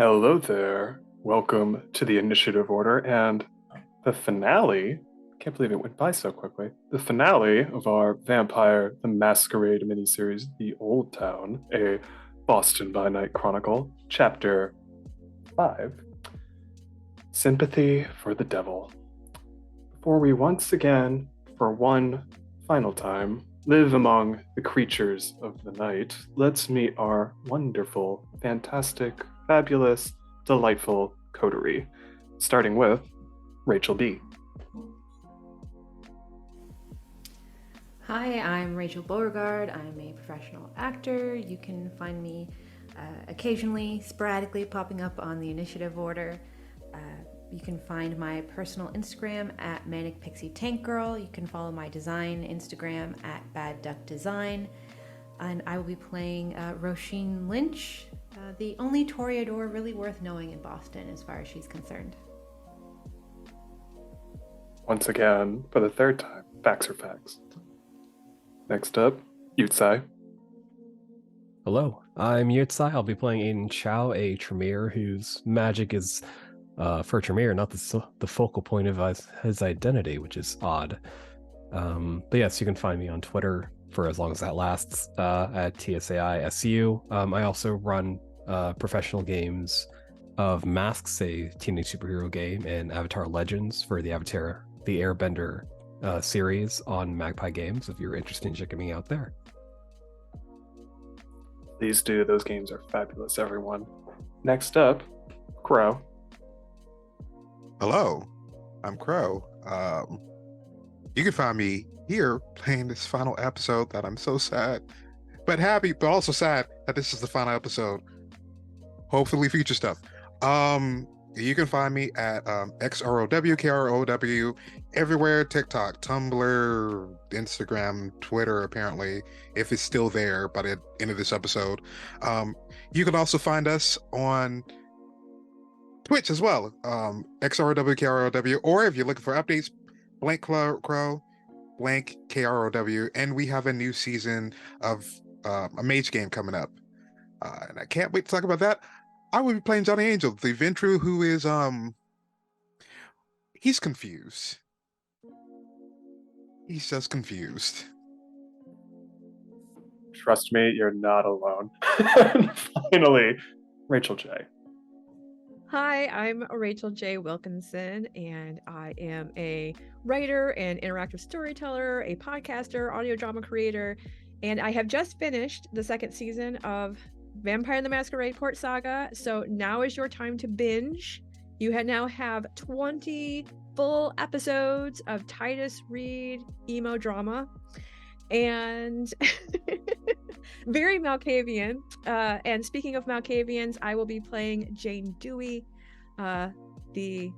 Hello there. Welcome to the initiative order and the finale. Can't believe it went by so quickly. The finale of our Vampire the Masquerade miniseries, The Auld Towne, a Boston by Night Chronicle, Chapter 5 Sympathy for the Devil. Before we once again, for one final time, live among the creatures of the night, let's meet our wonderful, fantastic, fabulous, delightful coterie, starting with Rachel B. Hi, I'm Rachel Beauregard. I'm a professional actor. You can find me occasionally, sporadically popping up on the initiative order. You can find my personal Instagram at Manic Pixie Tank Girl. You can follow my design Instagram at Bad Duck Design. And I will be playing Roisin Lynch, the only toreador really worth knowing in Boston as far as she's concerned. Once again, for the third time, facts are facts. Next up, Tsai. Hello, I'm Tsai. I'll be playing Aiden Chou, a Tremere whose magic is, for Tremere, not the focal point of his identity, which is odd. But yes, you can find me on Twitter for as long as that lasts, at TSAISU. I also run professional games of Masks, a teenage superhero game, and Avatar Legends for the Avatar the Airbender series on Magpie Games, if you're interested in checking me out there. Please do. Those games are fabulous, everyone. Next up, Krow. Hello, I'm Krow. You can find me here playing this final episode that I'm so sad, but happy, but also sad that this is the final episode. Hopefully future stuff. You can find me at XROW, everywhere, TikTok, Tumblr, Instagram, Twitter, apparently, if it's still there by the end of this episode. You can also find us on Twitch as well, XROW, or if you're looking for updates, blank Krow, blank KROW, and we have a new season of a mage game coming up. And I can't wait to talk about that. I will be playing Johnny Angel, the Ventru who is, he's confused. He's just confused. Trust me, you're not alone. Finally, Rachel J. Hi, I'm Rachel J. Wilkinson, and I am a writer and interactive storyteller, a podcaster, audio drama creator, and I have just finished the second season of Vampire the Masquerade Court Saga, so now is your time to binge. You now have 20 full episodes of Titus Reed emo drama, and very Malkavian. And speaking of Malkavians, I will be playing Jane Dewey, the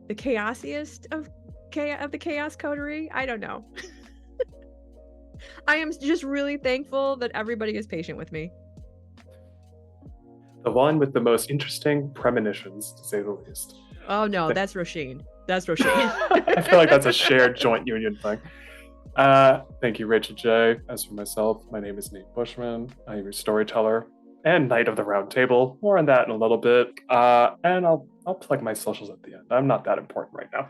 chaosiest of the Chaos Coterie. I don't know. I am just really thankful that everybody is patient with me. The one with the most interesting premonitions, to say the least. Oh no, that's Roisin. That's Roisin. I feel like that's a shared joint union thing. Thank you, Rachel J. As for myself, my name is Nate Bushman. I am your storyteller and Knight of the Round Table. More on that in a little bit. And I'll plug my socials at the end. I'm not that important right now.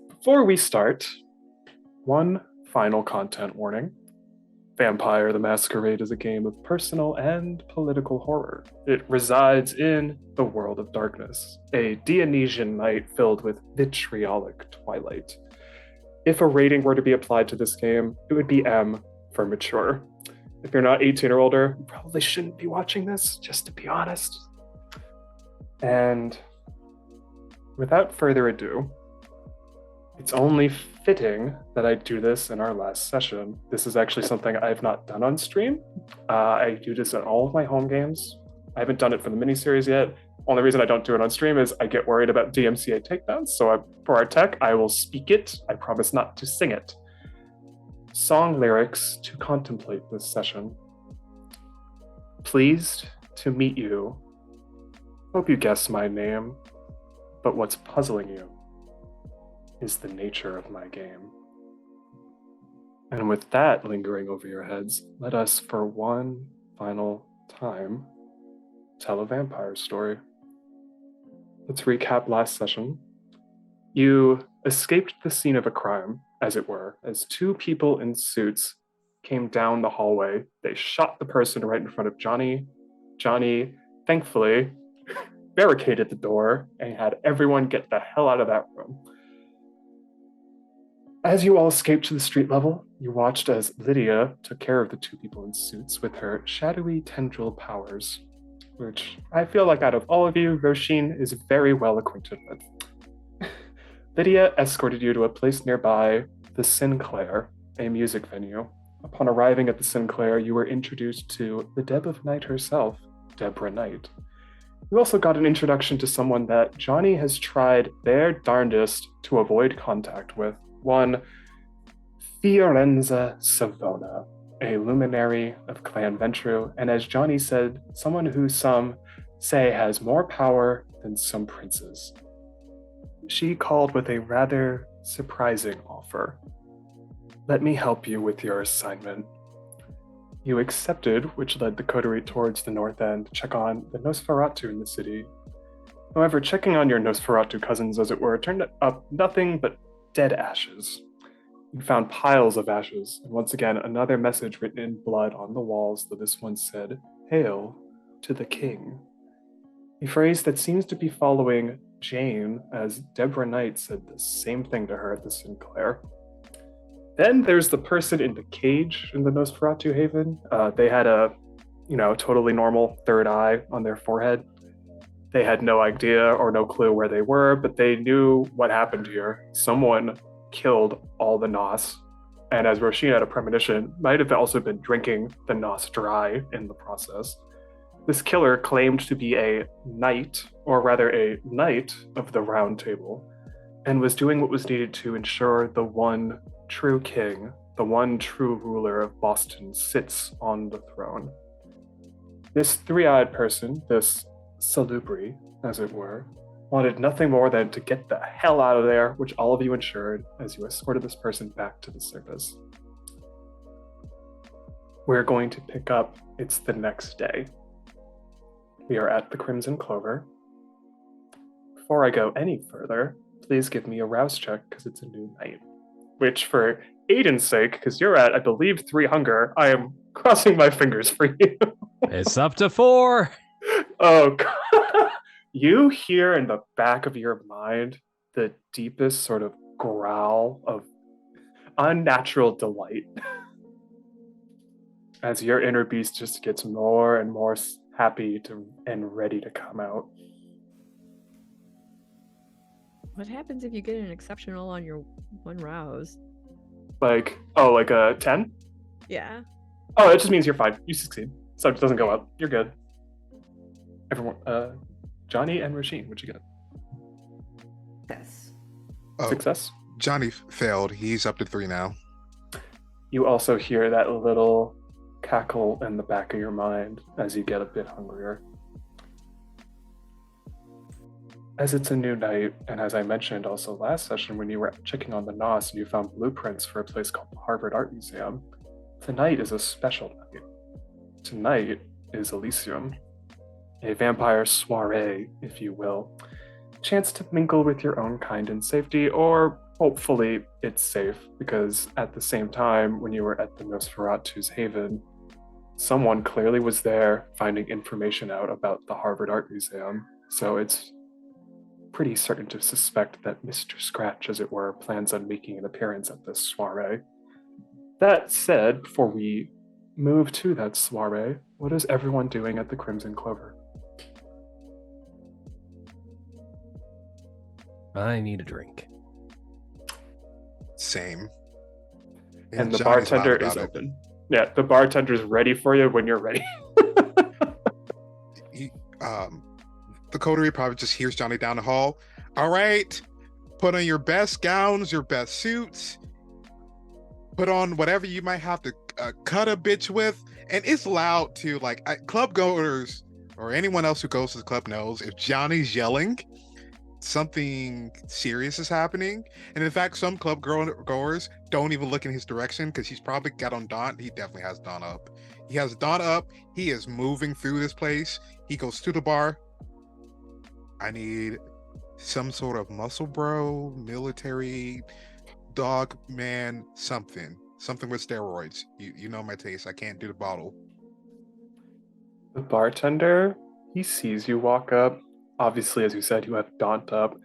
Before we start, one final content warning. Vampire the Masquerade is a game of personal and political horror. It resides in the world of darkness, a Dionysian night filled with vitriolic twilight. If a rating were to be applied to this game, it would be M for mature. If you're not 18 or older, you probably shouldn't be watching this, just to be honest. And without further ado, it's only fitting that I do this in our last session. This is actually something I've not done on stream. I do this in all of my home games. I haven't done it for the miniseries yet. Only reason I don't do it on stream is I get worried about DMCA takedowns. So for our tech, I will speak it. I promise not to sing it. Song lyrics to contemplate this session. Pleased to meet you. Hope you guess my name, but what's puzzling you is the nature of my game. And with that lingering over your heads, let us for one final time tell a vampire story. Let's recap last session. You escaped the scene of a crime, as it were, as two people in suits came down the hallway. They shot the person right in front of Johnny. Johnny, thankfully, barricaded the door and had everyone get the hell out of that room. As you all escaped to the street level, you watched as Lydia took care of the two people in suits with her shadowy tendril powers, which I feel like out of all of you, Roisin is very well acquainted with. Lydia escorted you to a place nearby, the Sinclair, a music venue. Upon arriving at the Sinclair, you were introduced to the Deb of Night herself, Deborah Knight. You also got an introduction to someone that Johnny has tried their darndest to avoid contact with, one Fiorenza Savona, a luminary of Clan Ventru, and as Johnny said, someone who some say has more power than some princes. She called with a rather surprising offer. Let me help you with your assignment. You accepted, which led the coterie towards the north end to check on the Nosferatu in the city. However, checking on your Nosferatu cousins, as it were, turned up nothing but dead ashes. You found piles of ashes, and once again, another message written in blood on the walls, though this one said, "Hail to the king." A phrase that seems to be following Jane, as Deborah Knight said the same thing to her at the Sinclair. Then there's the person in the cage in the Nosferatu Haven. They had a, totally normal third eye on their forehead. They had no idea or no clue where they were, but they knew what happened here. Someone killed all the Nos, and as Roisin had a premonition, might have also been drinking the Nos dry in the process. This killer claimed to be a knight, or rather a knight of the Round Table, and was doing what was needed to ensure the one true king, the one true ruler of Boston, sits on the throne. This three-eyed person, this salubri, as it were, wanted nothing more than to get the hell out of there, which all of you ensured as you escorted this person back to the surface. We're going to pick up, it's the next day. We are at the Crimson Clover. Before I go any further, please give me a rouse check, because it's a new night. Which, for Aiden's sake, because you're at, I believe, 3 hunger, I am crossing my fingers for you. It's up to 4. Oh, God. You hear in the back of your mind the deepest sort of growl of unnatural delight as your inner beast just gets more and more happy and ready to come out. What happens if you get an exceptional on your one rouse? Like a 10? Yeah. Oh, it just means you're fine. You succeed. So it doesn't go up. You're good. Everyone, Johnny and Roisin, what'd you get? Yes. Success? Johnny failed. He's up to 3 now. You also hear that little cackle in the back of your mind as you get a bit hungrier. As it's a new night, and as I mentioned also last session when you were checking on the Nos and you found blueprints for a place called the Harvard Art Museum, tonight is a special night. Tonight is Elysium, a vampire soiree, if you will. Chance to mingle with your own kind in safety, or hopefully it's safe, because at the same time when you were at the Nosferatu's Haven, someone clearly was there finding information out about the Harvard Art Museum, so it's pretty certain to suspect that Mr. Scratch, as it were, plans on making an appearance at this soiree. That said, before we move to that soiree, what is everyone doing at the Crimson Clover? I need a drink. Same. And the Johnny's loud bartender about is it. open. Yeah, the bartender's ready for you when you're ready. The coterie probably just hears Johnny down the hall. All right, put on your best gowns, your best suits. Put on whatever you might have to cut a bitch with. And it's loud too. Like club goers or anyone else who goes to the club knows if Johnny's yelling, something serious is happening. And in fact, some club goers don't even look in his direction because he's probably got on Dawn. He definitely has Dawn up. He has Dawn up. He is moving through this place. He goes to the bar. I need some sort of muscle bro, military, dog man, something with steroids. You know my taste. I can't do the bottle. The bartender, he sees you walk up. Obviously, as you said, you have Daunt up.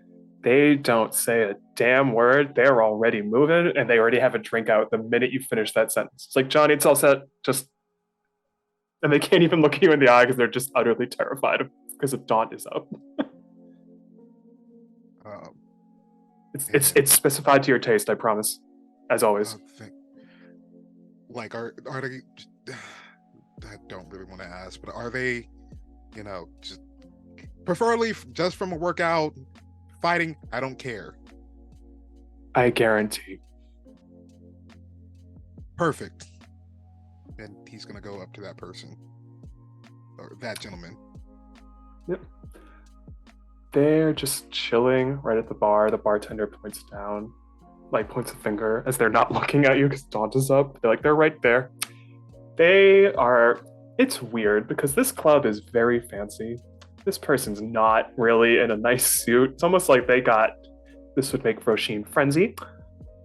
They don't say a damn word. They're already moving, and they already have a drink out the minute you finish that sentence. It's like, Johnny, it's all set. Just, and they can't even look at you in the eye because they're just utterly terrified because of Daunt is up. It's specified to your taste, I promise. As always. Like, are they? I don't really want to ask, but are they, just preferably just from a workout, fighting? I don't care. I guarantee. Perfect. And he's gonna go up to that person or that gentleman. Yep. They're just chilling right at the bar. The bartender points down, like points a finger as they're not looking at you because Daunt is up. They're right there. It's weird because this club is very fancy. This person's not really in a nice suit. It's almost like this would make Roisin frenzy.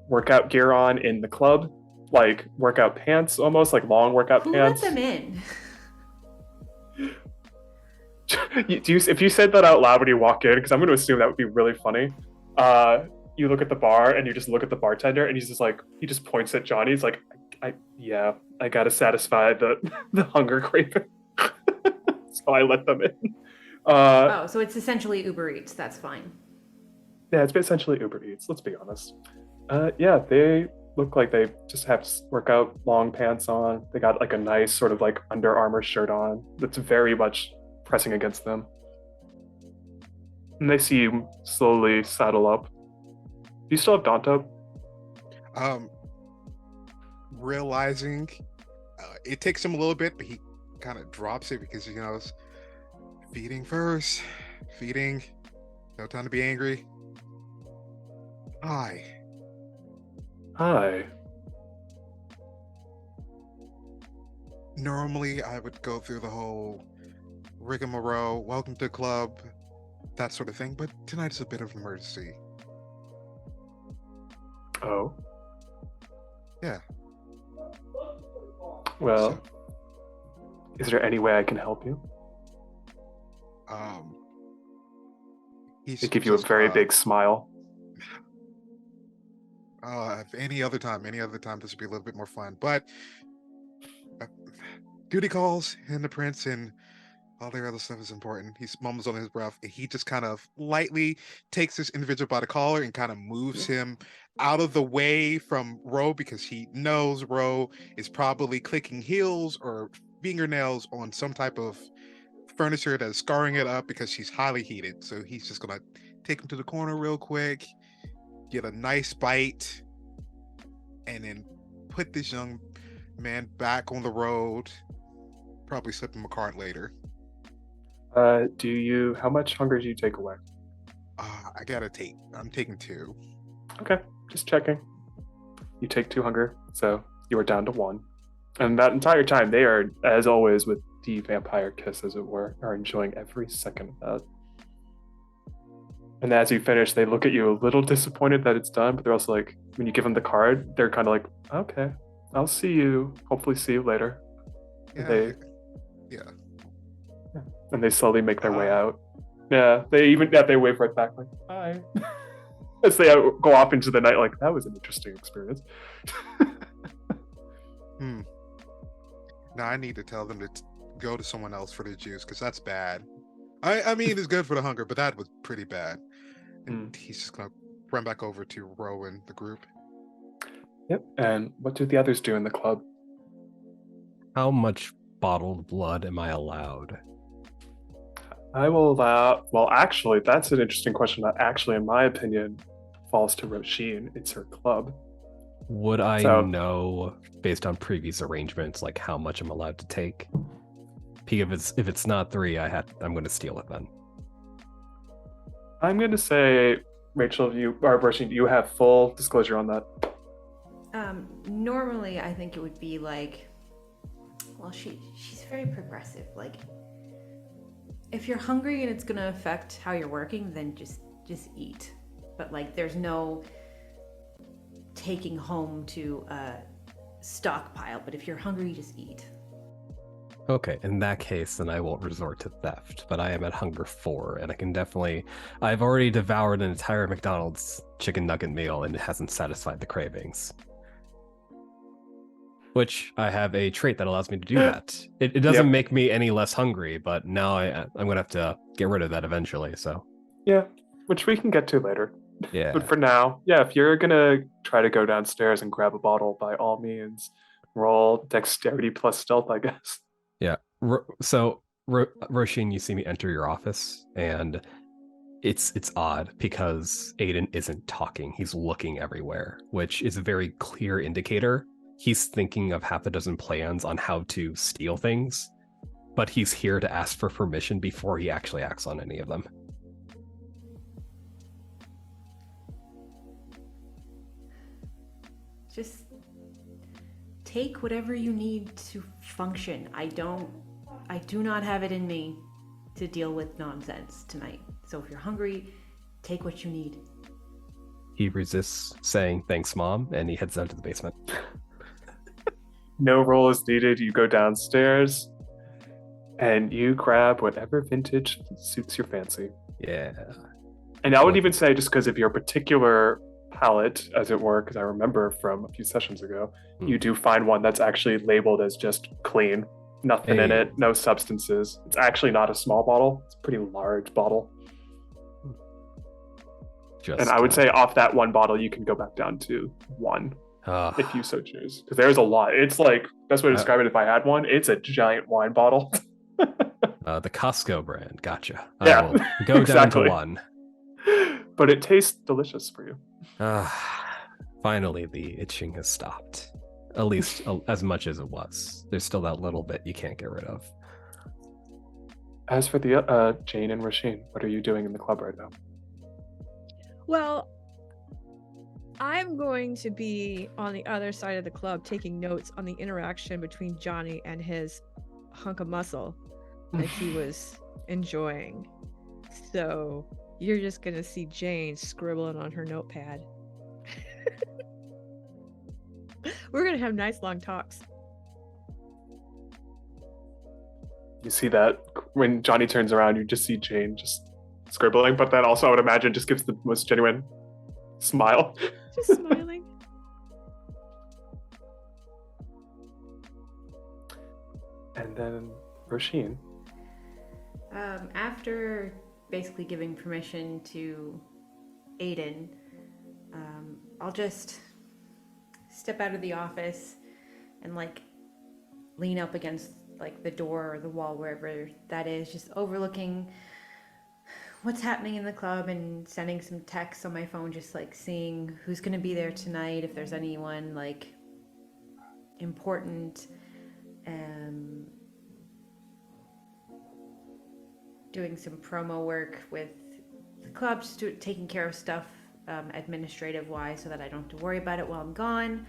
Workout gear on in the club, like workout pants, almost like long workout pants. Who let them in? If you said that out loud when you walk in, because I'm going to assume that would be really funny. You look at the bar and you just look at the bartender and he just points at Johnny. He's like, I gotta satisfy the hunger craving. So I let them in. So it's essentially Uber Eats. That's fine. Yeah, it's essentially Uber Eats. Let's be honest. They look like they just have workout long pants on. They got like a nice sort of like Under Armour shirt on that's very much pressing against them. And they see you slowly saddle up. Do you still have Daunt up? Realizing it takes him a little bit, but he kind of drops it because he knows feeding first. No time to be angry. Hi. Normally I would go through the whole rigmarole, welcome to the club, that sort of thing, but tonight's a bit of an emergency. Oh. Yeah. Well, is there any way I can help you? They give you a very big smile. If any other time, this would be a little bit more fun. But duty calls and the prince and all their other stuff is important. He mumbles on his breath, and he just kind of lightly takes this individual by the collar and kind of moves him out of the way from Ro, because he knows Ro is probably clicking heels or fingernails on some type of furniture that is scarring it up because she's highly heated. So he's just gonna take him to the corner real quick, get a nice bite, and then put this young man back on the road. Probably slip him a card later. How much hunger do you take away? I'm taking 2. Okay, just checking. You take 2 hunger, so you are down to 1. And that entire time, they are, as always, with the vampire kiss, as it were, are enjoying every second of that. And as you finish, they look at you a little disappointed that it's done, but they're also like, when you give them the card, they're kind of like, okay, I'll hopefully see you later. Yeah. And they slowly make their way out. Yeah, they wave right back, like, bye. As they go off into the night, like, that was an interesting experience. Now I need to tell them to go to someone else for the juice, because that's bad. I mean, it's good for the hunger, but that was pretty bad. And he's just going to run back over to Ro and the group. Yep, and what do the others do in the club? How much bottled blood am I allowed? I will allow... Well, actually, that's an interesting question that actually, in my opinion, falls to Roisin. It's her club. Would I know, based on previous arrangements, like how much I'm allowed to take? If it's not 3, I'm going to steal it then. I'm going to say, Rachel, Roisin, you have full disclosure on that. Normally, I think it would be like, well, she's very progressive. Like, if you're hungry and it's gonna affect how you're working, then just eat. But like, there's no taking home to a stockpile. But if you're hungry, just eat. Okay, in that case, then I won't resort to theft, but I am at hunger 4, and I can definitely... I've already devoured an entire McDonald's chicken nugget meal, and it hasn't satisfied the cravings. Which, I have a trait that allows me to do that. It doesn't make me any less hungry, but now I'm going to have to get rid of that eventually, so... Yeah, which we can get to later. Yeah. But for now, yeah, if you're going to try to go downstairs and grab a bottle, by all means, roll dexterity plus stealth, I guess. Yeah. Roisin, you see me enter your office, and it's odd because Aiden isn't talking. He's looking everywhere, which is a very clear indicator. He's thinking of half a dozen plans on how to steal things, but he's here to ask for permission before he actually acts on any of them. Just take whatever you need to function. I do not have it in me to deal with nonsense tonight. So if you're hungry, take what you need. He resists saying thanks, Mom, and he heads down to the basement. No roll is needed. You go downstairs and you grab whatever vintage suits your fancy. Yeah. And I would even say, just because of your particular palette, as it were, because I remember from a few sessions ago, you do find one that's actually labeled as just clean. Nothing in it, no substances. It's actually not a small bottle. It's a pretty large bottle. And I would say off that one bottle, you can go back down to 1. If you so choose, because there's a lot. It's like, best way to describe it, if I had one, it's a giant wine bottle. The Costco brand, gotcha. Yeah, I will go exactly. down to 1. But it tastes delicious for you. Finally, the itching has stopped. At least as much as it was. There's still that little bit you can't get rid of. As for the Jane and Roisin, what are you doing in the club right now? Well, I'm going to be on the other side of the club taking notes on the interaction between Johnny and his hunk of muscle that he was enjoying. So you're just going to see Jane scribbling on her notepad. We're going to have nice long talks. You see that when Johnny turns around, you just see Jane just scribbling, but that also, I would imagine, just gives the most genuine smile. Just smiling. And then Roisin. After basically giving permission to Aiden, I'll just step out of the office and like lean up against like the door or the wall, wherever that is, just overlooking what's happening in the club and sending some texts on my phone, just like seeing who's going to be there tonight, if there's anyone like important, doing some promo work with the club, just taking care of stuff administrative wise so that I don't have to worry about it while I'm gone,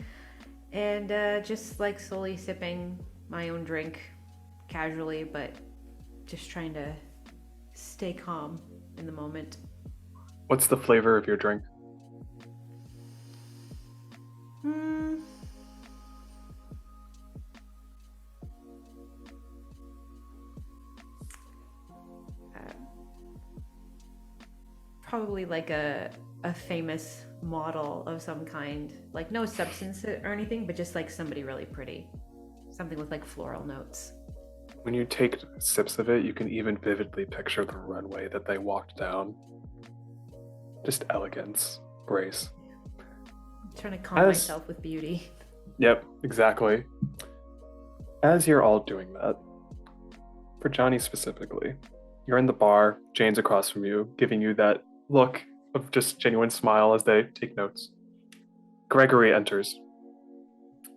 and just like slowly sipping my own drink casually, but just trying to stay calm in the moment. What's the flavor of your drink? Probably like a famous model of some kind, like no substance or anything, but just like somebody really pretty, something with like floral notes. When you take sips of it, you can even vividly picture the runway that they walked down. Just elegance, grace. I'm trying to calm myself with beauty. Yep, exactly. As you're all doing that, for Johnny specifically, you're in the bar, Jane's across from you, giving you that look of just genuine smile as they take notes. Gregory enters.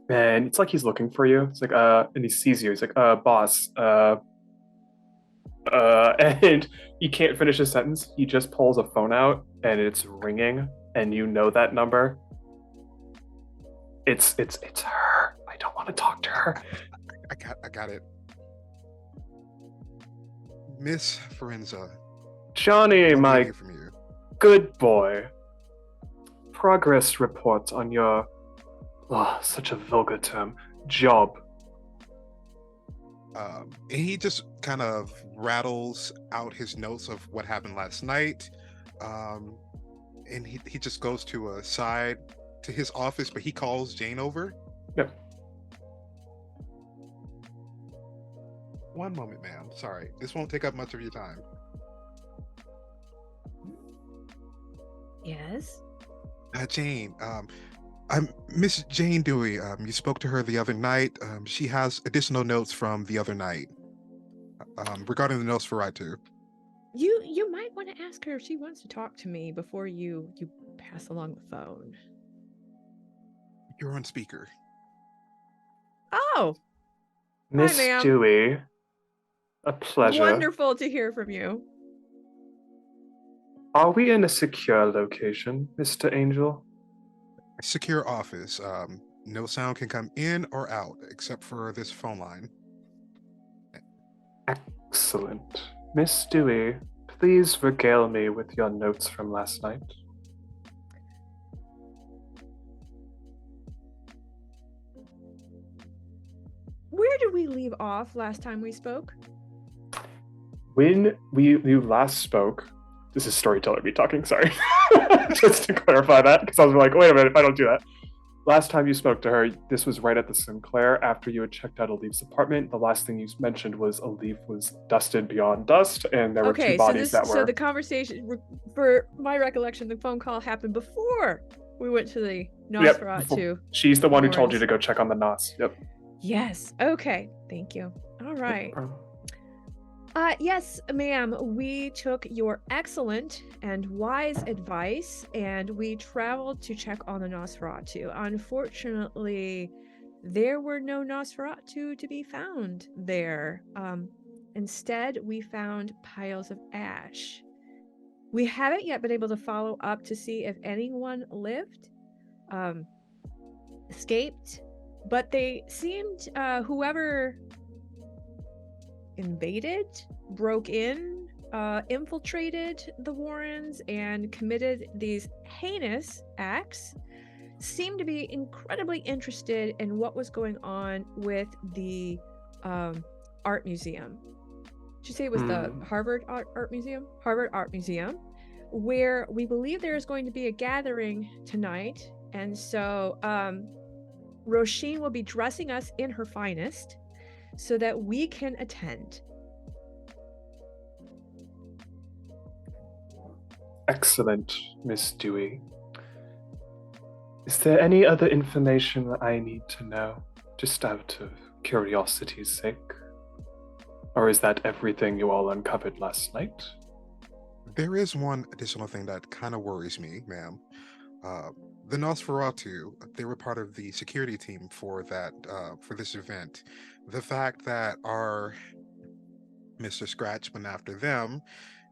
And it's like he's looking for you. It's like, and he sees you. He's like, boss, and you can't finish a sentence. He just pulls a phone out and it's ringing, and you know that number. It's her. I don't want to talk to her. I got it. Miss Forenza, Johnny, what may I my hear from you? good boy. Progress report on your, such a vulgar term, job. And he just kind of rattles out his notes of what happened last night. And he just goes to a side to his office, but he calls Jane over. Yep. One moment, ma'am. Sorry. This won't take up much of your time. Yes. Jane, I'm Miss Jane Dewey. You spoke to her the other night. She has additional notes from the other night regarding the notes for Ride 2. You might want to ask her if she wants to talk to me before you pass along the phone. You're on speaker. Oh, Miss ma'am. Dewey, a pleasure. Wonderful to hear from you. Are we in a secure location, Mr. Angel? Secure office. No sound can come in or out except for this phone line. Excellent. Miss Dewey, please regale me with your notes from last night. Where did we leave off last time we spoke? When you last spoke, this is Storyteller me talking, sorry. Just to clarify that, because I was like, wait a minute, if I don't do that. Last time you spoke to her, this was right at the Sinclair after you had checked out Alif's apartment. The last thing you mentioned was Alif was dusted beyond dust, and there were two bodies that were... So the conversation, for my recollection, the phone call happened before we went to the Nosferatu. Yep, she's the one who told you to go check on the Nos. Yep. Yes. Okay. Thank you. All right. Yes, ma'am. We took your excellent and wise advice, and we traveled to check on the Nosferatu. Unfortunately, there were no Nosferatu to be found there. Instead, we found piles of ash. We haven't yet been able to follow up to see if anyone lived, escaped, but they seemed, whoever invaded, broke in, infiltrated the Warrens, and committed these heinous acts, seemed to be incredibly interested in what was going on with the art museum. Did you say it was the Harvard Art Museum? Harvard Art Museum, where we believe there is going to be a gathering tonight, and so Roisin will be dressing us in her finest so that we can attend. Excellent, Miss Dewey. Is there any other information that I need to know, just out of curiosity's sake? Or is that everything you all uncovered last night? There is one additional thing that kind of worries me, ma'am. The Nosferatu, they were part of the security team for this event. The fact that our Mr. Scratch went after them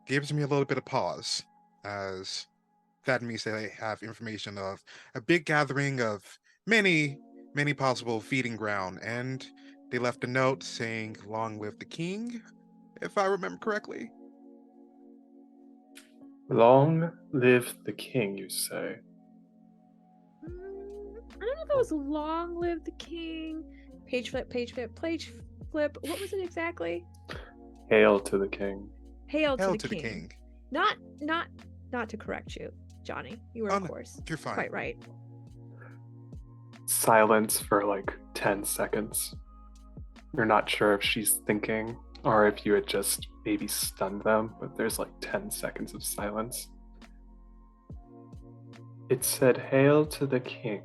gives me a little bit of pause, as that means they have information of a big gathering of many possible feeding ground, and they left a note saying, "Long live the king," if I remember correctly. Long live the king, you say? I don't know if it was "Long live the king." Page flip. What was it exactly? Hail to the king. Hail to the the king. Not to correct you, Johnny. You were, of course, you're fine. Quite right. Silence for like 10 seconds. You're not sure if she's thinking or if you had just maybe stunned them, but there's like 10 seconds of silence. It said, "Hail to the king."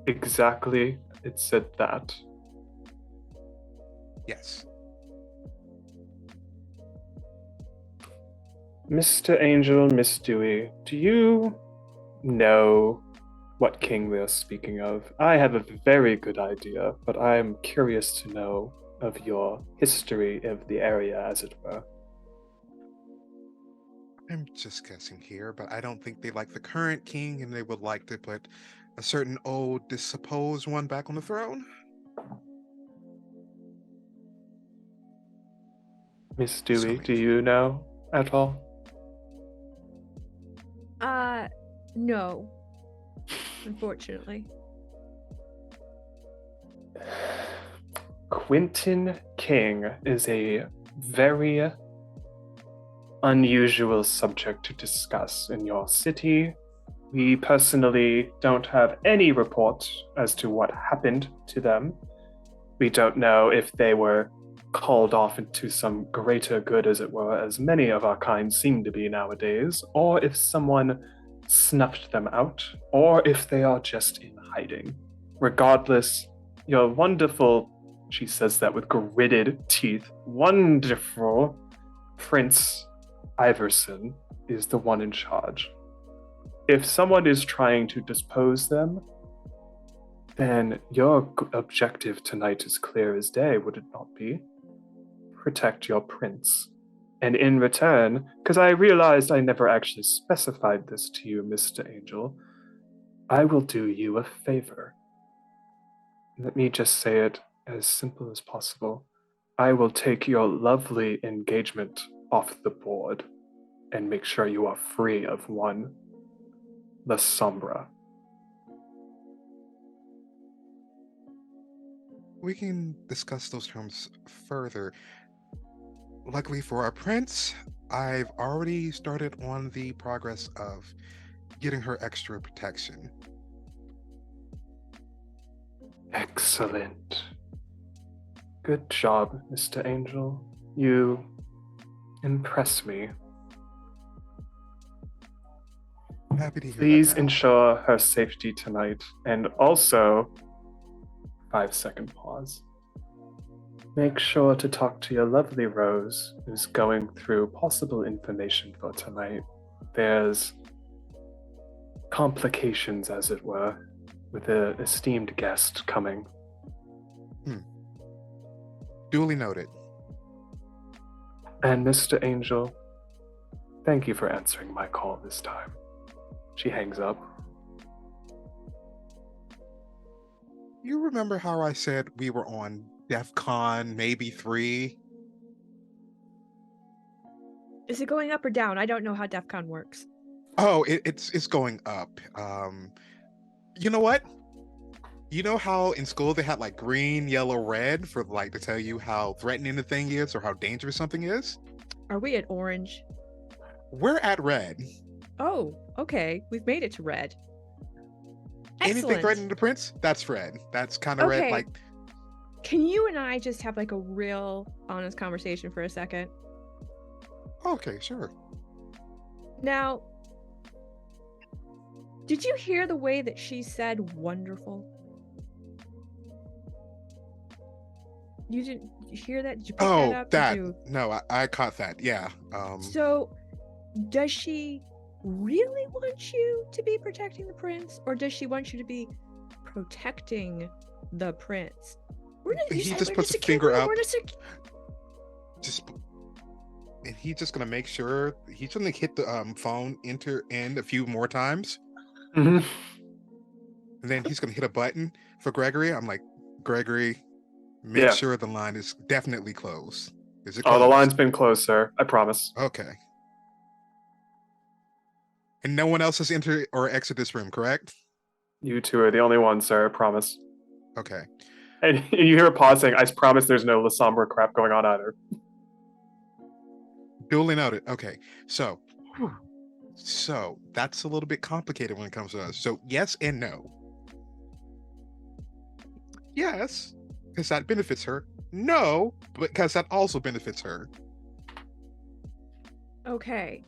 Exactly, it said that. Yes. Mr. Angel, Miss Dewey, do you know what king they're speaking of? I have a very good idea, but I am curious to know of your history of the area, as it were. I'm just guessing here, but I don't think they like the current king, and they would like to put a certain old, supposed one back on the throne. Miss Dewey, So- do you know at all? No. Unfortunately. Quentin King is a very unusual subject to discuss in your city. We personally don't have any report as to what happened to them. We don't know if they were called off into some greater good, as it were, as many of our kind seem to be nowadays, or if someone snuffed them out, or if they are just in hiding. Regardless, your wonderful, she says that with gritted teeth, wonderful Prince Iverson is the one in charge. If someone is trying to dispose them, then your objective tonight is clear as day, would it not be? Protect your prince. And in return, because I realized I never actually specified this to you, Mr. Angel, I will do you a favor. Let me just say it as simple as possible. I will take your lovely engagement off the board and make sure you are free of one, La Sombra. We can discuss those terms further. Luckily for our prince, I've already started on the progress of getting her extra protection. Excellent. Good job, Mr. Angel. You impress me. Happy to hear Please that. ensure her safety tonight, and also, 5-second pause. Make sure to talk to your lovely Rose, who's going through possible information for tonight. There's complications, as it were, with an esteemed guest coming. Duly noted. And Mr. Angel, thank you for answering my call this time. She hangs up. You remember how I said we were on DEF CON maybe 3? Is it going up or down? I don't know how DEF CON works. Oh, it's going up. You know what? You know how in school they had like green, yellow, red for like to tell you how threatening the thing is or how dangerous something is? Are we at orange? We're at red. Oh, okay. We've made it to red. Anything Excellent. threatening the prince, that's red. That's kind of red. Okay. Like, Can you and I just have like a real honest conversation for a second? okay, sure. Now, did you hear the way that she said wonderful? You didn't hear that? Did you pick that up? Did you... No, I caught that. Yeah. So, does she really want you to be protecting the prince, or does she want you to be protecting the prince? He just puts a finger up. And he's just gonna make sure he's gonna hit the phone enter end a few more times, Mm-hmm. and then he's gonna hit a button for Gregory. I'm like, Gregory, make sure the line is definitely closed. Is it closed? Oh, the line's been closed, sir. I promise. Okay. And no one else has entered or exited this room, correct? You two are the only ones, sir. I promise. Okay. And you hear a pause saying, I promise there's no La Sombra crap going on either. Duly noted. Okay. So that's a little bit complicated when it comes to us. So yes and no. Yes, because that benefits her. No, because that also benefits her. Okay.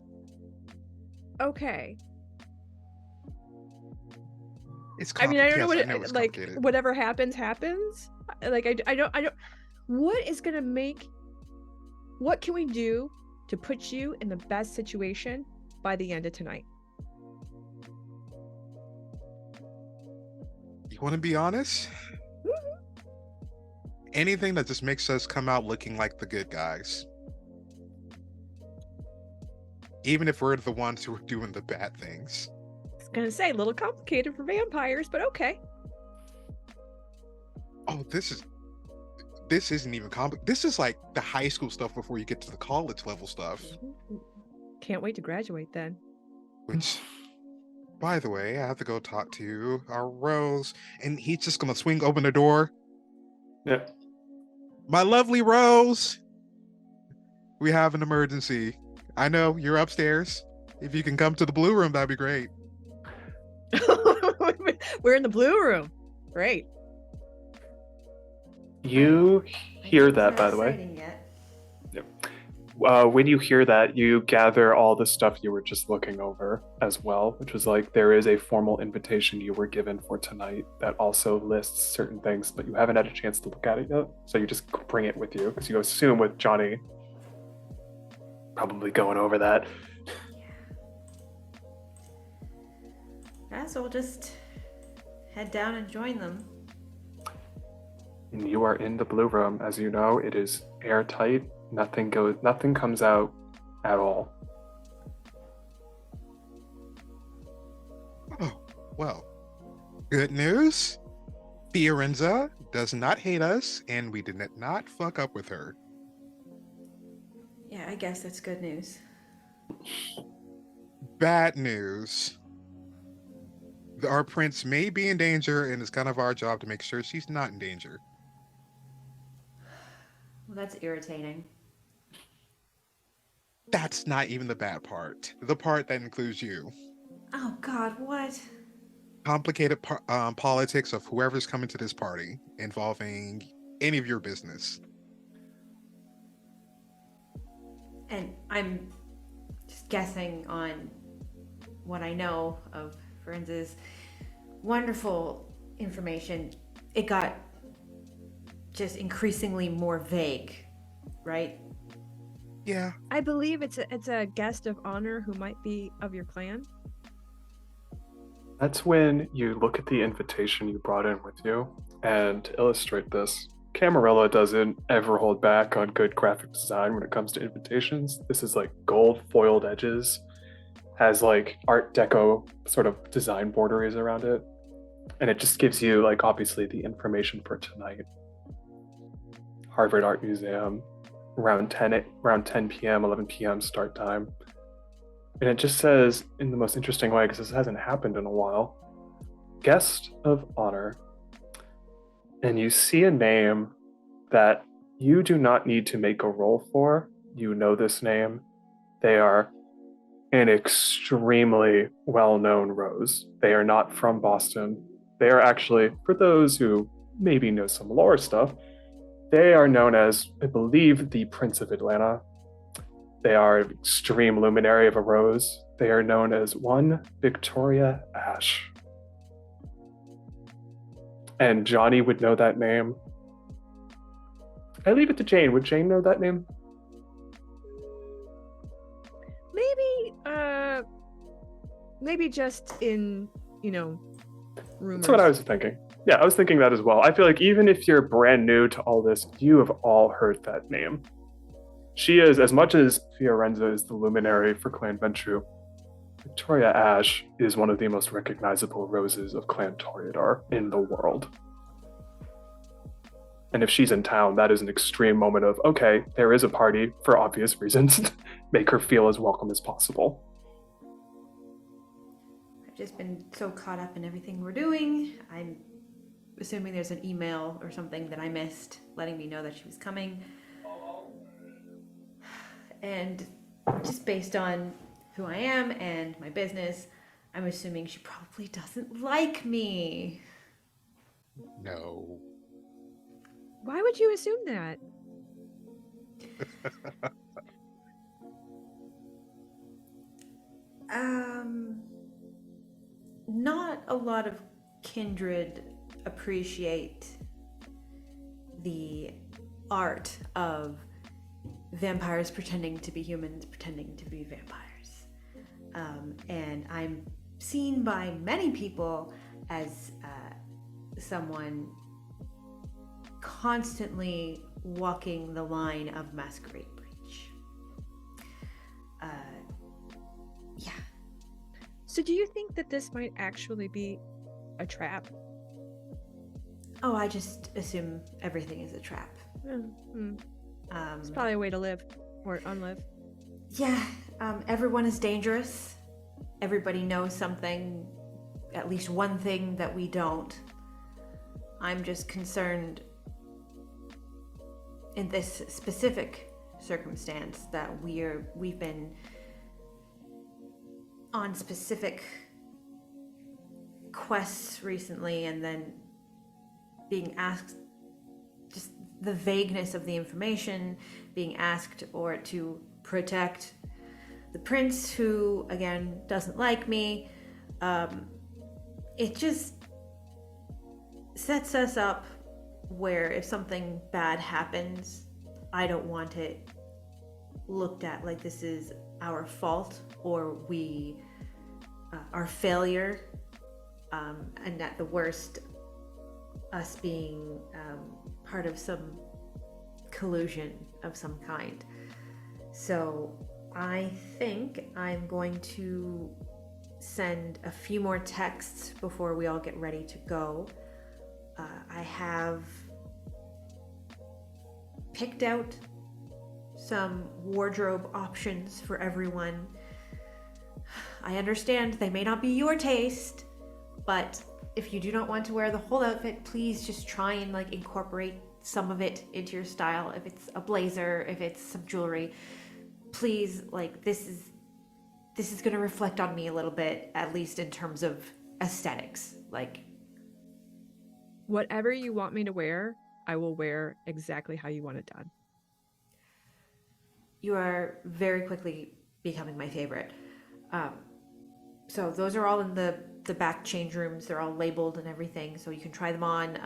It's I mean, I don't know yes, what know it's like complicated. whatever happens. Like I don't. What is gonna make? What can we do to put you in the best situation by the end of tonight? You want to be honest? Anything that just makes us come out looking like the good guys. Even if we're the ones who are doing the bad things. I was gonna say a little complicated for vampires, but okay. Oh, this this isn't even complicated. This is like the high school stuff before you get to the college level stuff. Can't wait to graduate then. Which, by the way, I have to go talk to our Rose, and he's just gonna swing open the door. Yeah. My lovely Rose, we have an emergency. I know you're upstairs. If you can come to the blue room, that'd be great. We're in the blue room. Great. You hear It's that, not by the way. exciting yet. When you hear that, you gather all the stuff you were just looking over as well, which was like there is a formal invitation you were given for tonight that also lists certain things, but you haven't had a chance to look at it yet. So you just bring it with you because you assume with Johnny probably going over that. Yeah, so we'll just head down and join them. And you are in the blue room. As you know, it is airtight. Nothing comes out at all. Oh, well, good news. Fiorenza does not hate us, and we did not fuck up with her. Yeah, I guess that's good news. Bad news. Our prince may be in danger, and it's kind of our job to make sure she's not in danger. Well, that's irritating. That's not even the bad part. The part that includes you. Oh God, what? Complicated politics of whoever's coming to this party involving any of your business. And I'm just guessing on what I know of Ferenza's wonderful information. It got just increasingly more vague, right? Yeah. I believe it's a guest of honor who might be of your clan. That's when you look at the invitation you brought in with you, and to illustrate this, Camarilla doesn't ever hold back on good graphic design when it comes to invitations. This is like gold foiled edges, has like Art Deco sort of design borderies around it, and it just gives you like obviously the information for tonight. Harvard Art Museum, around 10 p.m., 11 p.m. start time. And it just says, in the most interesting way, because this hasn't happened in a while, guest of honor. And you see a name that you do not need to make a roll for. You know this name. They are an extremely well-known Rose. They are not from Boston. They are actually, for those who maybe know some lore stuff, they are known as, I believe, the Prince of Atlanta. They are an extreme luminary of a rose. They are known as one Victoria Ash. And Johnny would know that name. I leave it to Jane. Would Jane know that name? Maybe just in, rumors. That's what I was thinking. Yeah, I was thinking that as well. I feel like even if you're brand new to all this, you have all heard that name. She is, as much as Fiorenza is the luminary for Clan Ventrue, Victoria Ash is one of the most recognizable roses of Clan Toreador in the world. And if she's in town, that is an extreme moment of, okay, there is a party for obvious reasons. Make her feel as welcome as possible. I've just been so caught up in everything we're doing. I'm assuming there's an email or something that I missed letting me know that she was coming. And just based on who I am and my business, I'm assuming she probably doesn't like me. No. Why would you assume that? Not a lot of Kindred appreciate the art of vampires pretending to be humans, pretending to be vampires. And I'm seen by many people as someone constantly walking the line of Masquerade breach. Yeah. So do you think that this might actually be a trap? Oh, I just assume everything is a trap. It's probably a way to live or unlive. Yeah, everyone is dangerous. Everybody knows something, at least one thing that we don't. I'm just concerned in this specific circumstance that we've been on specific quests recently, and then being asked, just the vagueness of the information, being asked or to protect the prince, who again doesn't like me. It just sets us up where if something bad happens, I don't want it looked at like this is our fault or our failure, and at the worst, us being part of some collusion of some kind. So I think I'm going to send a few more texts before we all get ready to go. I have picked out some wardrobe options for everyone. I understand they may not be your taste, but if you do not want to wear the whole outfit, please just try and incorporate some of it into your style. If it's a blazer, if it's some jewelry, please, this is going to reflect on me a little bit, at least in terms of aesthetics. Whatever you want me to wear, I will wear exactly how you want it done. You are very quickly becoming my favorite. So those are all in the back change rooms. They're all labeled and everything, so you can try them on,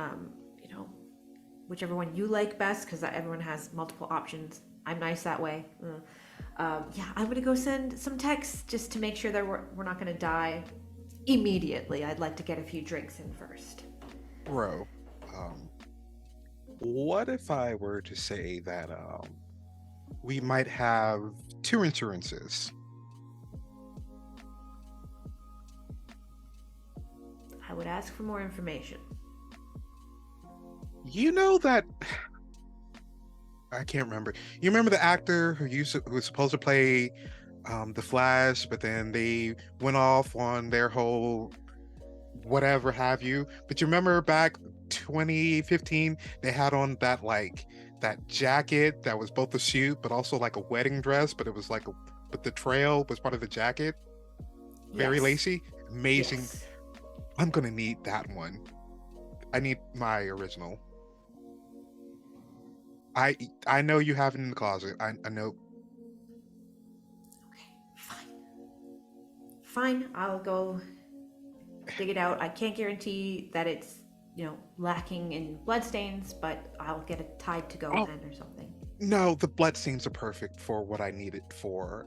whichever one you like best, because everyone has multiple options. I'm nice that way. I'm gonna go send some texts just to make sure that we're not gonna die immediately. I'd like to get a few drinks in first. Bro, what if I were to say that we might have 2 insurances? I would ask for more information. You know that I can't remember. You remember the actor who was supposed to play the Flash, but then they went off on their whole whatever have you. But you remember back 2015, they had on that that jacket that was both a suit but also like a wedding dress, but it was but the trail was part of the jacket. Very Yes. lacy, amazing. Yes. I'm gonna need that one. I need my original. I know you have it in the closet. I know. Okay, fine. I'll go dig it out. I can't guarantee that it's lacking in bloodstains, but I'll get it tied to go then or something. No, the bloodstains are perfect for what I need it for.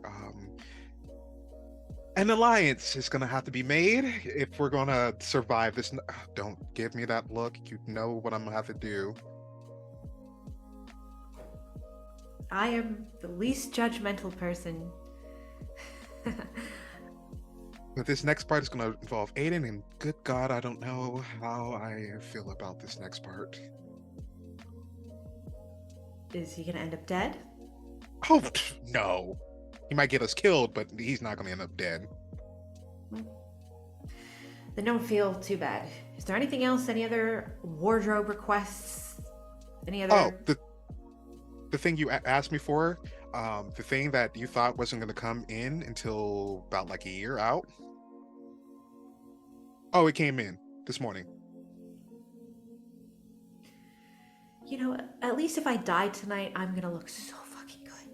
An alliance is gonna have to be made if we're gonna survive this. Don't give me that look. You know what I'm gonna have to do. I am the least judgmental person. But this next part is gonna involve Aiden, and good God, I don't know how I feel about this next part. Is he gonna end up dead? Oh no. He might get us killed, but he's not gonna end up dead. Then don't feel too bad. Is there anything else? Any other wardrobe requests? Any other? Oh, the thing you asked me for, the thing that you thought wasn't gonna come in until about a year out. Oh, it came in this morning. At least if I die tonight, I'm gonna look so fucking good.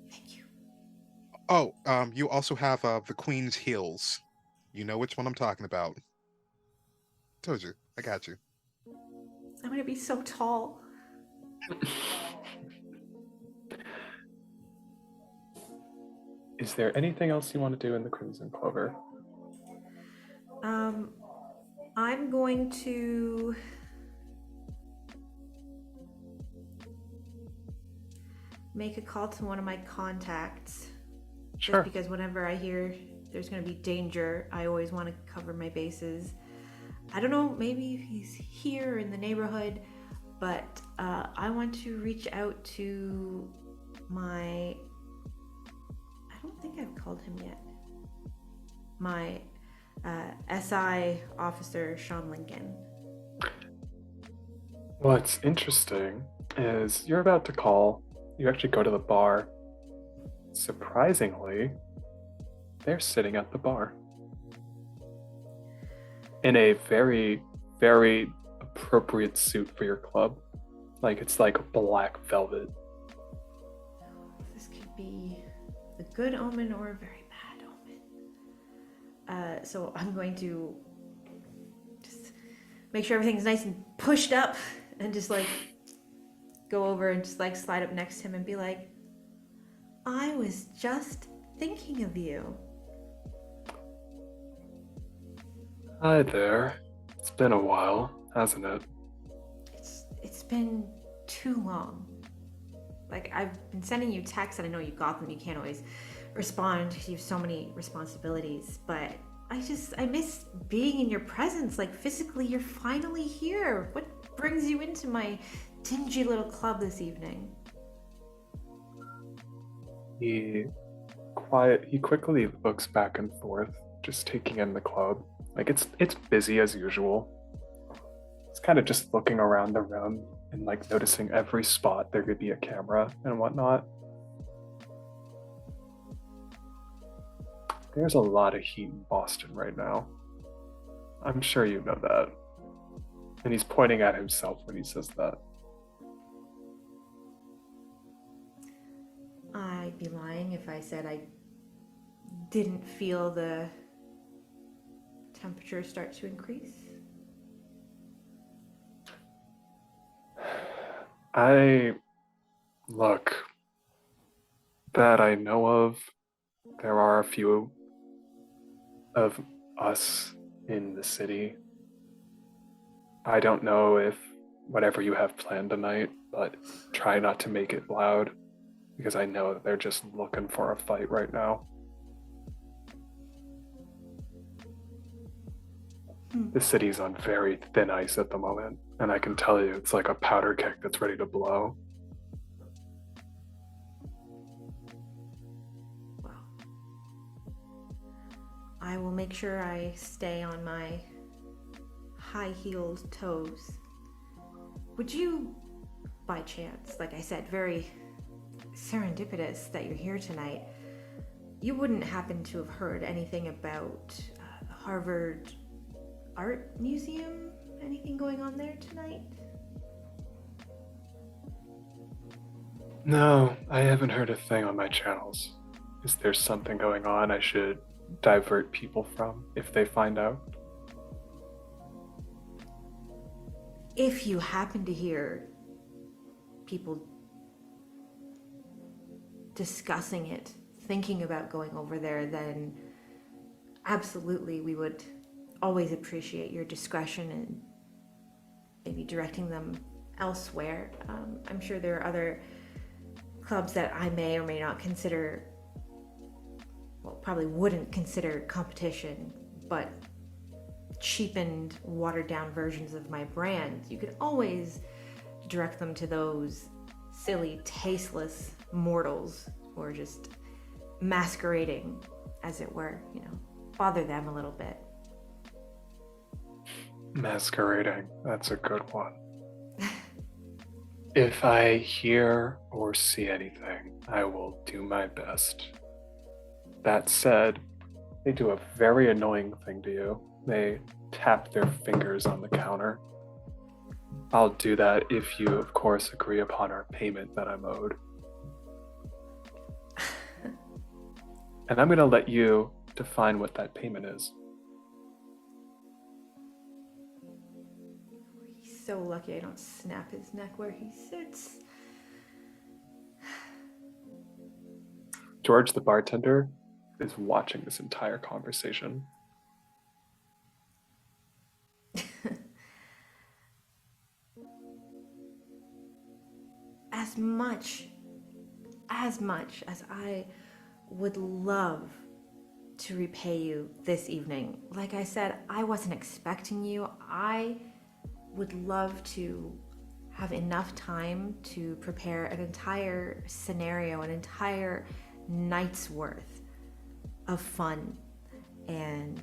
Thank you. Oh, you also have the Queen's Heels. You know which one I'm talking about. Told you, I got you. I'm gonna be so tall. Is there anything else you want to do in the Crimson Clover? I'm going to make a call to one of my contacts. Sure. Just because whenever I hear there's going to be danger, I always want to cover my bases. I don't know, maybe he's here in the neighborhood. but I want to reach out to my... I don't think I've called him yet. My SI officer, Sean Lincoln. What's interesting is you're about to call, you actually go to the bar. Surprisingly, they're sitting at the bar. In a very, very appropriate suit for your club. Like, it's like black velvet. This could be a good omen or a very bad omen. So I'm going to just make sure everything's nice and pushed up and just like go over and just like slide up next to him and be like, I was just thinking of you. Hi there. It's been a while, hasn't it? It's been too long. Like, I've been sending you texts and I know you got them. You can't always respond because you have so many responsibilities, but I miss being in your presence. Like, physically, you're finally here. What brings you into my dingy little club this evening? He quickly looks back and forth, just taking in the club. Like, it's busy as usual. He's kind of just looking around the room and like noticing every spot there could be a camera and whatnot. There's a lot of heat in Boston right now. I'm sure you know that. And he's pointing at himself when he says that. I'd be lying if I said I didn't feel the temperature start to increase. Look, that I know of, there are a few of us in the city. I don't know if whatever you have planned tonight, but try not to make it loud, because I know that they're just looking for a fight right now. The city's on very thin ice at the moment, and I can tell you it's like a powder keg that's ready to blow. Well, I will make sure I stay on my high-heeled toes. Would you, by chance, like I said, very serendipitous that you're here tonight, you wouldn't happen to have heard anything about the Harvard Art Museum? Anything going on there tonight? No, I haven't heard a thing on my channels. Is there something going on I should divert people from if they find out? If you happen to hear people discussing it, thinking about going over there, then absolutely we would always appreciate your discretion and maybe directing them elsewhere. I'm sure there are other clubs that I may or may not consider, well, probably wouldn't consider competition, but cheapened, watered down versions of my brand. You could always direct them to those silly, tasteless mortals who are just masquerading, as it were, bother them a little bit. Masquerading, that's a good one. If I hear or see anything, I will do my best. That said, they do a very annoying thing to you. They tap their fingers on the counter. I'll do that if you, of course, agree upon our payment that I'm owed. And I'm going to let you define what that payment is. He's so lucky I don't snap his neck where he sits. George, the bartender, is watching this entire conversation. As much as I would love to repay you this evening, like I said, I wasn't expecting you. I would love to have enough time to prepare an entire scenario, an entire night's worth of fun and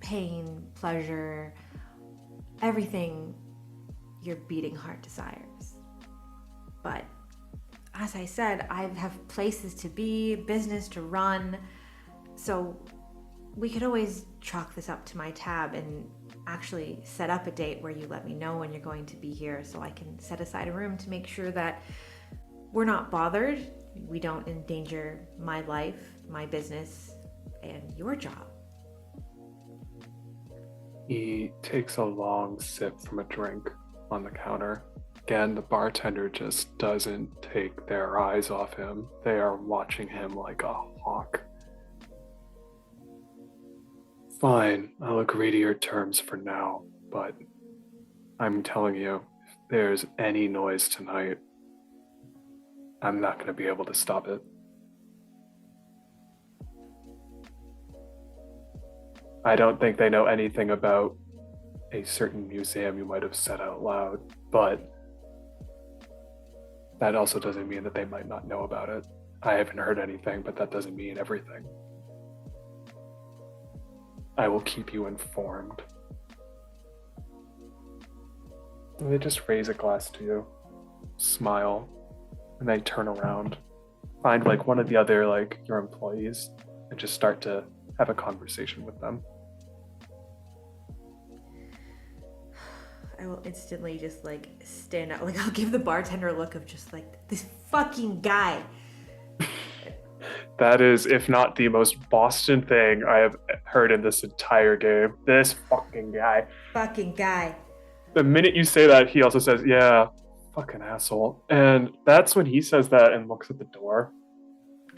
pain, pleasure, everything your beating heart desires. But as I said, I have places to be, business to run, so we could always chalk this up to my tab and actually set up a date where you let me know when you're going to be here so I can set aside a room to make sure that we're not bothered, we don't endanger my life, my business, and your job. He takes a long sip from a drink on the counter. Again, the bartender just doesn't take their eyes off him. They are watching him like a hawk. Fine, I'll agree to your terms for now, but I'm telling you, if there's any noise tonight, I'm not going to be able to stop it. I don't think they know anything about a certain museum you might have said out loud, but that also doesn't mean that they might not know about it. I haven't heard anything, but that doesn't mean everything. I will keep you informed. And they just raise a glass to you, smile, and they turn around, find like one of the other like your employees, and just start to have a conversation with them. I will instantly just like stand up, like I'll give the bartender a look of just like, this fucking guy. That is, if not the most Boston thing I have heard in this entire game. This fucking guy. Fucking guy. The minute you say that, he also says, yeah, fucking asshole. And that's when he says that and looks at the door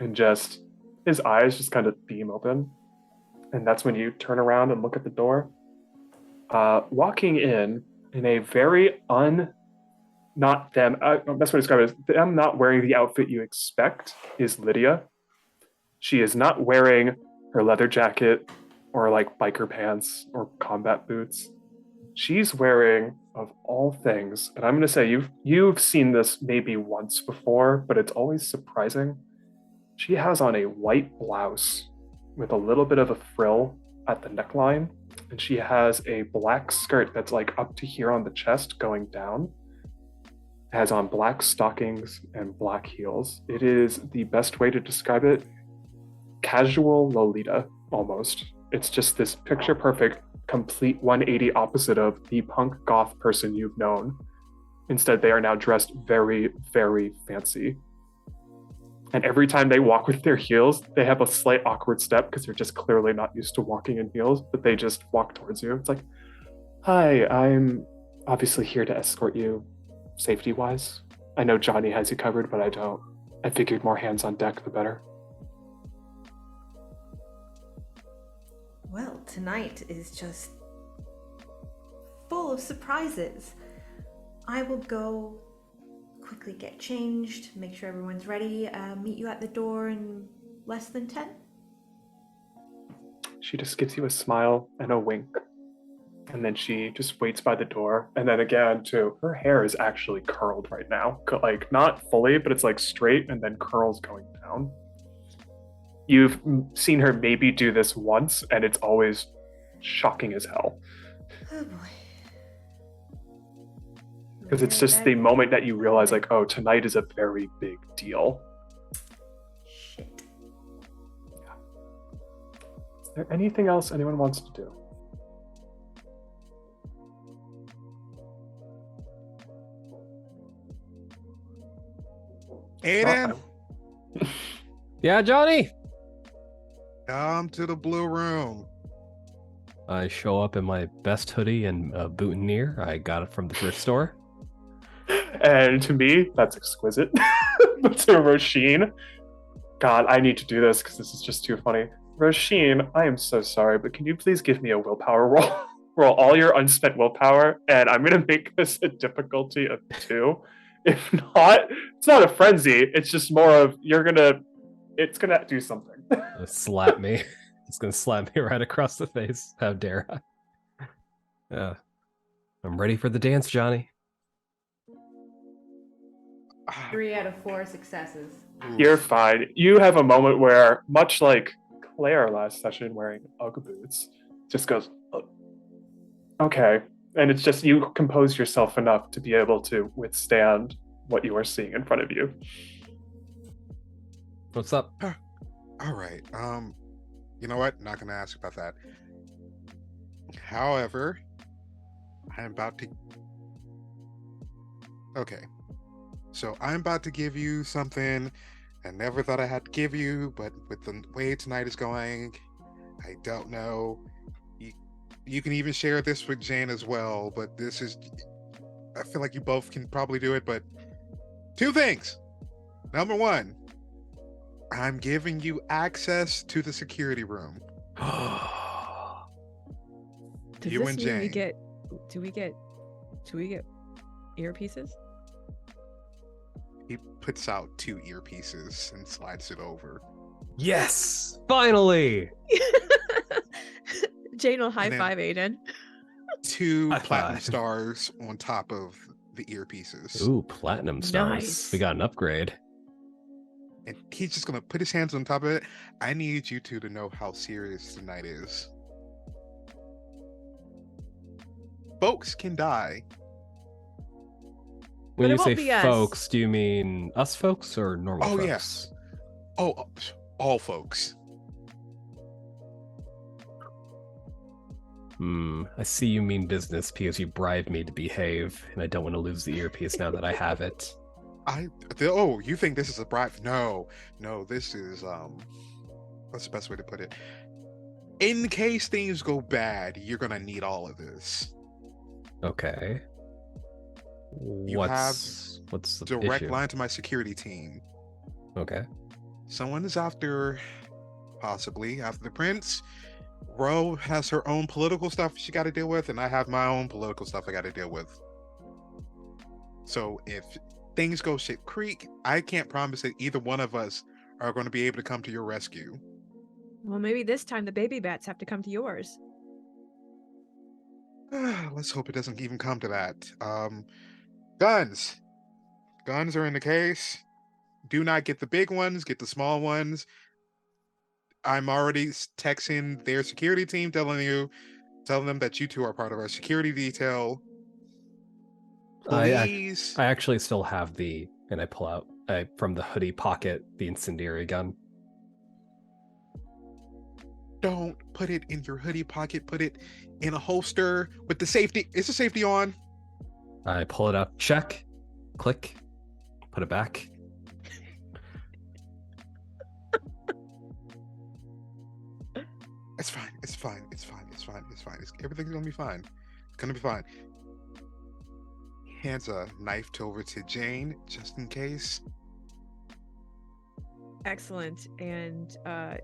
and just, his eyes just kind of beam open. And that's when you turn around and look at the door. Walking in a very not them, that's what I describe it as, them not wearing the outfit you expect is Lydia. She is not wearing her leather jacket or like biker pants or combat boots. She's wearing, of all things, and I'm going to say you've seen this maybe once before, but it's always surprising. She has on a white blouse with a little bit of a frill at the neckline, and she has a black skirt that's like up to here on the chest going down. Has on black stockings and black heels. It is the best way to describe it. Casual Lolita, almost. It's just this picture perfect, complete 180 opposite of the punk goth person you've known. Instead, they are now dressed very, very fancy. And every time they walk with their heels, they have a slight awkward step because they're just clearly not used to walking in heels, but they just walk towards you. It's like, hi, I'm obviously here to escort you safety-wise. I know Johnny has you covered, but I don't. I figured more hands on deck, the better. Well, tonight is just full of surprises. I will go quickly get changed, make sure everyone's ready, meet you at the door in less than 10. She just gives you a smile and a wink. And then she just waits by the door. And then again, too, her hair is actually curled right now. Like, not fully, but it's like straight and then curls going down. You've seen her maybe do this once, and it's always shocking as hell. Oh boy. Because it's just the moment that you realize, like, oh, tonight is a very big deal. Shit. Yeah. Is there anything else anyone wants to do? Aiden, Yeah, Johnny. come to the blue room. I show up in my best hoodie and boutonniere. I got it from the thrift store. And to me, that's exquisite. But to Roisin, God, I need to do this because this is just too funny. Roisin, I am so sorry, but can you please give me a willpower roll? Roll all your unspent willpower, and I'm going to make this a difficulty of 2. If not, it's not a frenzy. It's just more of it's going to do something. Slap me. It's gonna slap me right across the face. How dare I? Yeah. I'm ready for the dance, Johnny. 3 out of 4 successes. You're fine. You have a moment where, much like Claire last session wearing Ugg boots, just goes, "Oh, okay. And it's just you compose yourself enough to be able to withstand what you are seeing in front of you. What's up? All right. You know what? Not gonna ask about that. However, I'm about to. Okay. So I'm about to give you something I never thought I had to give you, but with the way tonight is going, I don't know. You can even share this with Jane as well, but this is. I feel like you both can probably do it, but 2 things. Number 1, I'm giving you access to the security room. Does You this and mean Jane. do we get earpieces? He puts out 2 earpieces and slides it over. Yes! Finally! Jane will high then- five Aiden. 2 High platinum five. stars on top of the earpieces. Ooh, platinum stars. Nice. We got an upgrade. And he's just gonna put his hands on top of it. I need you 2 to know how serious tonight is. Folks can die. When But you it say won't be us. folks, do you mean us folks or normal Oh, folks? yes. Oh, all folks. I see you mean business because you bribed me to behave, and I don't want to lose the earpiece now that I have it. You think this is a bribe? No, this is what's the best way to put it? In case things go bad, you're gonna need all of this. Okay. You What's the Direct issue? line to my security team. Okay. Someone is possibly after the prince. Krow has her own political stuff she got to deal with, and I have my own political stuff I got to deal with. So if things go shit creek, I can't promise that either one of us are going to be able to come to your rescue. Well, maybe this time the baby bats have to come to yours. Let's hope it doesn't even come to that. Guns are in the case. Do not get the big ones, get the small ones. I'm already texting their security team telling them that you 2 are part of our security detail. Please I actually still have and I pull out from the hoodie pocket the incendiary gun. don't put it in your hoodie pocket, put it in a holster with the safety. Is the safety on? I pull it up, check, click, put it back. It's fine. Everything's gonna be fine. It's gonna be fine. Hands a knife over to Jane, just in case. Excellent. And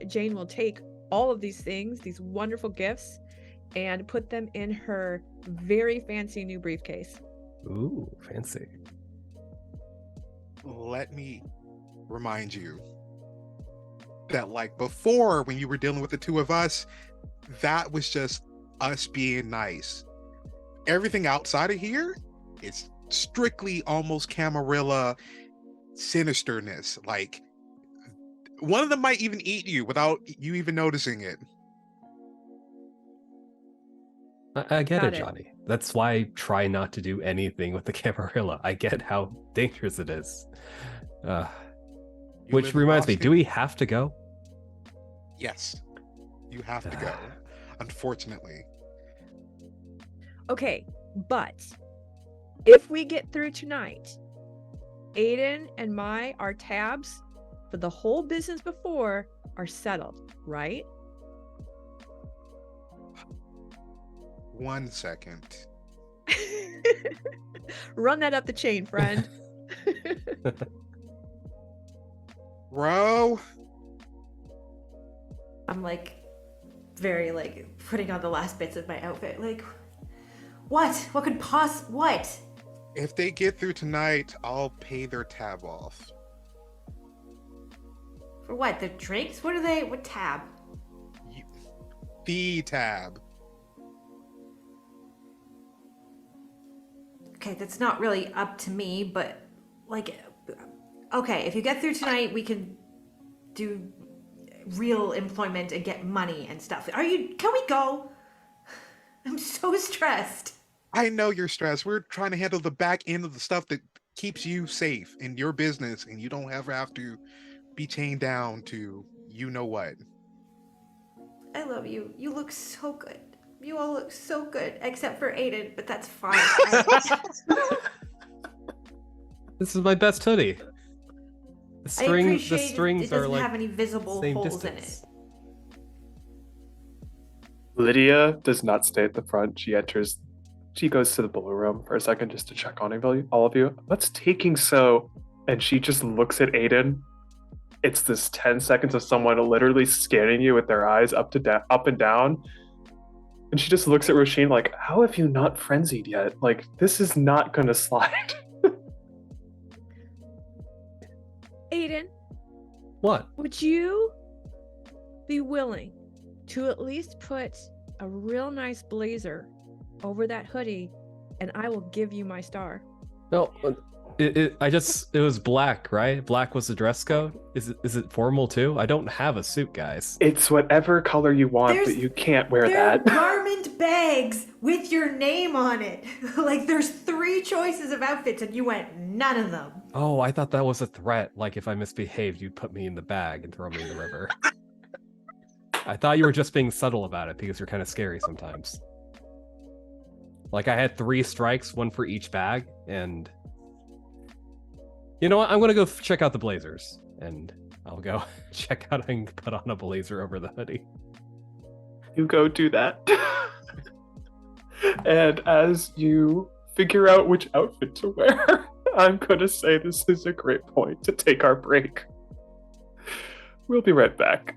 Jane will take all of these things, these wonderful gifts, and put them in her very fancy new briefcase. Ooh, fancy. Let me remind you that, like before, when you were dealing with the two of us, that was just us being nice. Everything outside of here is strictly almost Camarilla sinisterness. Like, one of them might even eat you without you even noticing it. I get Got it, it. Johnny. That's why I try not to do anything with the Camarilla. I get how dangerous it is. You Which live in reminds me, Boston? do we have to go? Yes, you have to go. Unfortunately, Okay, but if we get through tonight, Aiden and our tabs for the whole business before are settled, right? 1 second. Run that up the chain, friend. Bro, I'm very putting on the last bits of my outfit. What? What could what? if they get through tonight, I'll pay their tab off. For what? The drinks? What are they? What tab? The tab. Okay, that's not really up to me, but Okay, if you get through tonight, we can do real employment and get money and stuff. Can we go? I'm so stressed. I know you're stressed. We're trying to handle the back end of the stuff that keeps you safe in your business, and you don't ever have to be chained down to you know what. I love you. You look so good. You all look so good, except for Aiden, but that's fine. This is my best hoodie. The strings it are doesn't like have any visible same holes distance. in it. Lydia does not stay at the front. She goes to the ballroom for a second just to check on all of you. What's taking so? And she just looks at Aiden. It's this 10 seconds of someone literally scanning you with their eyes up and down. And she just looks at Roisin like, how have you not frenzied yet? Like, this is not going to slide. Aiden, What? would you be willing to at least put a real nice blazer over that hoodie, and I will give you my star? No, it was black, right? Black was the dress code. Is it formal too? I don't have a suit, guys. It's whatever color you want, but you can't wear that. Garment bags with your name on it. Like, there's 3 choices of outfits, and you went none of them. Oh, I thought that was a threat. Like if I misbehaved, you'd put me in the bag and throw me in the river. I thought you were just being subtle about it because you're kind of scary sometimes. Like I had 3 strikes, 1 for each bag, and you know what? I'm gonna go check out the blazers, and I'll go check out and put on a blazer over the hoodie. You go do that. And as you figure out which outfit to wear, I'm gonna say this is a great point to take our break. We'll be right back.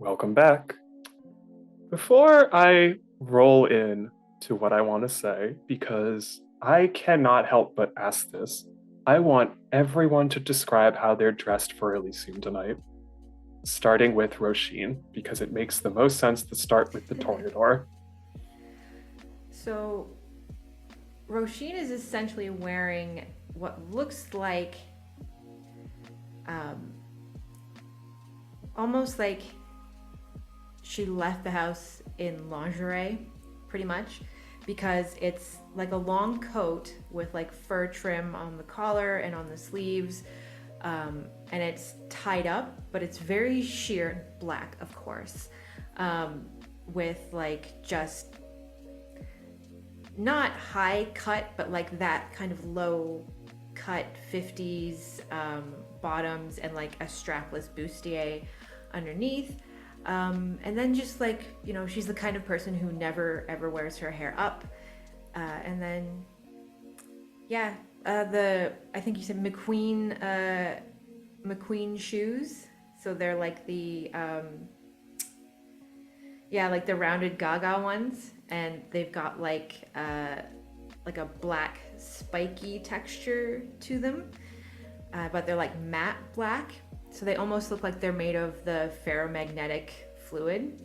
Welcome back. Before I roll in to what I want to say, because I cannot help but ask this, I want everyone to describe how they're dressed for Elysium tonight, starting with Roisin, because it makes the most sense to start with the Toreador. So, Roisin is essentially wearing what looks like almost like she left the house in lingerie, pretty much, because it's like a long coat with like fur trim on the collar and on the sleeves, and it's tied up, but it's very sheer black, of course, with like just not high cut, but like that kind of low cut 50s bottoms and like a strapless bustier underneath. And then just like, you know, she's the kind of person who never ever wears her hair up. And then, yeah, I think you said McQueen shoes. So they're like the, like the rounded Gaga ones. And they've got like a black spiky texture to them. But they're like matte black. So they almost look like they're made of the ferromagnetic fluid.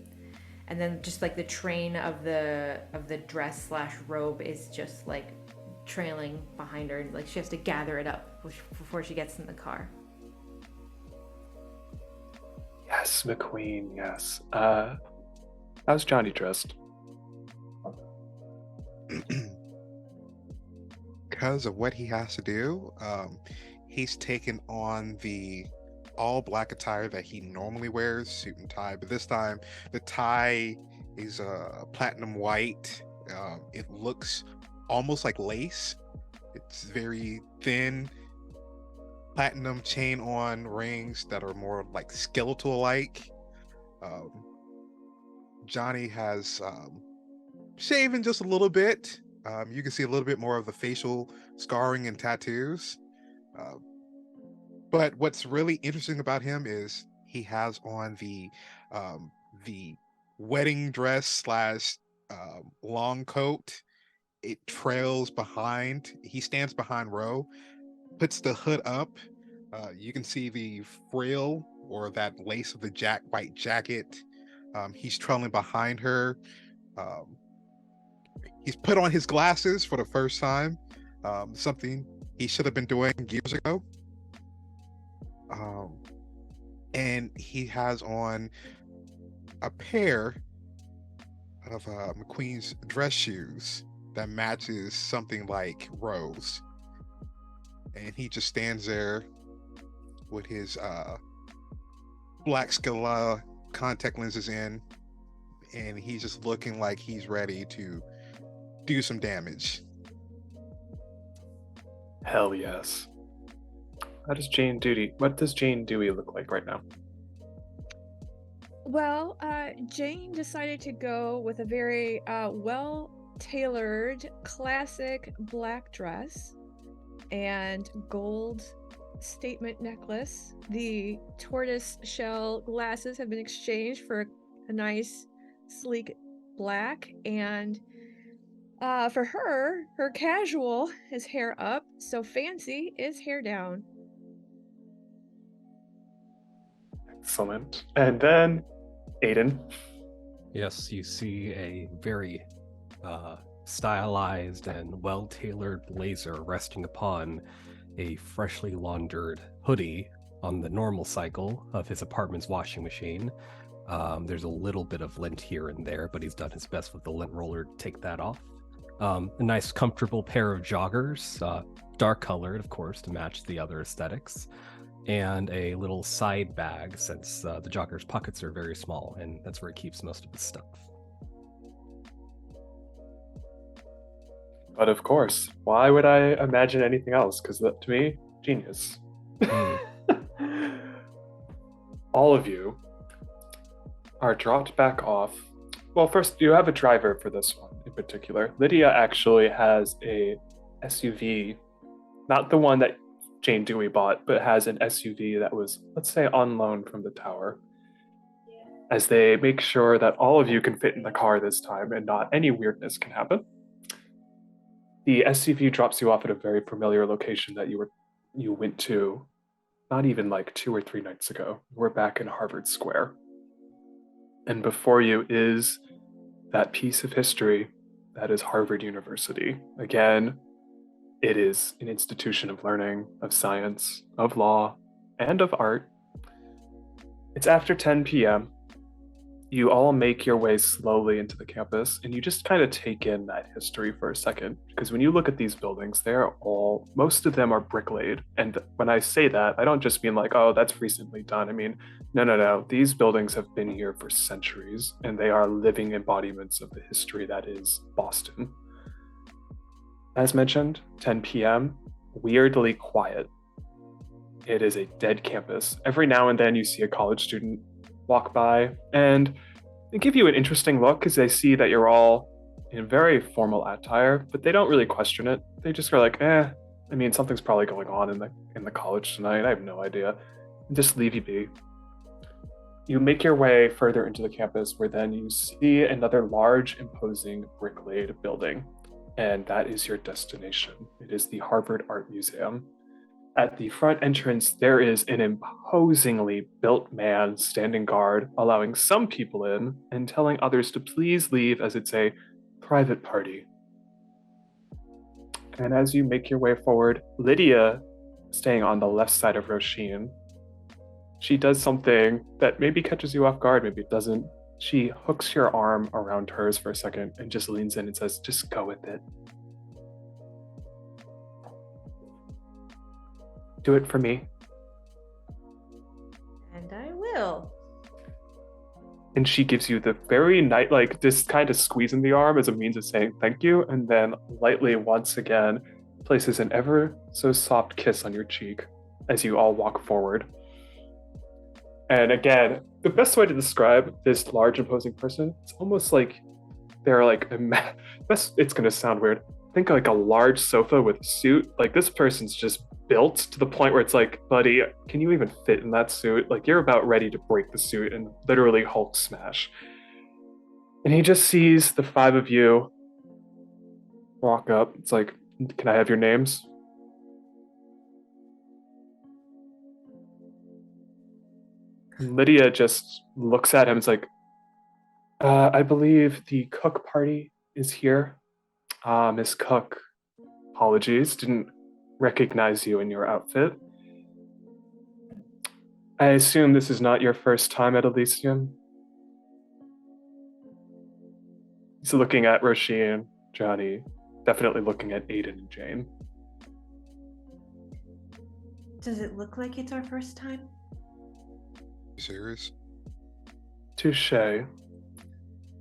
And then just like the train of the dress / robe is just like trailing behind her. Like she has to gather it up before she gets in the car. Yes, McQueen, yes. How's Johnny dressed? Because of what he has to do, he's taken on the all black attire that he normally wears, suit and tie, but this time the tie is platinum white. It looks almost like lace. It's very thin, platinum chain on rings that are more like skeletal like. Johnny has shaven just a little bit. You can see a little bit more of the facial scarring and tattoos. But what's really interesting about him is he has on the wedding dress / long coat. It trails behind. He stands behind Krow, puts the hood up. You can see the frill or that lace of the white jacket. He's trailing behind her. He's put on his glasses for the first time, something he should have been doing years ago. And he has on a pair of McQueen's dress shoes that matches something like Rose. And he just stands there with his black Scala contact lenses in, and he's just looking like he's ready to do some damage. Hell yes. What does Jane Dewey look like right now? Well, Jane decided to go with a very well-tailored, classic black dress and gold statement necklace. The tortoise shell glasses have been exchanged for a nice, sleek black. And for her casual is hair up, so fancy is hair down. Excellent. And then Aiden. Yes, you see a very stylized and well-tailored blazer resting upon a freshly laundered hoodie on the normal cycle of his apartment's washing machine. There's a little bit of lint here and there, but he's done his best with the lint roller to take that off. A nice comfortable pair of joggers, dark colored, of course, to match the other aesthetics, and a little side bag, since the jogger's pockets are very small, and that's where he keeps most of his stuff. But of course, why would I imagine anything else? Because to me, genius. All of you are dropped back off. Well, first, you have a driver for this one in particular. Lydia actually has a SUV, not the one that Jane Dewey bought, but has an SUV that was, let's say, on loan from the tower. as they make sure that all of you can fit in the car this time and not any weirdness can happen. The SUV drops you off at a very familiar location that you went to not even like 2 or 3 nights ago. We're back in Harvard Square. And before you is that piece of history that is Harvard University. Again, it is an institution of learning, of science, of law, and of art. It's after 10 p.m. You all make your way slowly into the campus, and you just kind of take in that history for a second. Because when you look at these buildings, most of them are brick laid. And when I say that, I don't just mean like, oh, that's recently done. I mean, no. These buildings have been here for centuries, and they are living embodiments of the history that is Boston. As mentioned, 10 p.m., weirdly quiet. It is a dead campus. Every now and then you see a college student walk by, and they give you an interesting look because they see that you're all in very formal attire, but they don't really question it. They just are like, something's probably going on in the college tonight. I have no idea. And just leave you be. You make your way further into the campus, where then you see another large, imposing brick-laid building, and that is your destination. It is the Harvard Art Museum. At the front entrance, there is an imposingly built man standing guard, allowing some people in and telling others to please leave as it's a private party. And as you make your way forward, Lydia, staying on the left side of Roisin, she does something that maybe catches you off guard, maybe it doesn't. She hooks your arm around hers for a second and just leans in and says, just go with it. Do it for me. And I will. And she gives you the very like this kind of squeeze in the arm as a means of saying thank you, and then lightly once again places an ever so soft kiss on your cheek as you all walk forward. And again, the best way to describe this large imposing person, it's almost like they're like, it's going to sound weird. Think like a large sofa with a suit. Like this person's just built to the point where it's like, buddy, can you even fit in that suit? Like you're about ready to break the suit and literally Hulk smash. And he just sees the 5 of you walk up. It's like, can I have your names? And Lydia just looks at him. It's like, I believe the Cook party is here. Miss Cook, apologies, didn't recognize you in your outfit. I assume this is not your first time at Elysium? He's looking at Roisin, Johnny, definitely looking at Aiden and Jane. Does it look like it's our first time? You serious? Touché.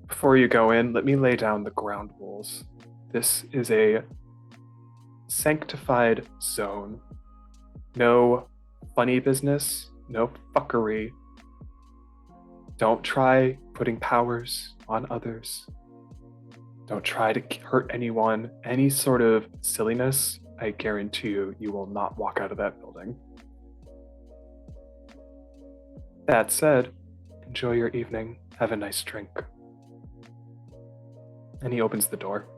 Before you go in, let me lay down the ground rules. This is a sanctified zone. No funny business, no fuckery. Don't try putting powers on others. Don't try to hurt anyone. Any sort of silliness, I guarantee you will not walk out of that building. That said, enjoy your evening. Have a nice drink. And he opens the door.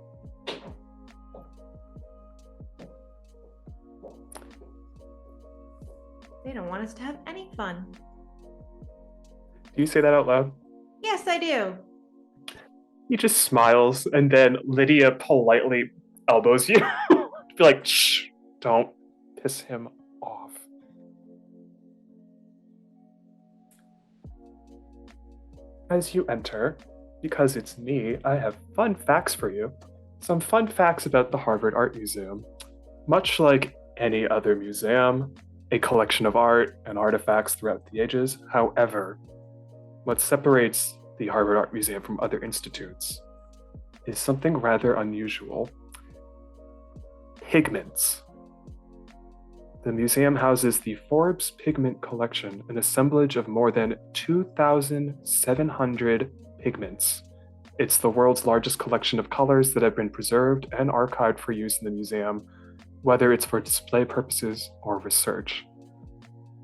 They don't want us to have any fun. Do you say that out loud? Yes, I do. He just smiles, and then Lydia politely elbows you. Be like, shh, don't piss him off. As you enter, because it's me, I have fun facts for you. Some fun facts about the Harvard Art Museum. Much like any other museum, a collection of art and artifacts throughout the ages. However, what separates the Harvard Art Museum from other institutes is something rather unusual. Pigments. The museum houses the Forbes Pigment Collection, an assemblage of more than 2,700 pigments. It's the world's largest collection of colors that have been preserved and archived for use in the museum, whether it's for display purposes or research.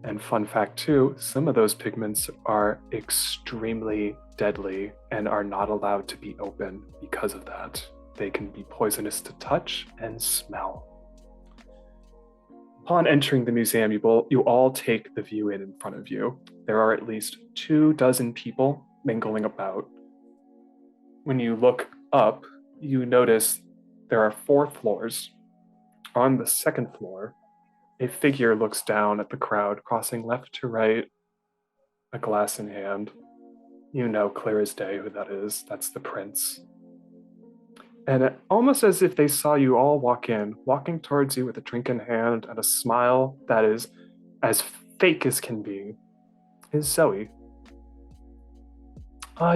And fun fact too, some of those pigments are extremely deadly and are not allowed to be open because of that. They can be poisonous to touch and smell. Upon entering the museum, you all take the view in front of you. There are at least 24 people mingling about. When you look up, you notice there are 4 floors. On the second floor, a figure looks down at the crowd, crossing left to right, a glass in hand. You know clear as day who that is. That's the prince. And almost as if they saw you all walk in, walking towards you with a drink in hand and a smile that is as fake as can be, is Zoe.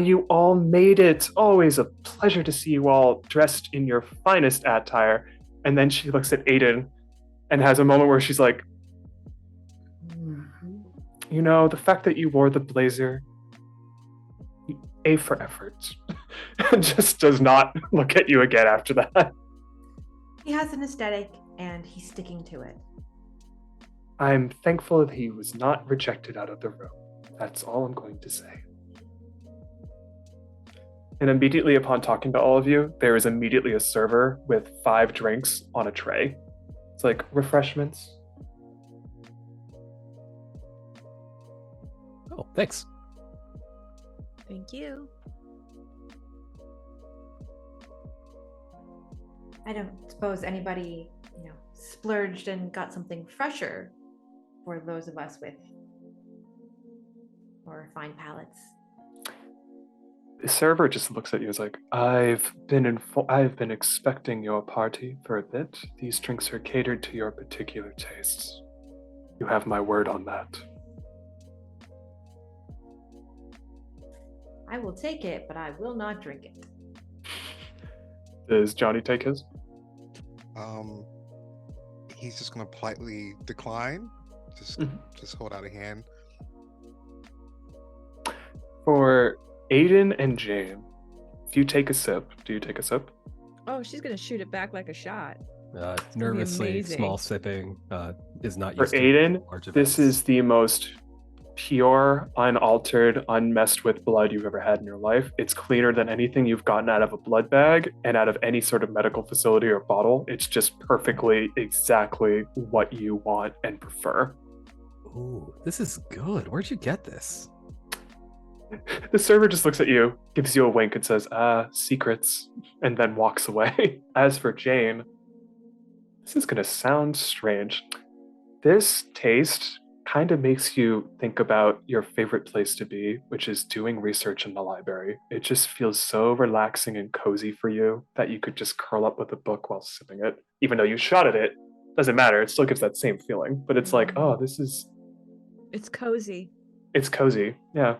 You all made it. Always a pleasure to see you all dressed in your finest attire. And then she looks at Aiden and has a moment where she's like, you know, the fact that you wore the blazer, A for effort. And just does not look at you again after that. He has an aesthetic, and he's sticking to it. I'm thankful that he was not rejected out of the room. That's all I'm going to say. And immediately upon talking to all of you, there is immediately a server with 5 drinks on a tray. It's like, refreshments. Oh, thanks. Thank you. I don't suppose anybody, splurged and got something fresher for those of us with more fine palates. The server just looks at you as like, I've been expecting your party for a bit. These drinks are catered to your particular tastes. You have my word on that. I will take it, but I will not drink it. Does Johnny take his? He's just gonna politely decline. Just hold out a hand. For Aiden and Jane, if you take a sip, do you take a sip? Oh, she's gonna shoot it back like a shot. Nervously, amazing. small sipping is not For used to Aiden, large this events. is the most pure, unaltered, unmessed with blood you've ever had in your life. It's cleaner than anything you've gotten out of a blood bag and out of any sort of medical facility or bottle. It's just perfectly exactly what you want and prefer. Ooh, this is good. Where'd you get this? The server just looks at you, gives you a wink and says, secrets, and then walks away. As for Jane, this is going to sound strange. This taste kind of makes you think about your favorite place to be, which is doing research in the library. It just feels so relaxing and cozy for you that you could just curl up with a book while sipping it. Even though you shot at it, doesn't matter. It still gives that same feeling. But it's like, oh, It's cozy. it's cozy. Yeah.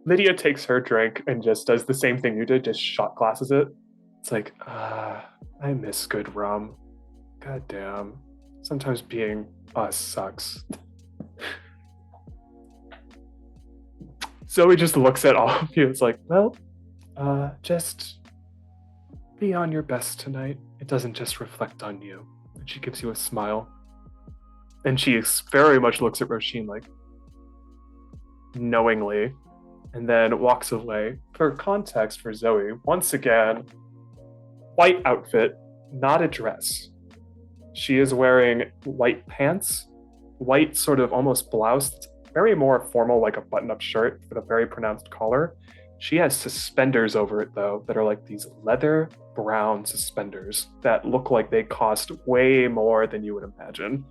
Lydia takes her drink and just does the same thing you did, just shot glasses it. It's like, I miss good rum. God damn. Sometimes being us sucks. Zoe just looks at all of you. It's like, well, just be on your best tonight. It doesn't just reflect on you. And she gives you a smile. And she very much looks at Roisin like, knowingly, and then walks away. For context for Zoe, once again, white outfit, not a dress. She is wearing white pants, white sort of almost blouse, that's very more formal, like a button-up shirt with a very pronounced collar. She has suspenders over it, though, that are like these leather brown suspenders that look like they cost way more than you would imagine.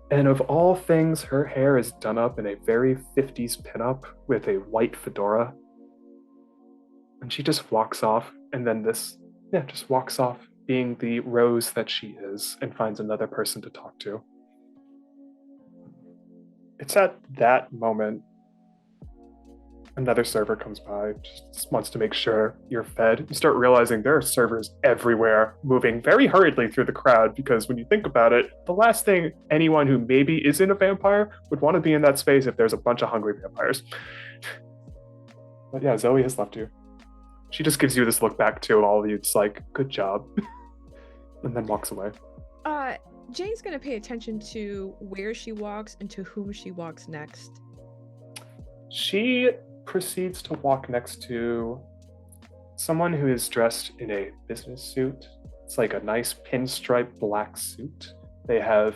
And of all things, her hair is done up in a very 50s pinup with a white fedora. And she just walks off, and then just walks off, being the rose that she is, and finds another person to talk to. It's at that moment another server comes by, just wants to make sure you're fed. You start realizing there are servers everywhere, moving very hurriedly through the crowd, because when you think about it, the last thing anyone who maybe isn't a vampire would want to be in that space if there's a bunch of hungry vampires. But yeah, Zoe has left you. She just gives you this look back to all of you, it's like, good job. And then walks away. Jane's going to pay attention to where she walks and to whom she walks next. She proceeds to walk next to someone who is dressed in a business suit. It's like a nice pinstripe black suit. They have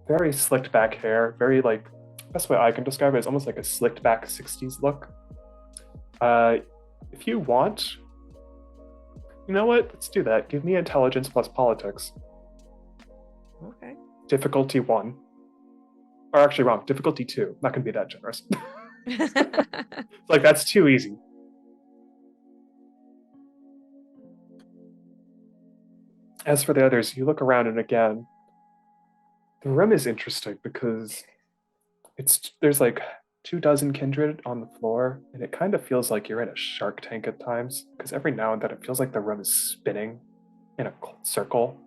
very slicked back hair, very like, best way I can describe it is almost like a slicked back 60s look. If you want, you know what? Let's do that. Give me intelligence plus politics. Okay. Difficulty 1. Or actually wrong, difficulty 2. Not gonna be that generous. It's like, that's too easy. As for the others, you look around and again, the room is interesting because there's like 24 kindred on the floor, and it kind of feels like you're in a shark tank at times, because every now and then it feels like the room is spinning in a circle.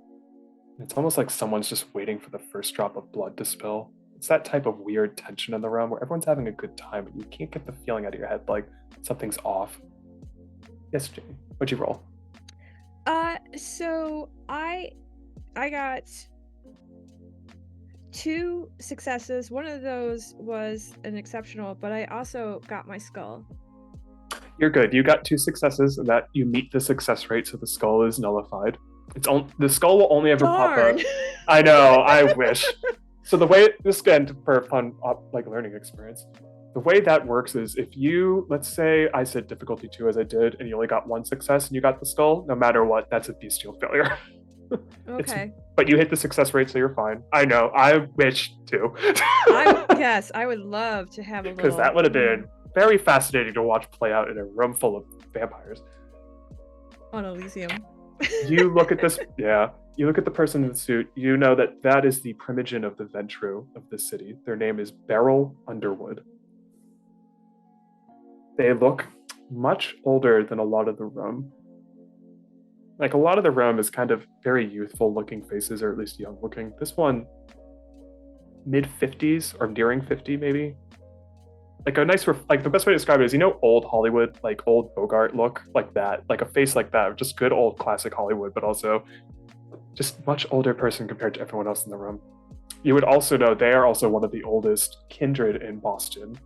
And it's almost like someone's just waiting for the first drop of blood to spill. It's that type of weird tension in the room where everyone's having a good time, but you can't get the feeling out of your head like something's off. Yes, Jane, what'd you roll? So I got 2 successes. One of those was an exceptional, but I also got my skull. You're good. You got 2 successes, and that you meet the success rate, so the skull is nullified. The skull will only ever pop up. I know. I wish. So the way this again for a fun like learning experience, the way that works is if you, let's say I said difficulty 2 as I did, and you only got 1 success and you got the skull, no matter what, that's a bestial failure. Okay. But you hit the success rate, so you're fine. I know. I wish too. Yes, I would love to have a little. Because that would have been very fascinating to watch play out in a room full of vampires. On Elysium. You look at this, yeah. You look at the person in the suit, you know that is the primogen of the Ventru of the city. Their name is Beryl Underwood. They look much older than a lot of the room. Like, a lot of the room is kind of very youthful looking faces, or at least young looking. This one, mid-50s or nearing 50 maybe. Like a nice, like the best way to describe it is, you know, old Hollywood, like old Bogart look, like that, like a face like that, just good old classic Hollywood, but also just much older person compared to everyone else in the room. You would also know they are also one of the oldest kindred in Boston.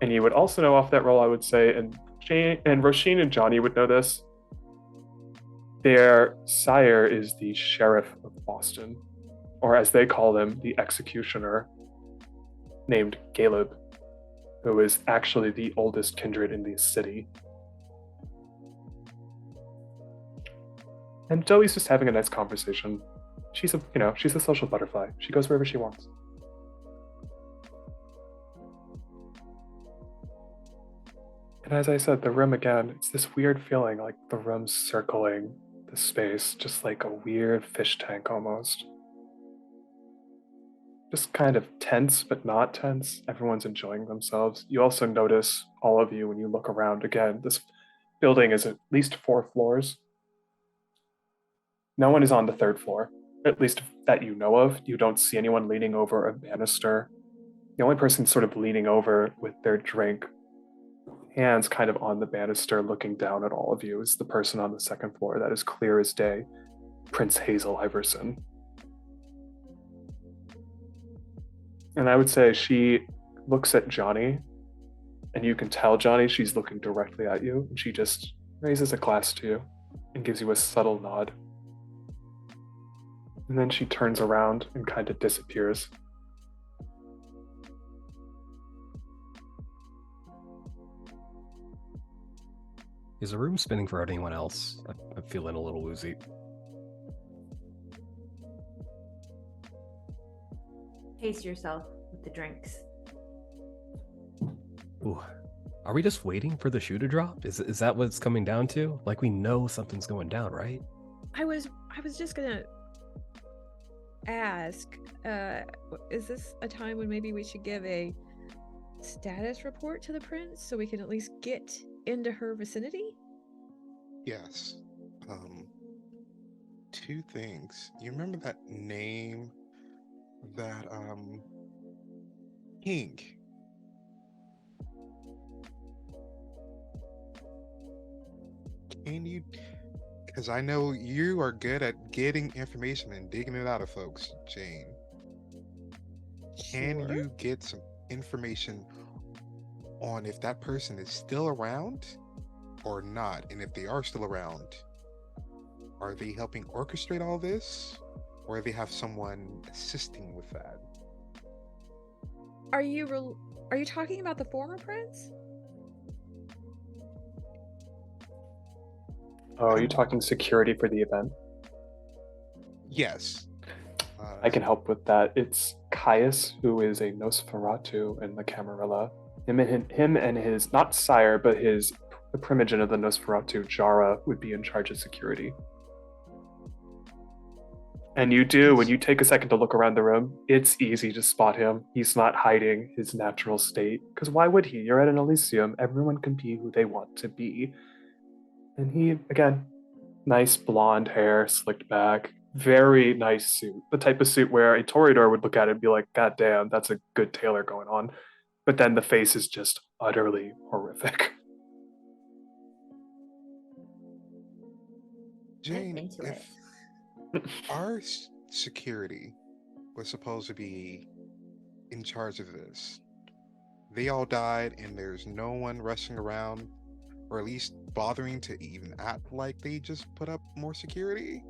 And you would also know off that roll, I would say, and Roisin and Johnny would know this, their sire is the sheriff of Boston, or as they call him, the executioner, named Caleb, who is actually the oldest kindred in the city. And Dewey's just having a nice conversation. She's a social butterfly. She goes wherever she wants. And as I said, the room again, it's this weird feeling like the room's circling the space, just like a weird fish tank almost. Just kind of tense, but not tense. Everyone's enjoying themselves. You also notice, all of you, when you look around again, this building is at least 4 floors. No one is on the 3rd floor, at least that you know of. You don't see anyone leaning over a banister. The only person sort of leaning over with their drink, hands kind of on the banister looking down at all of you, is the person on the 2nd floor. That is clear as day, Prince Hazel Iverson. And I would say she looks at Johnny, and you can tell, Johnny, she's looking directly at you, and she just raises a glass to you and gives you a subtle nod. And then she turns around and kind of disappears. Is the room spinning for anyone else? I'm feeling a little woozy. Pace yourself with the drinks. Ooh. Are we just waiting for the shoe to drop? Is that what it's coming down to? Like, we know something's going down, right? I was just gonna ask, is this a time when maybe we should give a status report to the prince so we can at least get into her vicinity? Yes. 2 things. You remember that name, that King? Because I know you are good at getting information and digging it out of folks, Jane. Can Sure. you get some information on if that person is still around or not? And if they are still around, are they helping orchestrate all this? Or do they have someone assisting with that? Are you talking about the former prince? Oh, are you talking security for the event? Yes. I can help with that. It's Caius, who is a Nosferatu in the Camarilla. Him and his, not sire, but the primogen of the Nosferatu, Jara, would be in charge of security. And you do, when you take a second to look around the room, it's easy to spot him. He's not hiding his natural state. Because why would he? You're at an Elysium. Everyone can be who they want to be. And he, again, nice blonde hair, slicked back, very nice suit. The type of suit where a Toreador would look at it and be like, God damn, that's a good tailor going on. But then the face is just utterly horrific. Jane, into if our security was supposed to be in charge of this, they all died and there's no one rushing around, or at least bothering to even act like they just put up more security,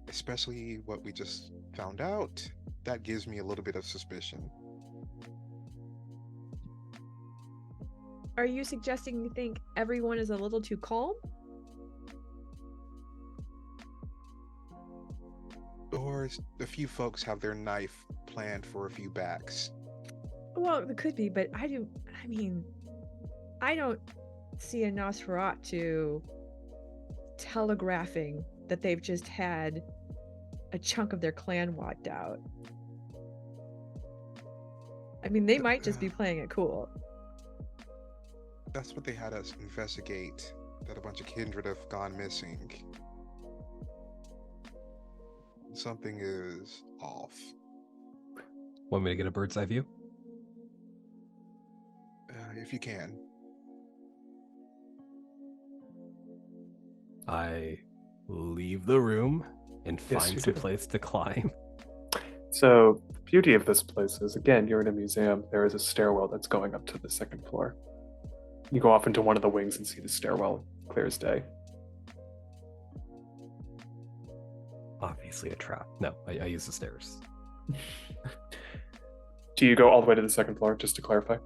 especially what we just found out, that gives me a little bit of suspicion. Are you suggesting you think everyone is a little too calm? Or a few folks have their knife planned for a few backs. Well, it could be, but I don't see a Nosferatu telegraphing that they've just had a chunk of their clan wiped out. I mean, they might just be playing it cool. That's what they had us investigate, that a bunch of Kindred have gone missing. Something is off. Want me to get a bird's eye view? If you can. I leave the room and Yes, find you some do. place to climb. So the beauty of this place is, again, you're in a museum. There is a stairwell that's going up to the second floor. You go off into one of the wings and see the stairwell, clear as day. Obviously a trap. No, I use the stairs. Do you go all the way to the second floor, just to clarify?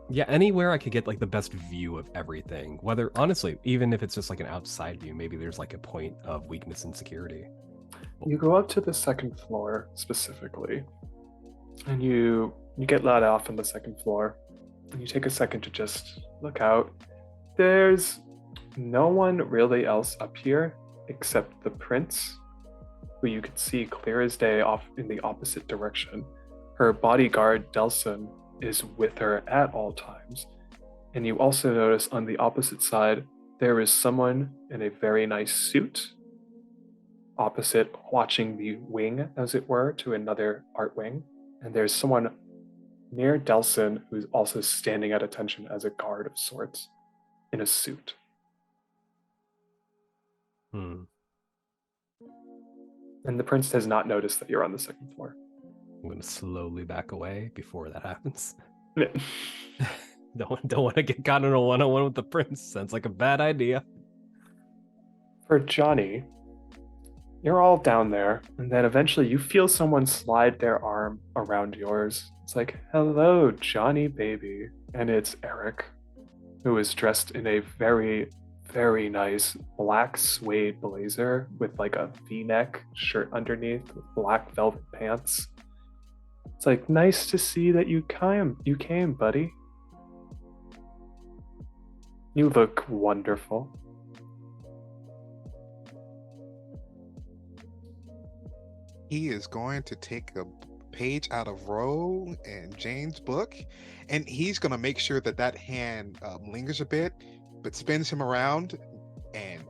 Yeah, anywhere I could get like the best view of everything. Whether, honestly, even if it's just like an outside view, maybe there's like a point of weakness and security. You go up to the second floor specifically, and you get let off on the second floor, and you take a second to just look out. There's no one really else up here except the prince, who you can see clear as day off in the opposite direction. Her bodyguard, Delson, is with her at all times. And you also notice on the opposite side, there is someone in a very nice suit opposite, watching the wing, as it were, to another art wing. And there's someone near Delson who's also standing at attention as a guard of sorts in a suit. Hmm. And the prince has not noticed that you're on the second floor. I'm gonna slowly back away before that happens. Yeah. Don't want to get caught in a one-on-one with the prince. Sounds like a bad idea. For Johnny, you're all down there, and then eventually you feel someone slide their arm around yours. It's like, hello, Johnny baby. And it's Eric, who is dressed in a very, very nice black suede blazer with like a V-neck shirt underneath with black velvet pants. It's like, nice to see that you came, buddy. You look wonderful. He is going to take a page out of Roe and Jane's book, and he's going to make sure that that hand lingers a bit, but spins him around and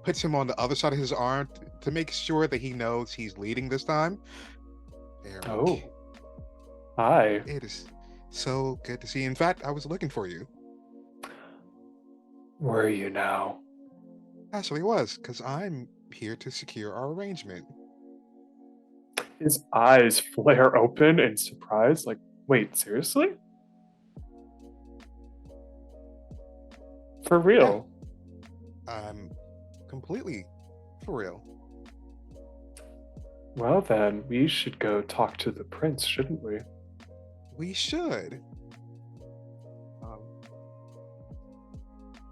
puts him on the other side of his arm to make sure that he knows he's leading this time. Eric, Oh. Hi. it is so good to see you. In fact, I was looking for you. Were you now? Actually, it was, because I'm here to secure our arrangement. His eyes flare open in surprise. Like, wait, seriously? For real? I'm completely for real. Well, then, we should go talk to the prince, shouldn't we? We should.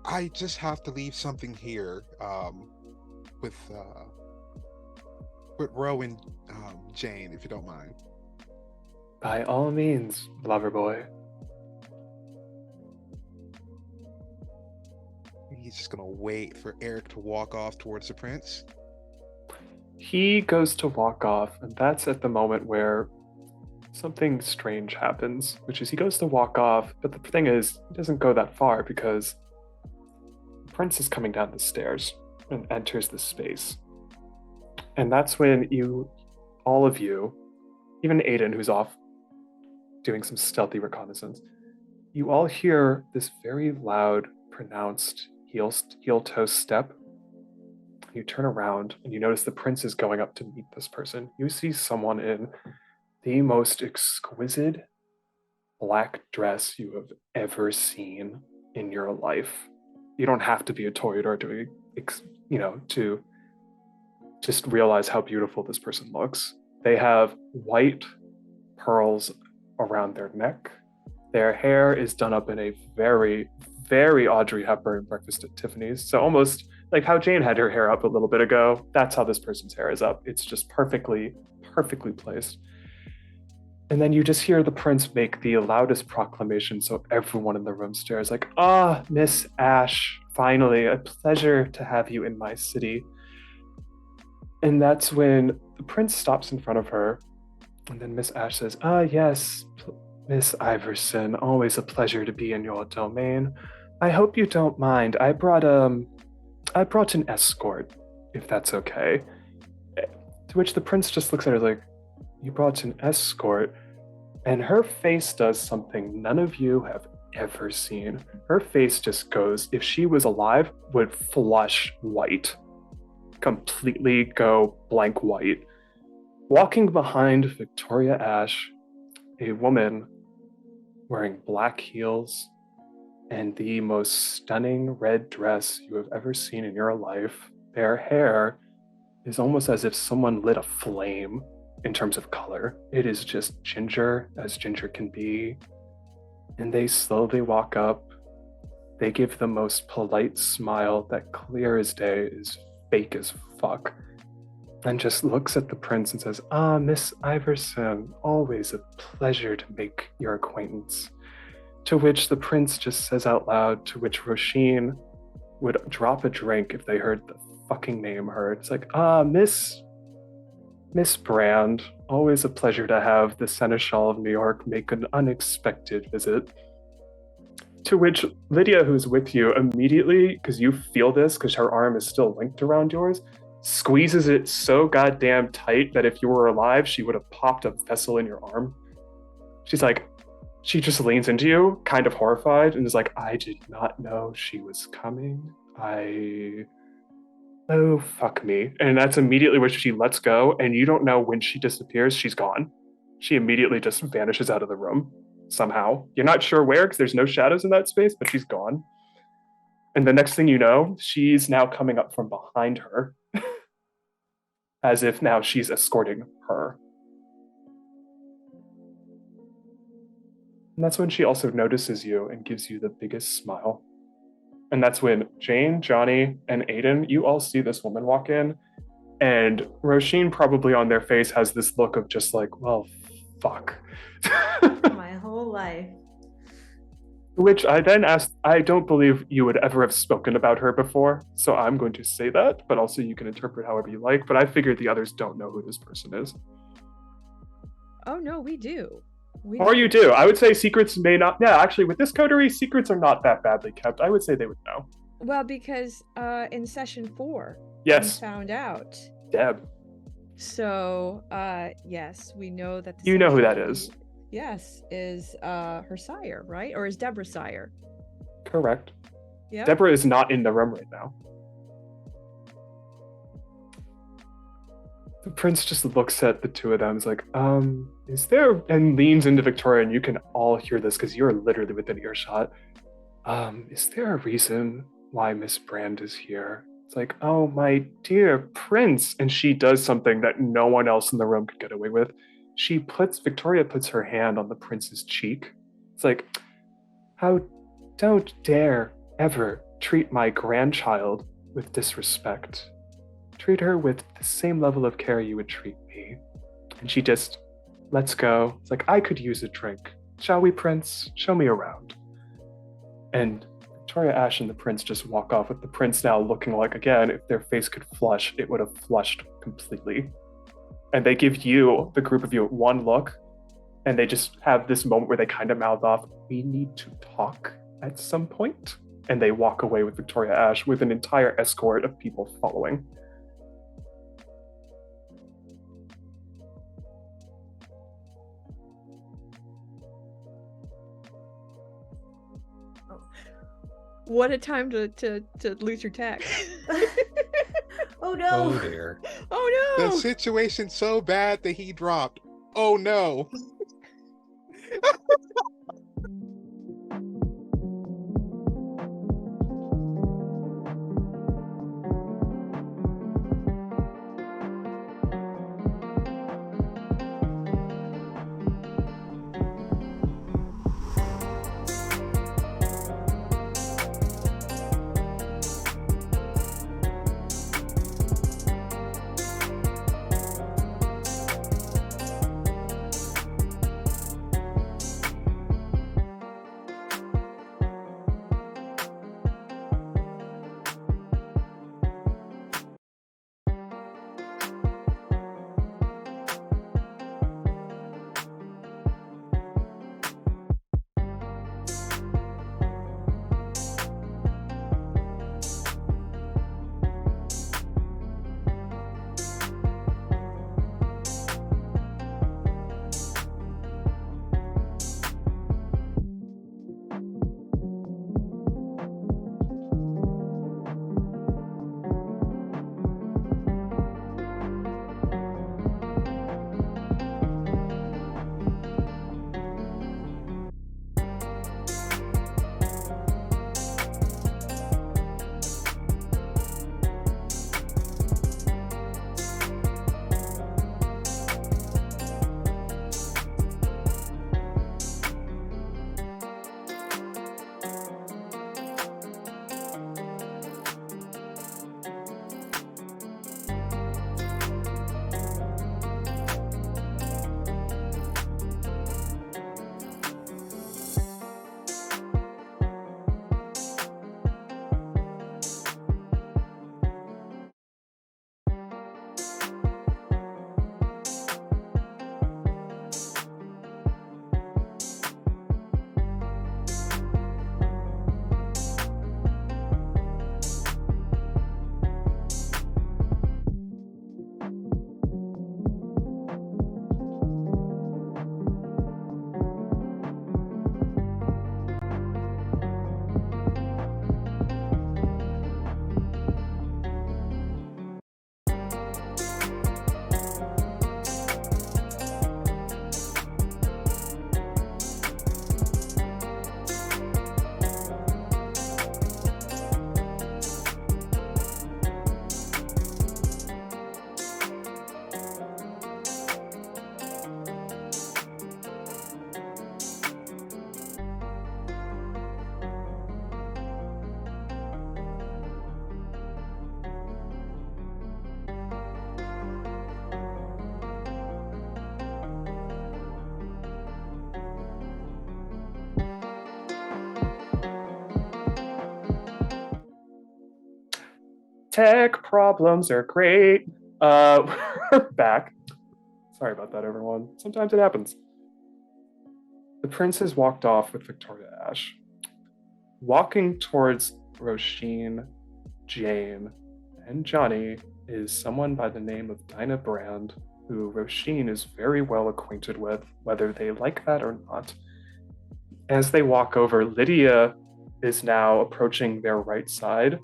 I just have to leave something here with Row and Jane, if you don't mind. By all means, lover boy. He's just gonna wait for Eric to walk off towards the prince. He goes to walk off, and that's at the moment where something strange happens, which is he goes to walk off, but the thing is, he doesn't go that far because the prince is coming down the stairs and enters the space. And that's when all of you, even Aiden, who's off doing some stealthy reconnaissance, you all hear this very loud, pronounced heel-toe step. You turn around and you notice the prince is going up to meet this person. You see someone in the most exquisite black dress you have ever seen in your life. You don't have to be a toreador to just realize how beautiful this person looks. They have white pearls around their neck. Their hair is done up in a very, very Audrey Hepburn Breakfast at Tiffany's. So almost like how Jane had her hair up a little bit ago, that's how this person's hair is up. It's just perfectly placed. And then you just hear the prince make the loudest proclamation, so everyone in the room stares like, Miss Ash, finally, a pleasure to have you in my city. And that's when the prince stops in front of her, and then Miss Ash says, yes, Miss Iverson, always a pleasure to be in your domain. I hope you don't mind. I brought an escort, if that's okay. To which the prince just looks at her like, you brought an escort? And her face does something none of you have ever seen. Her face just goes, if she was alive, would flush white. Completely go blank white. Walking behind Victoria Ash, a woman wearing black heels and the most stunning red dress you have ever seen in your life. Their hair is almost as if someone lit a flame in terms of color. It is just ginger as ginger can be. And they slowly walk up. They give the most polite smile that clear as day is fake as fuck. And just looks at the prince and says, Miss Iverson, always a pleasure to make your acquaintance. To which the prince just says out loud, to which Roisin would drop a drink if they heard the fucking name heard. It's like, Miss Brand, always a pleasure to have the Seneschal of New York make an unexpected visit. To which Lydia, who's with you, immediately, because you feel this, because her arm is still linked around yours, squeezes it so goddamn tight that if you were alive, she would have popped a vessel in your arm. She just leans into you, kind of horrified, and is like, I did not know she was coming. Oh, fuck me. And that's immediately where she lets go, and you don't know when she disappears, she's gone. She immediately just vanishes out of the room, somehow. You're not sure where, because there's no shadows in that space, but she's gone. And the next thing you know, she's now coming up from behind her, as if now she's escorting her. And that's when she also notices you and gives you the biggest smile. And that's when Jane, Johnny, and Aiden, you all see this woman walk in, and Roisin probably on their face has this look of just like, well, fuck. My whole life. Which I then asked, I don't believe you would ever have spoken about her before, so I'm going to say that, but also you can interpret however you like, but I figured the others don't know who this person is. Oh, no, we do. Or you do. I would say secrets may not. Yeah, actually, with this coterie, secrets are not that badly kept. I would say they would know. Well, because in session 4, yes, we found out. Deb. So, yes, we know that. You know who that is. Yes, is her sire, right? Or is Deborah sire? Correct. Yeah. Deborah is not in the room right now. The prince just looks at the two of them. Is like, is there? And leans into Victoria, and you can all hear this because you're literally within earshot. Is there a reason why Miss Brand is here? It's like, oh, my dear prince. And she does something that no one else in the room could get away with. Victoria puts her hand on the prince's cheek. It's like, don't dare ever treat my grandchild with disrespect. Treat her with the same level of care you would treat me. And she just lets go. It's like, I could use a drink. Shall we, prince? Show me around. And Victoria Ash and the prince just walk off with the prince now looking like, again, if their face could flush, it would have flushed completely. And they give you, the group of you, one look, and they just have this moment where they kind of mouth off, we need to talk at some point. And they walk away with Victoria Ash with an entire escort of people following. What a time to lose your tech. Oh no! Oh dear. Oh no! The situation's so bad that he dropped. Oh no. Tech problems are great. We're back. Sorry about that, everyone. Sometimes it happens. The princes walked off with Victoria Ash. Walking towards Roisin, Jane, and Johnny is someone by the name of Dinah Brand, who Roisin is very well acquainted with, whether they like that or not. As they walk over, Lydia is now approaching their right side,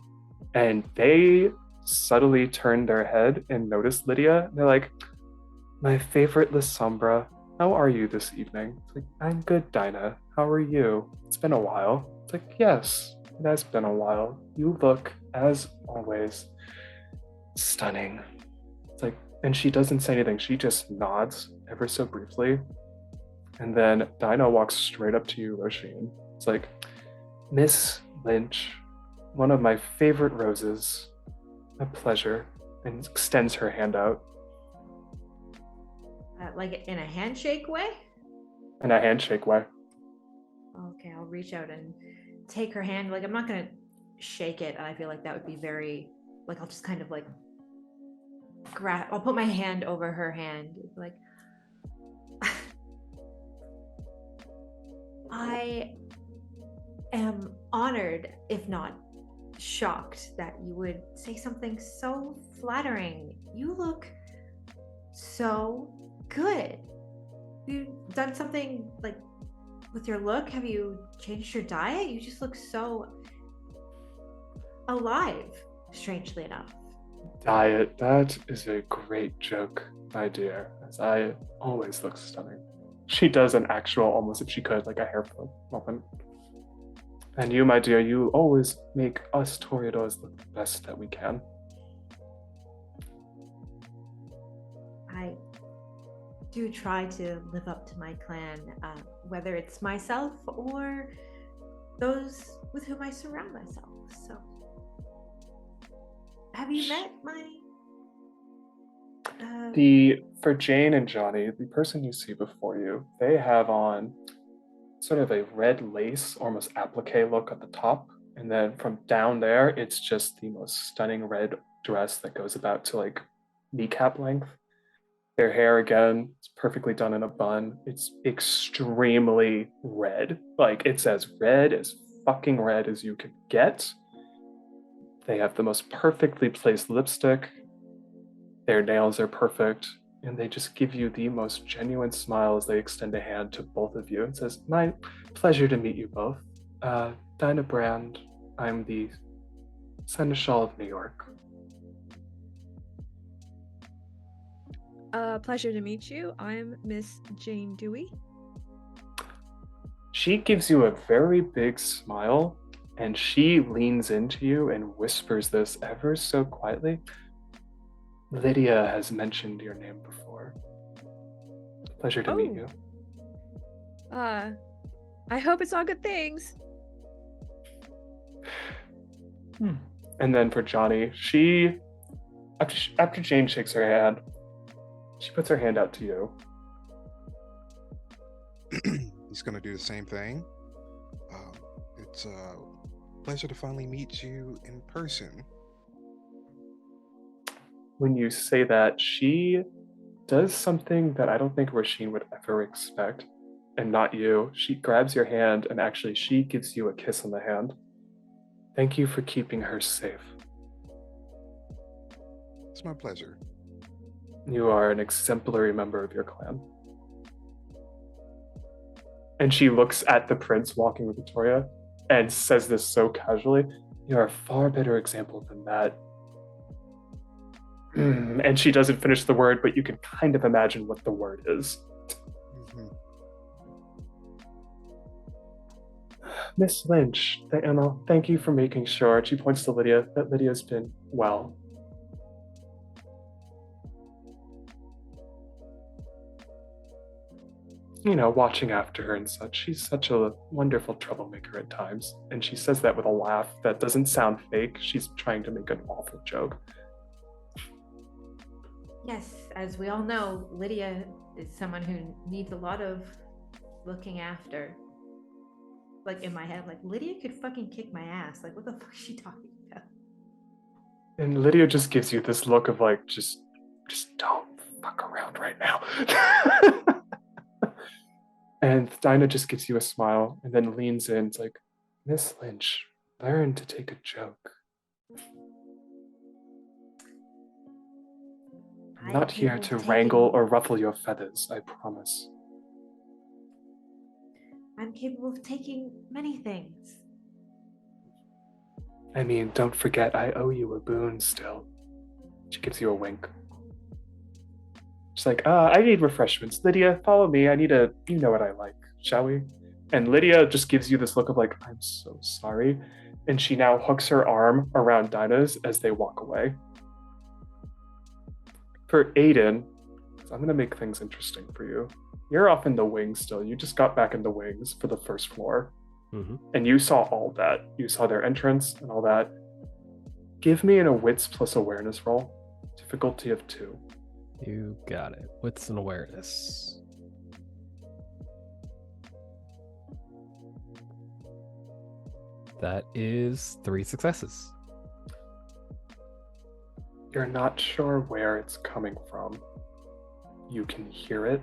and they subtly turn their head and notice Lydia. They're like, my favorite Lissombra, how are you this evening? It's like, I'm good, Dinah. How are you? It's been a while. It's like, yes, it has been a while. You look, as always, stunning. It's like, and she doesn't say anything. She just nods ever so briefly. And then Dinah walks straight up to you, Roisin. It's like, Miss Lynch, one of my favorite roses. A pleasure. And extends her hand out. Like in a handshake way? In a handshake way. Okay, I'll reach out and take her hand. Like, I'm not gonna shake it. I feel like that would be very, like, I'll just kind of like I'll put my hand over her hand. Like, I am honored, if not shocked, that you would say something so flattering. You look so good. You've done something like with your look? Have you changed your diet? You just look so alive, strangely enough. Diet, that is a great joke, my dear, as I always look stunning. She does an actual, almost if she could, like a hair flip moment. And you, my dear, you always make us Toreadors look the best that we can. I do try to live up to my clan, whether it's myself or those with whom I surround myself. So, have you met my... For Jane and Johnny, the person you see before you, they have on sort of a red lace, almost applique look at the top. And then from down there, it's just the most stunning red dress that goes about to like kneecap length. Their hair, again, it's perfectly done in a bun. It's extremely red. Like, it's as fucking red as you could get. They have the most perfectly placed lipstick. Their nails are perfect. And they just give you the most genuine smile as they extend a hand to both of you and says, my pleasure to meet you both. Dinah Brand, I'm the Seneschal of New York. Pleasure to meet you. I'm Miss Jane Dewey. She gives you a very big smile, and she leans into you and whispers this ever so quietly. Lydia has mentioned your name before. Pleasure to meet you. I hope it's all good things. And then for Johnny, after Jane shakes her hand, she puts her hand out to you. He's going to do the same thing. It's a pleasure to finally meet you in person. When you say that, she does something that I don't think Roisin would ever expect, and not you. She grabs your hand, and actually she gives you a kiss on the hand. Thank you for keeping her safe. It's my pleasure. You are an exemplary member of your clan. And she looks at the prince walking with Victoria and says this so casually. You're a far better example than that. And she doesn't finish the word, but you can kind of imagine what the word is. Mm-hmm. Miss Lynch, thank you for making sure, she points to Lydia, that Lydia's been well. You know, watching after her and such. She's such a wonderful troublemaker at times. And she says that with a laugh that doesn't sound fake. She's trying to make an awful joke. Yes, as we all know, Lydia is someone who needs a lot of looking after. Like, in my head, like, Lydia could fucking kick my ass. Like, what the fuck is she talking about? And Lydia just gives you this look of like, just don't fuck around right now. And Dinah just gives you a smile and then leans in. It's like, Miss Lynch, learn to take a joke. I'm not here to wrangle or ruffle your feathers, I promise. I'm capable of taking many things. I mean, don't forget, I owe you a boon still. She gives you a wink. She's like, I need refreshments. Lydia, follow me. You know what I like, shall we? And Lydia just gives you this look of like, I'm so sorry. And she now hooks her arm around Dinah's as they walk away. For Aiden, I'm going to make things interesting for you. You're off in the wings still. You just got back in the wings for the first floor. Mm-hmm. And you saw all that. You saw their entrance and all that. Give me a wits plus awareness roll. Difficulty of 2. You got it. Wits and awareness. That is 3 successes. You're not sure where it's coming from. You can hear it.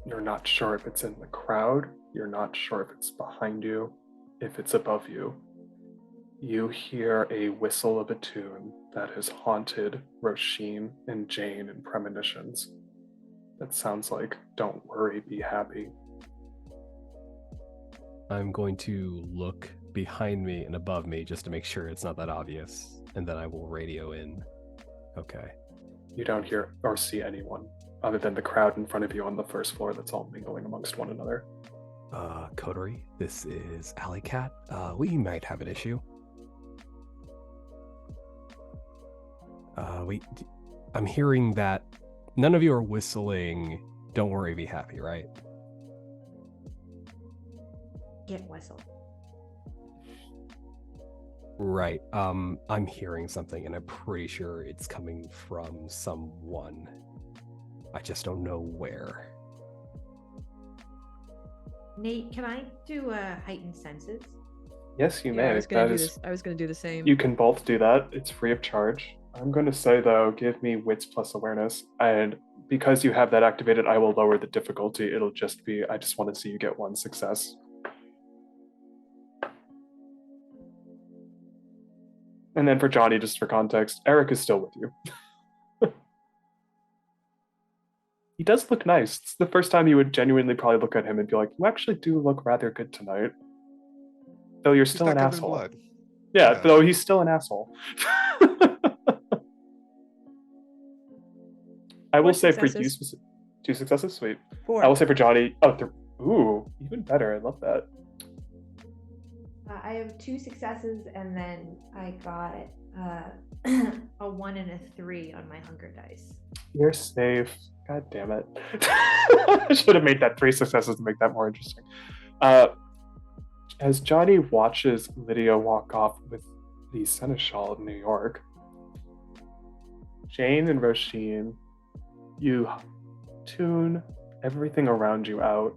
You're not sure if it's in the crowd. You're not sure if it's behind you, if it's above you. You hear a whistle of a tune that has haunted Roisin and Jane in premonitions. That sounds like, don't worry, be happy. I'm going to look behind me and above me just to make sure it's not that obvious, and then I will radio in. Okay. You don't hear or see anyone other than the crowd in front of you on the first floor that's all mingling amongst one another. Coterie, this is Alley Cat. We might have an issue. I'm hearing that none of you are whistling Don't Worry, Be Happy, right? Get whistle. Right. I'm hearing something and I'm pretty sure it's coming from someone. I just don't know where. Nate, can I do heightened senses? Yes, you Yeah, may. I was gonna do the same. You can both do that. It's free of charge. I'm going to say, though, give me wits plus awareness. And because you have that activated, I will lower the difficulty. It'll just be, I just want to see you get 1 success. And then for Johnny, just for context, Eric is still with you. He does look nice. It's the first time you would genuinely probably look at him and be like, you actually do look rather good tonight. Though you're still an asshole. Yeah, though he's still an asshole. I will say for you, 2 successes? Sweet. 4. I will say for Johnny, ooh, even better. I love that. I have 2 successes, and then I got a 1 and a 3 on my hunger dice. You're safe. God damn it. I should have made that 3 successes to make that more interesting. As Johnny watches Lydia walk off with the Seneschal of New York, Jane and Roisin, you tune everything around you out,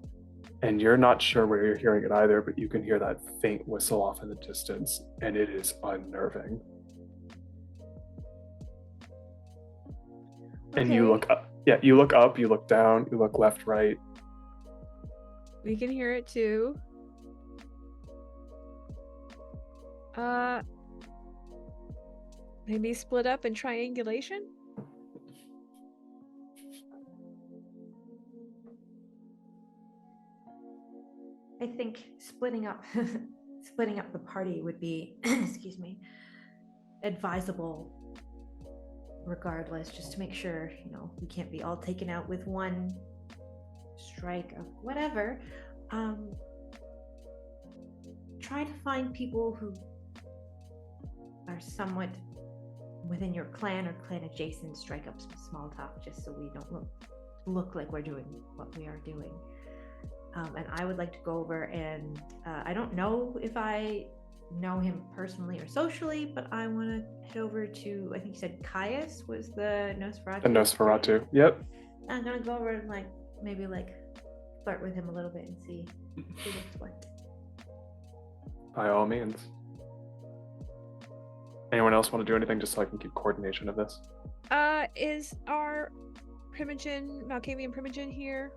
and you're not sure where you're hearing it either, but you can hear that faint whistle off in the distance, and it is unnerving. Okay. And you look up. Yeah, you look up, you look down, you look left, right. We can hear it too. Maybe split up in triangulation? I think splitting up the party would be excuse me, advisable regardless, just to make sure, we can't be all taken out with one strike of whatever. Try to find people who are somewhat within your clan or clan adjacent, strike up some small talk just so we don't look like we're doing what we are doing. And I would like to go over and I don't know if I know him personally or socially, but I want to head over to, I think you said Caius was the Nosferatu. The Nosferatu, yep. I'm gonna go over and maybe flirt with him a little bit and see who looks what. By all means. Anyone else want to do anything just so I can keep coordination of this? Is our Malkavian Primogen here?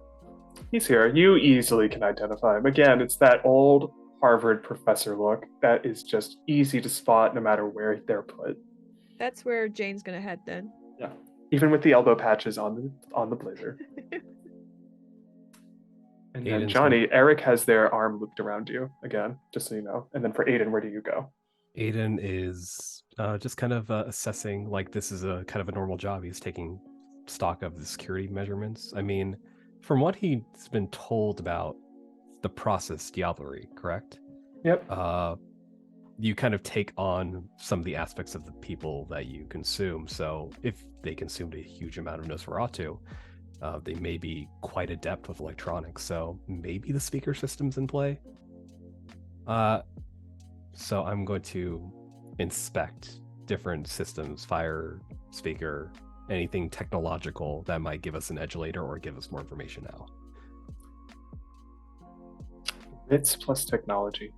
He's here. You easily can identify him. Again, it's that old Harvard professor look that is just easy to spot no matter where they're put. That's where Jane's gonna head then. Yeah, even with the elbow patches on the blazer. And then Aiden's Johnny, Eric has their arm looped around you again, just so you know. And then for Aiden, where do you go? Aiden is just kind of assessing, like, this is a kind of a normal job. He's taking stock of the security measurements. I mean, from what he's been told about the process diablerie, correct? Yep. You kind of take on some of the aspects of the people that you consume. So if they consumed a huge amount of Nosferatu, they may be quite adept with electronics. So maybe the speaker system's in play. So I'm going to inspect different systems, fire, speaker, anything technological that might give us an edge later or give us more information now. Wits plus technology.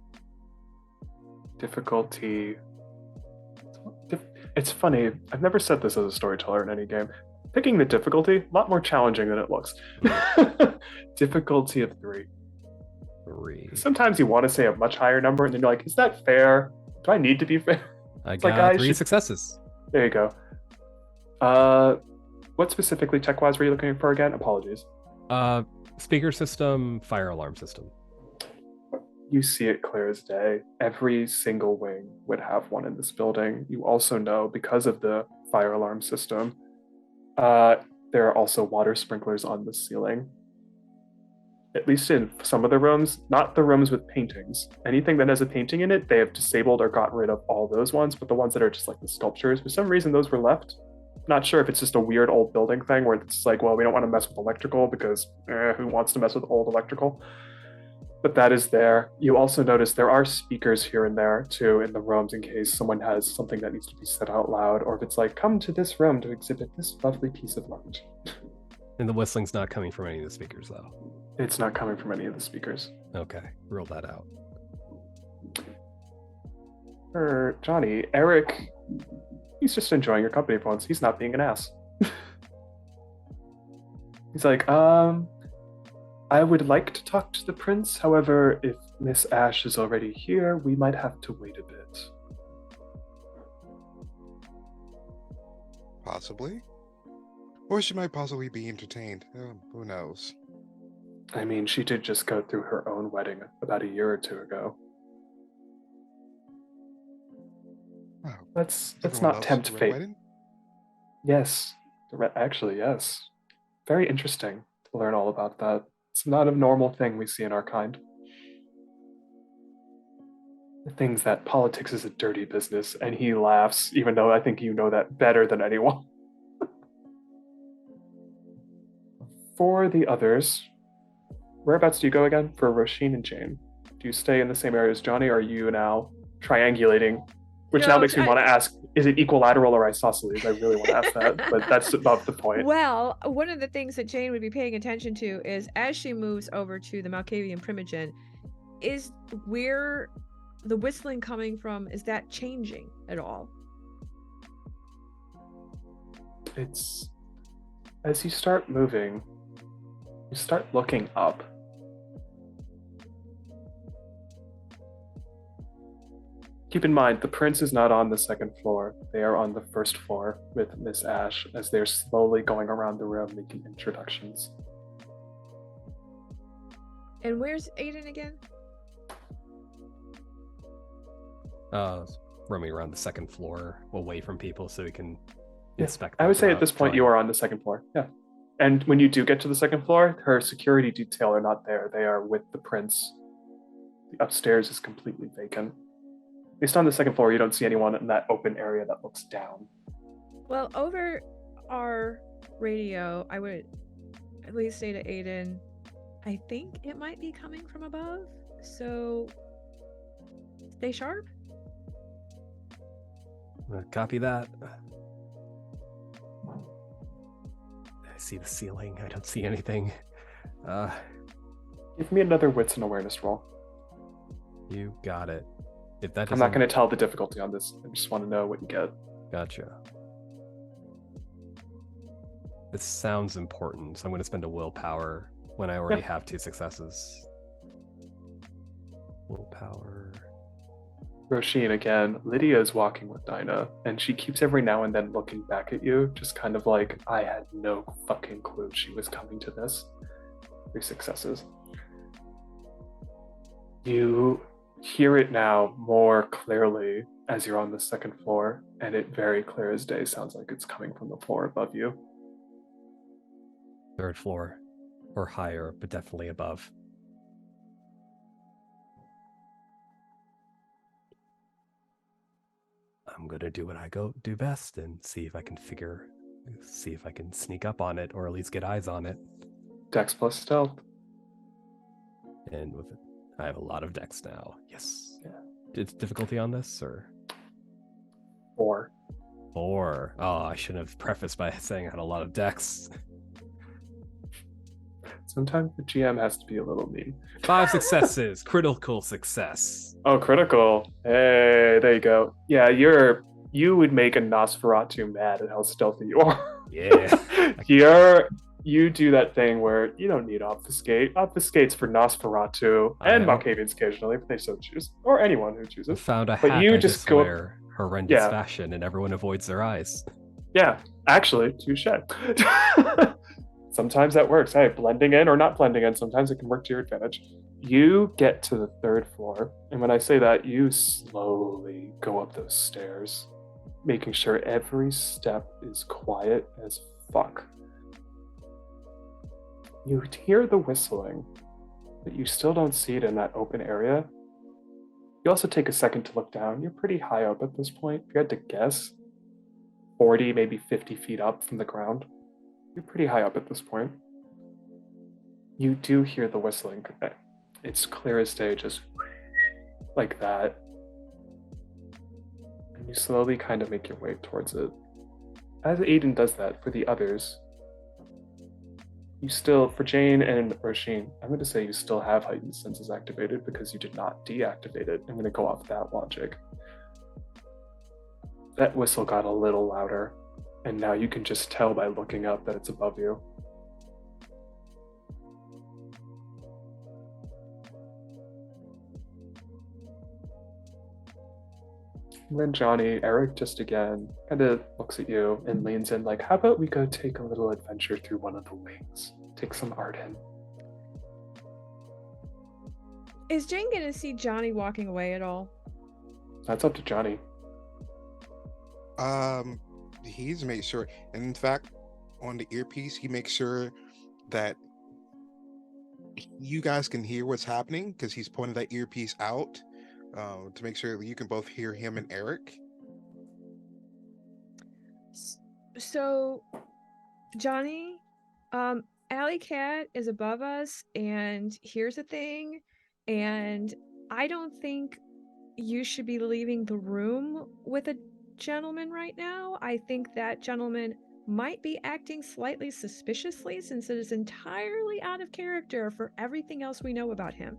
Difficulty. It's funny, I've never said this as a storyteller in any game. Picking the difficulty, a lot more challenging than it looks. Difficulty of 3. 3. Sometimes you want to say a much higher number, and then you're like, is that fair? Do I need to be fair? I It's got like, 3 successes. There you go. What specifically tech-wise were you looking for again? Apologies. Speaker system, fire alarm system. You see it clear as day. Every single wing would have one in this building. You also know, because of the fire alarm system, there are also water sprinklers on the ceiling. At least in some of the rooms, not the rooms with paintings. Anything that has a painting in it, they have disabled or gotten rid of all those ones, but the ones that are just like the sculptures, for some reason those were left. Not sure if it's just a weird old building thing where it's like, well, we don't want to mess with electrical because who wants to mess with old electrical? But that is there. You also notice there are speakers here and there too in the rooms in case someone has something that needs to be said out loud, or if it's like, come to this room to exhibit this lovely piece of art. And the whistling's not coming from any of the speakers, though. It's not coming from any of the speakers. Okay, rule that out. For Johnny, Eric, he's just enjoying your company for once. He's not being an ass. He's like, I would like to talk to the prince. However, if Miss Ash is already here, we might have to wait a bit. Possibly. Or she might possibly be entertained. Who knows? I mean, she did just go through her own wedding about a year or 2 ago. Oh, Let's everyone not loves tempt the red fate. wedding? Yes, actually, yes. Very interesting to learn all about that. It's not a normal thing we see in our kind. The things that politics is a dirty business, and he laughs, even though I think you know that better than anyone. For the others, whereabouts do you go again? For Roisin and Jane, do you stay in the same area as Johnny, or are you now triangulating? Which now makes me want to ask, is it equilateral or isosceles? I really want to ask that, but that's above the point. Well, one of the things that Jane would be paying attention to is as she moves over to the Malkavian Primogen, is where the whistling coming from, is that changing at all? It's, as you start moving, you start looking up. Keep in mind, the prince is not on the second floor. They are on the first floor with Miss Ash as they're slowly going around the room making introductions. And where's Aiden again? Roaming around the second floor away from people so we can inspect. I would say at this point you are on the second floor. Yeah. And when you do get to the second floor, her security detail are not there. They are with the prince. The upstairs is completely vacant. At least on the second floor, you don't see anyone in that open area that looks down. Well, over our radio, I would at least say to Aiden, I think it might be coming from above, so stay sharp. Copy that. I see the ceiling. I don't see anything. Give me another wits and awareness roll. You got it. If that I'm not going to tell the difficulty on this. I just want to know what you get. Gotcha. This sounds important, so I'm going to spend a willpower when I already have 2 successes. Willpower. Roisin again. Lydia is walking with Dinah, and she keeps every now and then looking back at you, just kind of like, I had no fucking clue she was coming to this. 3 successes. You hear it now more clearly as you're on the second floor, and it very clear as day sounds like it's coming from the floor above you. Third floor or higher, but definitely above. I'm gonna do what I do best and see if I can sneak up on it or at least get eyes on it. Dex plus stealth. And with it, I have a lot of dex now. Yes. Yeah. It's difficulty on this or 4. 4. Oh, I shouldn't have prefaced by saying I had a lot of dex. Sometimes the GM has to be a little mean. 5 successes. Critical success. Oh, critical. Hey, there you go. Yeah, you would make a Nosferatu mad at how stealthy you are. Yeah. You do that thing where you don't need obfuscate. Obfuscate's for Nosferatu and Malkavians occasionally, if they so choose, or anyone who chooses. Found a but hack you I just go wear horrendous fashion, and everyone avoids their eyes. Yeah, actually, touche. Sometimes that works. Hey, blending in or not blending in, sometimes it can work to your advantage. You get to the 3rd floor, and when I say that, you slowly go up those stairs, making sure every step is quiet as fuck. You hear the whistling, but you still don't see it in that open area. You also take a second to look down. You're pretty high up at this point. If you had to guess, 40, maybe 50 feet up from the ground. You're pretty high up at this point. You do hear the whistling. It's clear as day, just like that. And you slowly kind of make your way towards it. As Aiden does that for the others, you still, for Jane and Roisin, I'm going to say you still have heightened senses activated because you did not deactivate it. I'm going to go off that logic. That whistle got a little louder, and now you can just tell by looking up that it's above you. And then Johnny, Eric just again kind of looks at you and leans in like, how about we go take a little adventure through one of the wings? Take some art in. Is Jane gonna see Johnny walking away at all? That's up to Johnny. He's made sure, and in fact, on the earpiece, he makes sure that you guys can hear what's happening because he's pointing that earpiece out to make sure that you can both hear him and Eric. So, Johnny, Alley Cat is above us, and here's the thing, and I don't think you should be leaving the room with a gentleman right now. I think that gentleman might be acting slightly suspiciously since it is entirely out of character for everything else we know about him.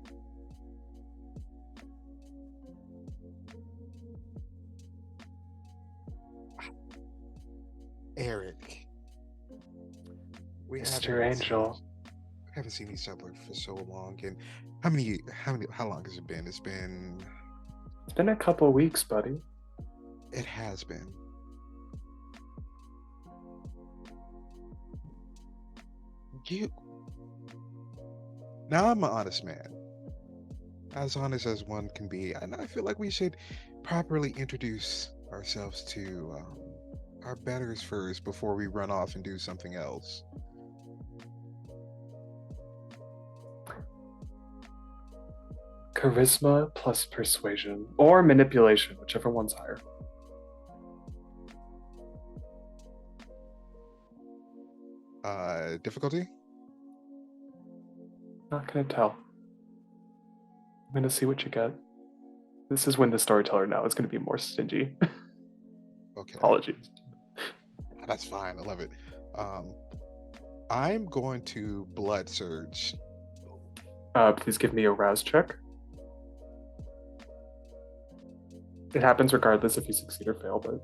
Eric. Mr. Angel. We haven't seen each other for so long, and how long has it been? It's been a couple of weeks, buddy. It has been. Now I'm an honest man. As honest as one can be, and I feel like we should properly introduce ourselves to our betters first before we run off and do something else. Charisma plus persuasion, or manipulation, whichever one's higher. Difficulty? Not gonna tell. I'm gonna see what you get. This is when the storyteller now is gonna be more stingy. Okay. Apologies. That's fine. I love it. I'm going to blood surge. Please give me a rouse check. It happens regardless if you succeed or fail, but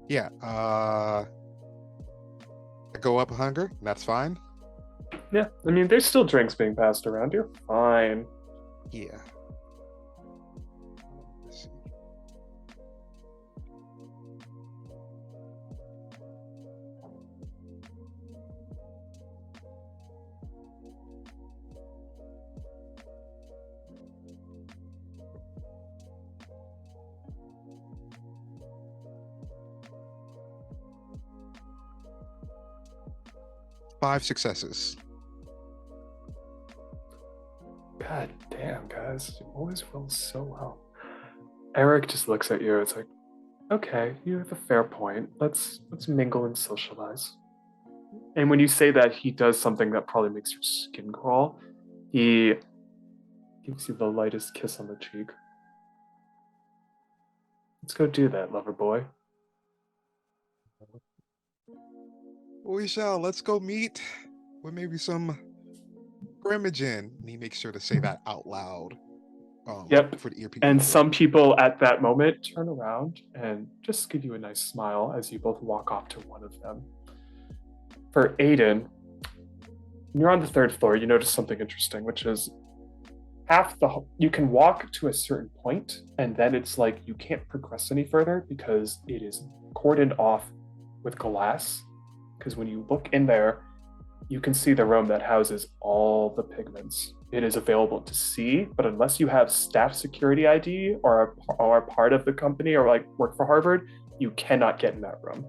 yeah. I go up a hunger. And that's fine. Yeah, I mean, there's still drinks being passed around. You're fine. Yeah. Let's see. 5 successes. God damn, guys. You always roll so well. Eric just looks at you. It's like, okay, you have a fair point. Let's mingle and socialize. And when you say that, he does something that probably makes your skin crawl. He gives you the lightest kiss on the cheek. Let's go do that, lover boy. We shall. Let's go meet with maybe some Imogen. And he makes sure to say that out loud. Yep. For the earpiece. And some people at that moment turn around and just give you a nice smile as you both walk off to one of them. For Aiden, when you're on the 3rd floor, you notice something interesting, which is you can walk to a certain point, and then it's like you can't progress any further because it is cordoned off with glass. Because when you look in there, you can see the room that houses all the pigments. It is available to see, but unless you have staff security ID or are part of the company or like work for Harvard, you cannot get in that room.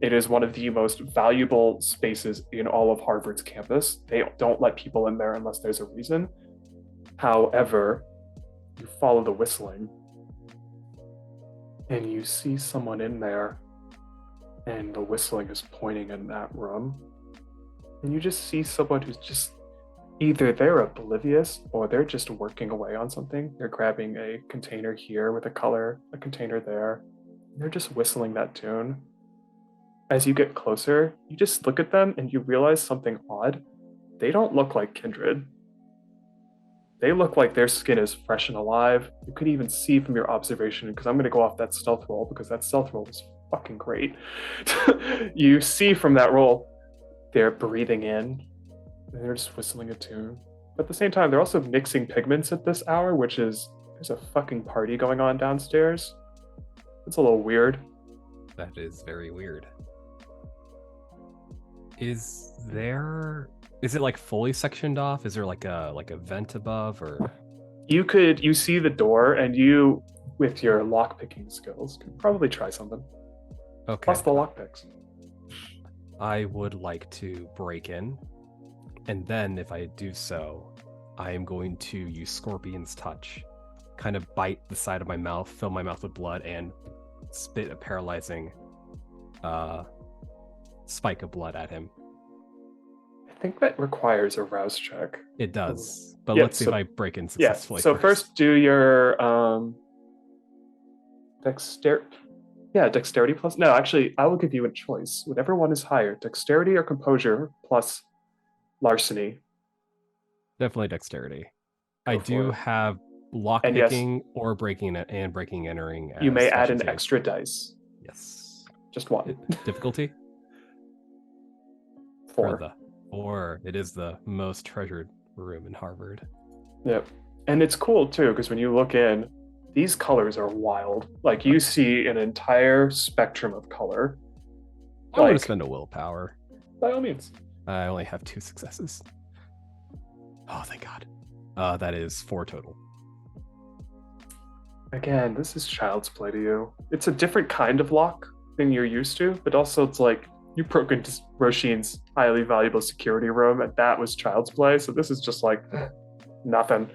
It is one of the most valuable spaces in all of Harvard's campus. They don't let people in there unless there's a reason. However, you follow the whistling and you see someone in there, and the whistling is pointing in that room. And you just see someone who's just either they're oblivious or they're just working away on something. They're grabbing a container here with a color, a container there. They're just whistling that tune. As you get closer, you just look at them and you realize something odd. They don't look like Kindred. They look like their skin is fresh and alive. You could even see from your observation, because I'm going to go off that stealth roll because that stealth roll was fucking great. You see from that roll, they're breathing in and they're just whistling a tune. But at the same time, they're also mixing pigments at this hour, which is, there's a fucking party going on downstairs. It's a little weird. That is very weird. Is it like fully sectioned off? Is there like a vent above, or? You see the door, and you, with your lockpicking skills, can probably try something. Okay. Plus the lockpicks. I would like to break in, and then if I do so, I am going to use Scorpion's Touch, kind of bite the side of my mouth, fill my mouth with blood, and spit a paralyzing spike of blood at him. I think that requires a rouse check. It does, but Yeah, let's see if I break in Yeah, successfully. so first do your dexterity plus. No, actually, I will give you a choice. Whatever one is higher, dexterity or composure plus larceny. Definitely dexterity. Go I for do it. have And yes, lockpicking or breaking and breaking entering. you as may add an specialty. extra dice. Yes. Just one. Difficulty? 4. 4. It is the most treasured room in Harvard. Yep. And it's cool too, because when you look in, these colors are wild. Like, you see an entire spectrum of color. I want Like, to spend a willpower. by all means. I only have 2 successes. Oh, thank God. That is 4 total. Again, this is child's play to you. It's a different kind of lock than you're used to, but also it's like you broke into Roshin's highly valuable security room, and that was child's play. So this is just like nothing.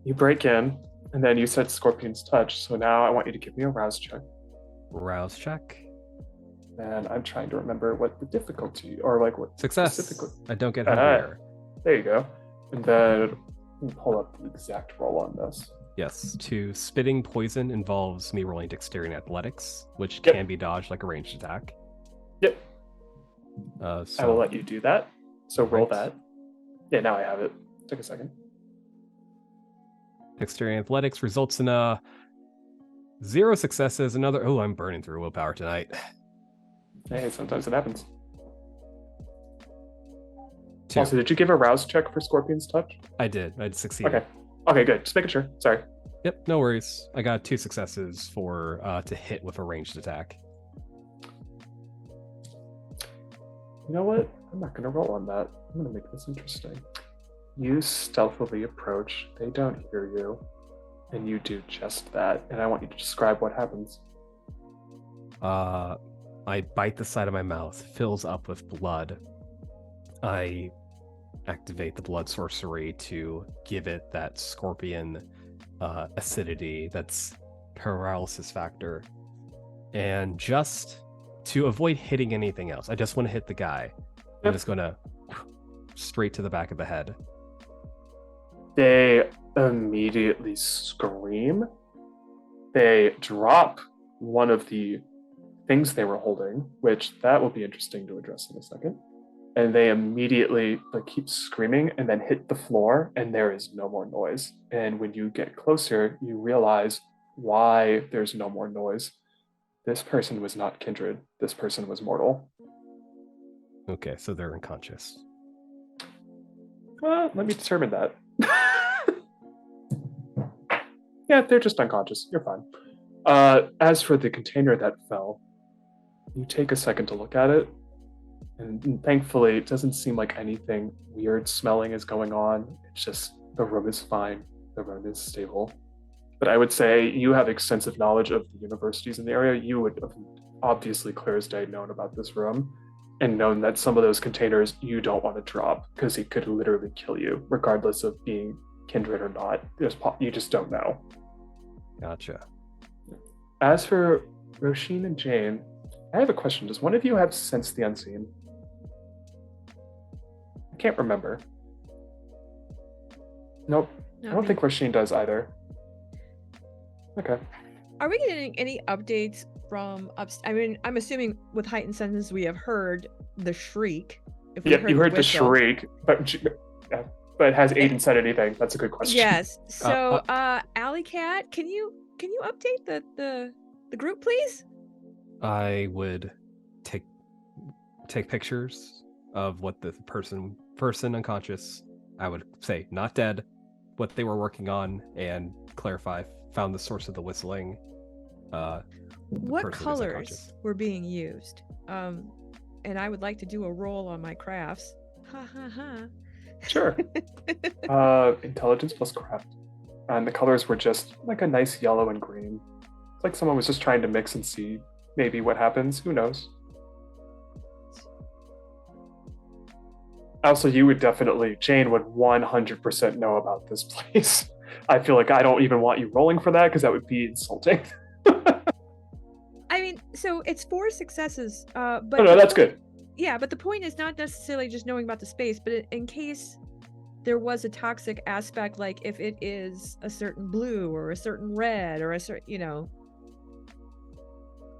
You break in, and then you said Scorpion's Touch. So now I want you to give me a rouse check. Rouse check. And I'm trying to remember what the difficulty, or like what Success. specifically. I don't get hungrier. There you go. And then we'll pull up the exact roll on this. Yes. To spitting poison involves me rolling dexterity and athletics, which Yep. can be dodged like a ranged attack. Yep. So I will let you do that. So roll Right. that. Yeah, now I have it. Took a second. Dexterity and athletics results in 0 successes. Another. Oh, I'm burning through willpower tonight. Hey, sometimes it happens. 2. Also, did you give a rouse check for Scorpion's Touch? I did. I'd succeeded. Okay. Okay, good. Just making sure. Sorry. Yep. No worries. I got 2 successes for to hit with a ranged attack. You know what? I'm not going to roll on that. I'm going to make this interesting. You stealthily approach. They don't hear you. And you do just that. And I want you to describe what happens. I bite the side of my mouth, fills up with blood, I activate the blood sorcery to give it that scorpion acidity, that's paralysis factor. And just to avoid hitting anything else, I just want to hit the guy. I'm just going to straight to the back of the head. They immediately scream. They drop one of the things they were holding, which that will be interesting to address in a second. And they immediately keep screaming and then hit the floor, and there is no more noise. And when you get closer, you realize why there's no more noise. This person was not Kindred. This person was mortal. Okay, so they're unconscious. Let me determine that. Yeah, they're just unconscious. You're fine. As for the container that fell, you take a second to look at it, and thankfully, it doesn't seem like anything weird smelling is going on. It's just the room is fine. The room is stable. But I would say you have extensive knowledge of the universities in the area. You would have obviously clear as day known about this room and known that some of those containers you don't want to drop because it could literally kill you, regardless of being Kindred or not. You just don't know. Gotcha. As for Roisin and Jane, I have a question. Does one of you have Sense the Unseen? I can't remember. Nope. I don't think Roisin does either. Okay. Are we getting any updates from I mean, I'm assuming with heightened senses we have heard the shriek. Yep, you heard the shriek, but has Aiden said anything? That's a good question. Yes. So, Alley Cat, can you update the group, please? I would take pictures of what the person unconscious, I would say not dead, what they were working on, and clarify, found the source of the whistling. What colors were being used? And I would like to do a roll on my crafts. Ha ha ha. Sure. Intelligence plus craft. And the colors were just like a nice yellow and green. It's like someone was just trying to mix and see maybe what happens. Who knows? Also, you would definitely, Jane would 100% know about this place. I feel like I don't even want you rolling for that because that would be insulting. I mean, so it's 4 successes, but no, that's good. Yeah, but the point is not necessarily just knowing about the space, but in case there was a toxic aspect, like if it is a certain blue or a certain red or a certain,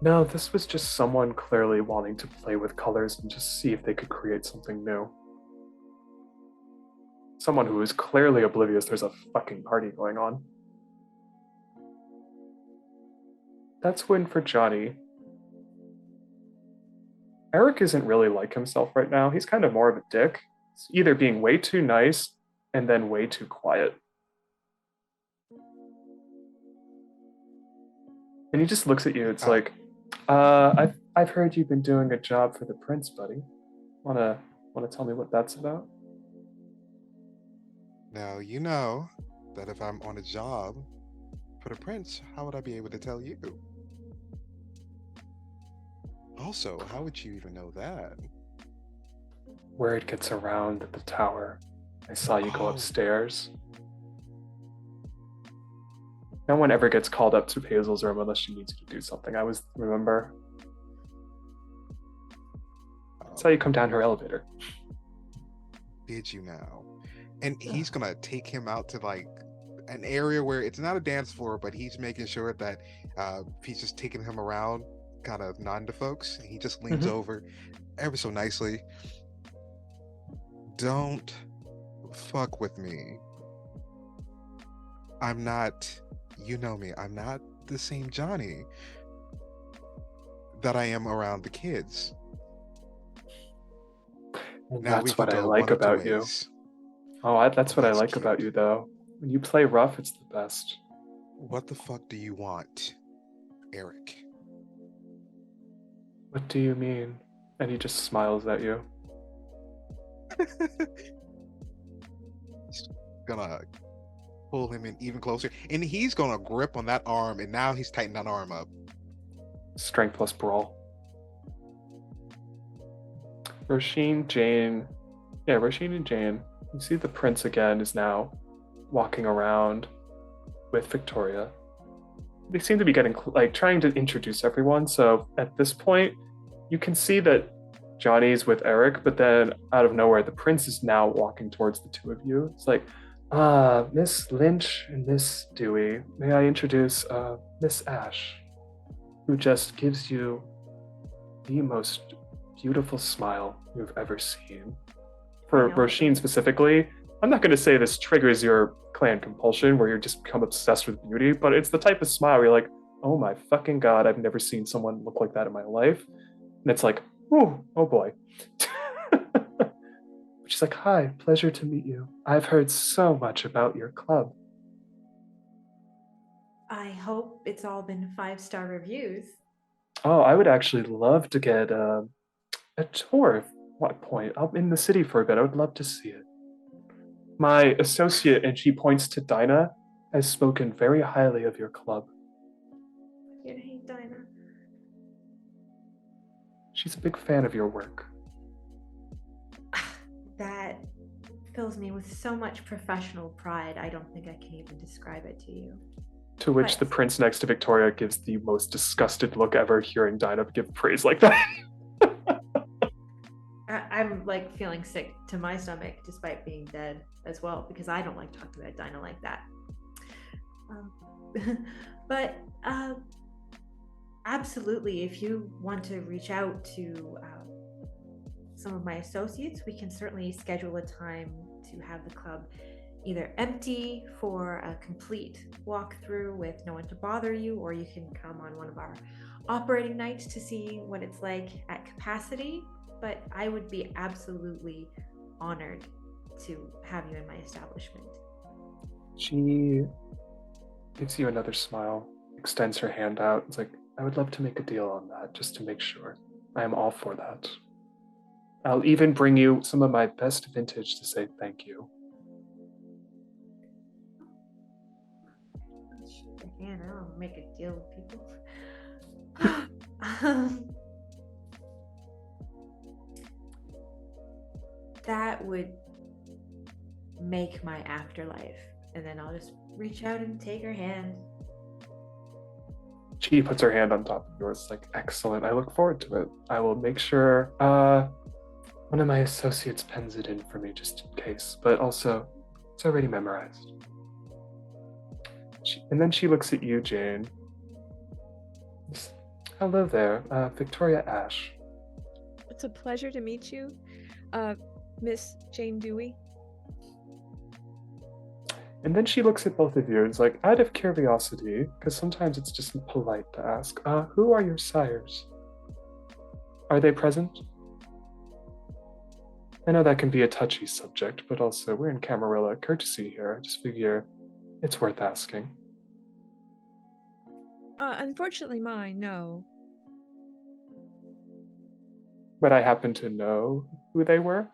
No, this was just someone clearly wanting to play with colors and just see if they could create something new. Someone who is clearly oblivious there's a fucking party going on. That's win for Johnny. Eric isn't really like himself right now. He's kind of more of a dick. He's either being way too nice and then way too quiet. And he just looks at you. It's like, I've heard you've been doing a job for the prince, buddy. Wanna tell me what that's about? Now, you know that if I'm on a job for the prince, how would I be able to tell you? Also, how would you even know that? Word gets around at the tower. I saw you go upstairs. No one ever gets called up to Hazel's room unless she needs you to do something. Remember? That's how you come down her elevator. Did you now? And he's gonna take him out to like an area where it's not a dance floor, but he's making sure that he's just taking him around, kind of nodding to folks. He just leans over ever so nicely. Don't fuck with me. I'm not, you know me, I'm not the same Johnny that I am around the kids. And that's what I like about you. Oh, that's what I like about you, though. When you play rough, it's the best. What the fuck do you want, Eric? What do you mean? And he just smiles at you. He's gonna pull him in even closer, and he's gonna grip on that arm, and now he's tightening that arm up. Strength plus brawl. Roisin, Jane, Yeah, Roisin and Jane. You see the prince again is now walking around with Victoria. They seem to be getting trying to introduce everyone. So at this point, you can see that Johnny's with Eric, but then out of nowhere, the prince is now walking towards the two of you. It's like, Miss Lynch and Miss Dewey, may I introduce Miss Ash, who just gives you the most beautiful smile you've ever seen. For Roisin specifically, I'm not going to say this triggers your clan compulsion where you just become obsessed with beauty, but it's the type of smile where you're like, oh my fucking god, I've never seen someone look like that in my life. And it's like, oh boy. She's like, hi, pleasure to meet you. I've heard so much about your club. I hope it's all been 5-star reviews. Oh, I would actually love to get a tour. What point? I'm in the city for a bit. I would love to see it. My associate, and she points to Dinah, has spoken very highly of your club. I hate Dinah. She's a big fan of your work. That fills me with so much professional pride, I don't think I can even describe it to you. To which the prince next to Victoria gives the most disgusted look ever, hearing Dinah give praise like that. I'm like feeling sick to my stomach despite being dead as well, because I don't like talking about Dinah like that. But absolutely, if you want to reach out to some of my associates, we can certainly schedule a time to have the club either empty for a complete walkthrough with no one to bother you, or you can come on one of our operating nights to see what it's like at capacity. But I would be absolutely honored to have you in my establishment. She gives you another smile, extends her hand out. It's like, I would love to make a deal on that, just to make sure. I am all for that. I'll even bring you some of my best vintage to say thank you. Man, I don't make a deal with people. That would make my afterlife. And then I'll just reach out and take her hand. She puts her hand on top of yours, like, excellent. I look forward to it. I will make sure one of my associates pens it in for me just in case, but also it's already memorized. And then she looks at you, Jane. Hello there, Victoria Ash. It's a pleasure to meet you, Miss Jane Dewey. And then she looks at both of you and is like, out of curiosity, because sometimes it's just polite to ask, who are your sires? Are they present? I know that can be a touchy subject, but also we're in Camarilla courtesy here. I just figure it's worth asking. Unfortunately mine, no. But I happen to know who they were.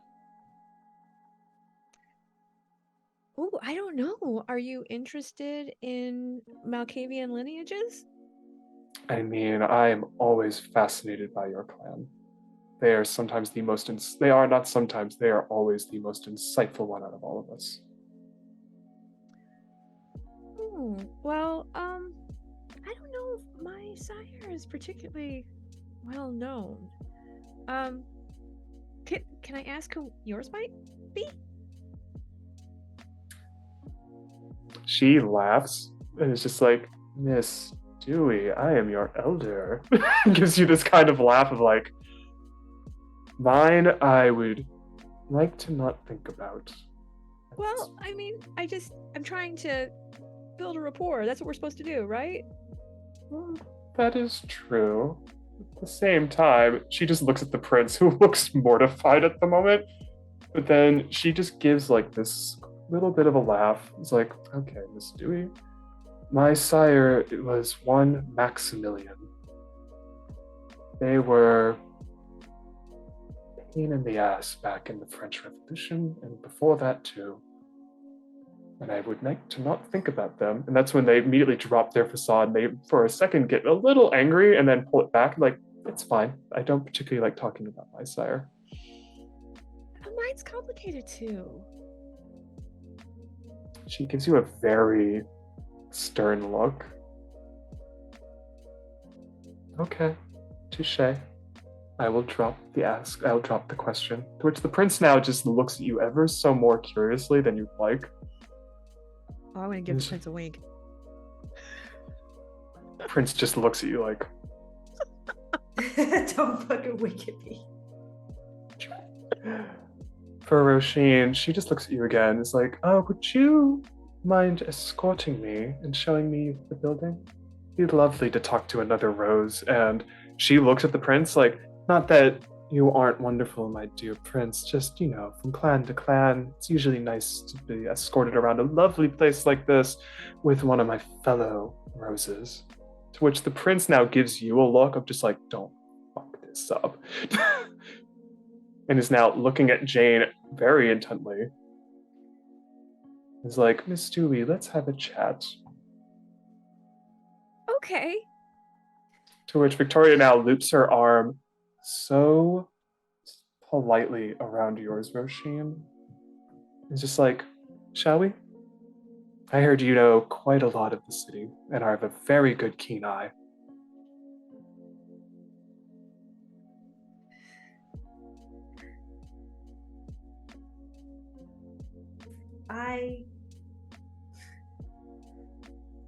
Oh, I don't know. Are you interested in Malkavian lineages? I mean, I am always fascinated by your clan. They are sometimes the most, they are not sometimes, they are always the most insightful one out of all of us. Oh, well, I don't know if my sire is particularly well known. Can I ask who yours might be? She laughs and is just like, Miss Dewey, I am your elder. Gives you this kind of laugh of like, mine I would like to not think about. Well, I mean, I'm trying to build a rapport. That's what we're supposed to do, right? Well, that is true. At the same time, she just looks at the prince, who looks mortified at the moment. But then she just gives like this little bit of a laugh. It's like, okay, Miss Dewey, my sire, it was one Maximilian. They were pain in the ass back in the French Revolution, and before that too. And I would like to not think about them. And that's when they immediately drop their facade, and they, for a second, get a little angry and then pull it back. Like, it's fine. I don't particularly like talking about my sire. My Mine's complicated too. She gives you a very stern look. Okay, touche. I will drop the question. To which the prince now just looks at you ever so more curiously than you'd like. Oh, I want to give the prince a wink. The prince just looks at you like, Don't fucking wink at me. for Roisin, she just looks at you again. It's like, oh, would you mind escorting me and showing me the building? It'd be lovely to talk to another Rose. And she looks at the prince like, not that you aren't wonderful, my dear prince, just, from clan to clan, it's usually nice to be escorted around a lovely place like this with one of my fellow Roses. To which the prince now gives you a look of just like, don't fuck this up. And is now looking at Jane very intently. He's like, Miss Dewey, let's have a chat. Okay. To which Victoria now loops her arm so politely around yours, Roisin. It's just like, shall we? I heard you know quite a lot of the city, and have a very good keen eye.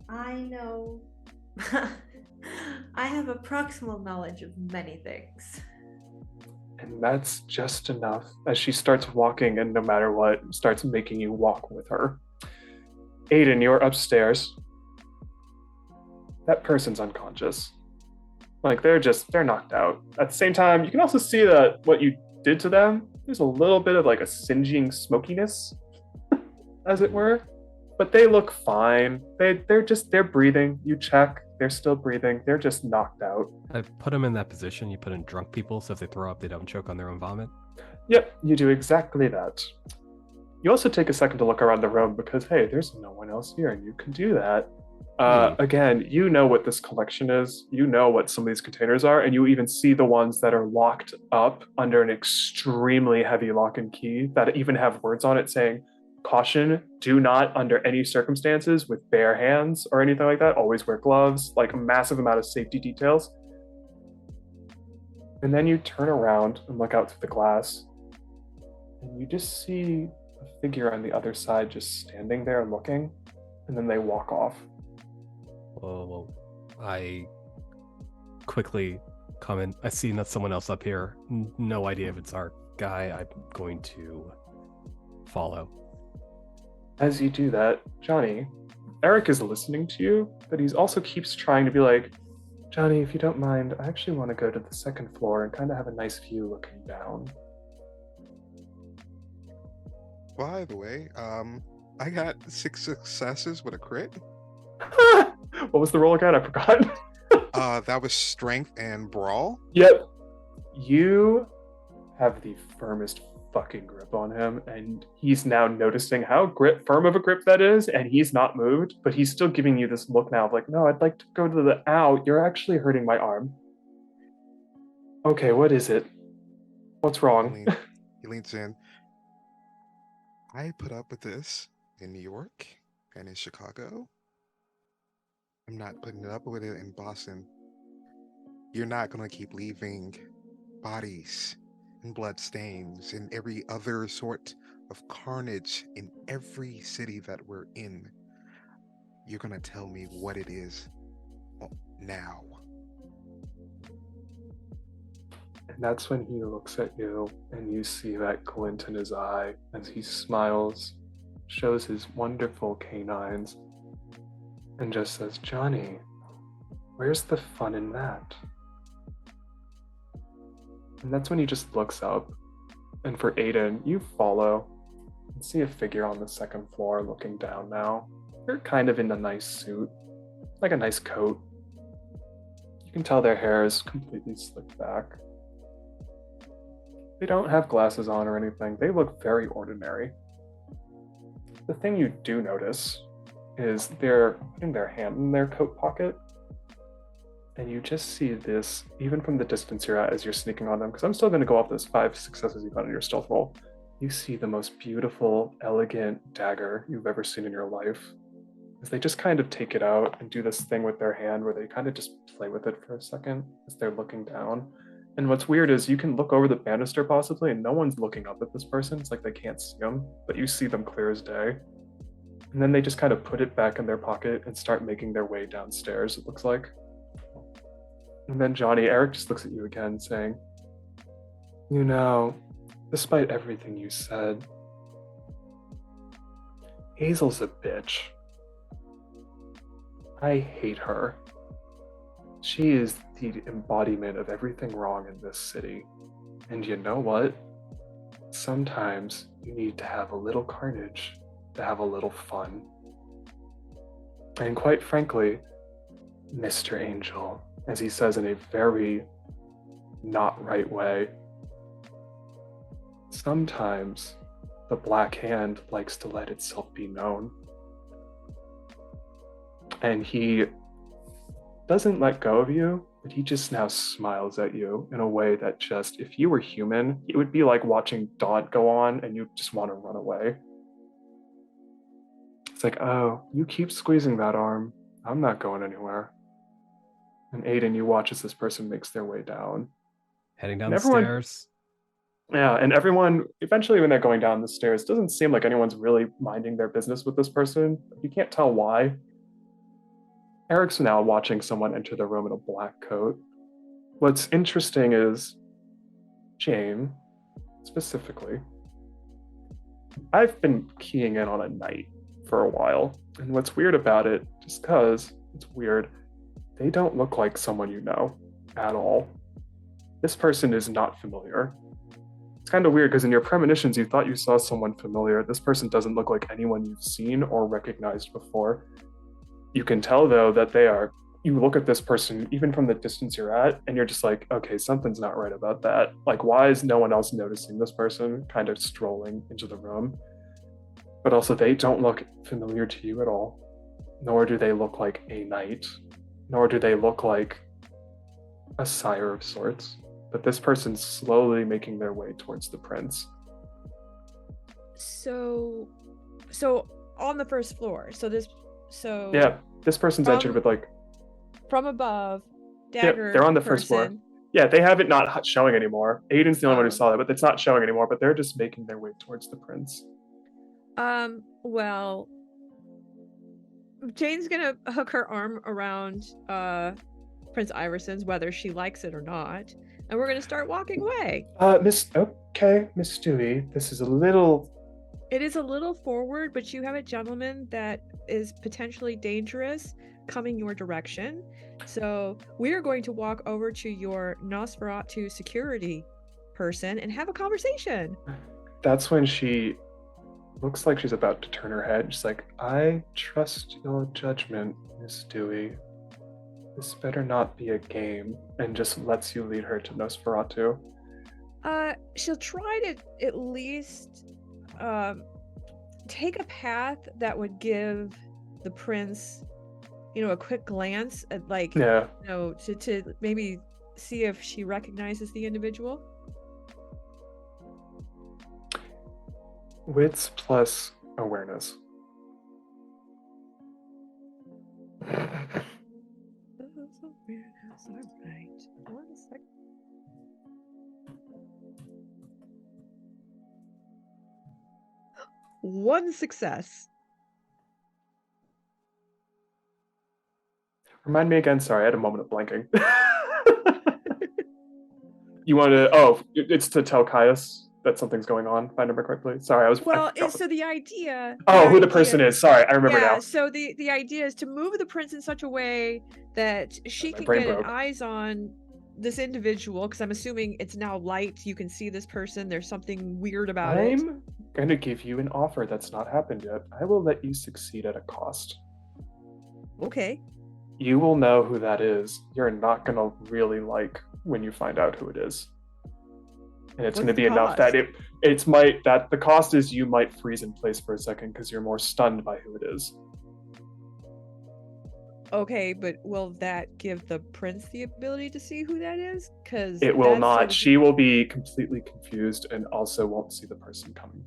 I know. I have a proximal knowledge of many things. And that's just enough, as she starts walking, and no matter what, starts making you walk with her. Aiden, you're upstairs. That person's unconscious. Like, they're knocked out. At the same time, you can also see that what you did to them, there's a little bit of like a singeing smokiness, as it were. But they look fine. They're breathing. You check, they're still breathing. They're just knocked out. I put them in that position you put in drunk people, so if they throw up, they don't choke on their own vomit. Yep, you do exactly that. You also take a second to look around the room because, hey, there's no one else here, and you can do that. Again, you know what this collection is. You know what some of these containers are, and you even see the ones that are locked up under an extremely heavy lock and key that even have words on it saying, caution, do not under any circumstances with bare hands or anything like that. Always wear gloves, like a massive amount of safety details. And then you turn around and look out through the glass, and you just see a figure on the other side just standing there looking, and then they walk off. Well, I quickly comment. I see that someone else up here. No idea if it's our guy. I'm going to follow. As you do that, Johnny, Eric is listening to you, but he also keeps trying to be like, Johnny, if you don't mind, I actually want to go to the second floor and kind of have a nice view looking down. By the way, I got 6 successes with a crit. What was the roll again? I forgot. That was strength and brawl. Yep. You have the firmest fucking grip on him, and he's now noticing how firm of a grip that is, and he's not moved, but he's still giving you this look now of like, no, I'd like to go to the ow, you're actually hurting my arm. Okay, what is it? What's wrong? He leans in. I put up with this in New York and in Chicago. I'm not putting up with it in Boston. You're not gonna keep leaving bodies and blood stains and every other sort of carnage in every city that we're in. You're gonna tell me what it is now. And that's when he looks at you, and you see that glint in his eye as he smiles, shows his wonderful canines, and just says, Johnny, where's the fun in that? And that's when he just looks up. And for Aiden, you follow and see a figure on the second floor looking down now. They're kind of in a nice suit, like a nice coat. You can tell their hair is completely slicked back. They don't have glasses on or anything. They look very ordinary. The thing you do notice is they're putting their hand in their coat pocket. And you just see this, even from the distance you're at as you're sneaking on them, because I'm still going to go off those 5 successes you got in your stealth roll. you see the most beautiful, elegant dagger you've ever seen in your life. As they just kind of take it out and do this thing with their hand where they kind of just play with it for a second as they're looking down. And what's weird is you can look over the banister possibly and no one's looking up at this person. It's like they can't see them, but you see them clear as day. And then they just kind of put it back in their pocket and start making their way downstairs, it looks like. And then Johnny, Eric just looks at you again saying, you know, despite everything you said, Hazel's a bitch. I hate her. She is the embodiment of everything wrong in this city. And you know what? Sometimes you need to have a little carnage to have a little fun. And quite frankly, Mr. Angel, as he says in a very not right way, sometimes the Black Hand likes to let itself be known. And he doesn't let go of you, but he just now smiles at you in a way that just, if you were human, it would be like watching Daunt go on and you just want to run away. It's like, oh, you keep squeezing that arm. I'm not going anywhere. And Aiden, you watch as this person makes their way down. Heading down the stairs. Yeah, and everyone, eventually when they're going down the stairs, it doesn't seem like anyone's really minding their business with this person. You can't tell why. Eric's now watching someone enter the room in a black coat. What's interesting is Jane, specifically. I've been keying in on a knight for a while, and what's weird about it, just because it's weird, they don't look like someone you know at all. This person is not familiar. It's kind of weird because in your premonitions you thought you saw someone familiar. This person doesn't look like anyone you've seen or recognized before. You can tell though that you look at this person even from the distance you're at and you're just like, okay, something's not right about that. Like, why is no one else noticing this person kind of strolling into the room? But also they don't look familiar to you at all, nor do they look like a knight, nor do they look like a sire of sorts. But this person's slowly making their way towards the prince. So on the first floor. Yeah, this person's entered with like from above, dagger. Yeah, they're on the first floor. Yeah, they have it not showing anymore. Aiden's the only one who saw that, but it's not showing anymore. But they're just making their way towards the prince. Well, Jane's gonna hook her arm around Prince Iverson's, whether she likes it or not, and we're gonna start walking away. Miss Dewey, this is a little. It is a little forward, but you have a gentleman that is potentially dangerous coming your direction. So we are going to walk over to your Nosferatu security person and have a conversation. That's when she looks like she's about to turn her head. She's like, I trust your judgment, Miss Dewey. This better not be a game, and just lets you lead her to Nosferatu. She'll try to at least take a path that would give the prince, a quick glance at to maybe see if she recognizes the individual. Wits plus awareness. One success. Remind me again, sorry, I had a moment of blanking. You want to, it's to tell Caius that something's going on, if I remember correctly. Sorry, so the idea... who the person is, sorry, I remember now. So the idea is to move the prince in such a way that she can get eyes on this individual, because I'm assuming it's now light, you can see this person, there's something weird about it. I'm going to give you an offer that's not happened yet. I will let you succeed at a cost. Okay. You will know who that is. You're not going to really like when you find out who it is. And it's going to be enough that the cost is you might freeze in place for a second because you're more stunned by who it is. Okay, but will that give the prince the ability to see who that is? Because It will not. She will be completely confused and also won't see the person coming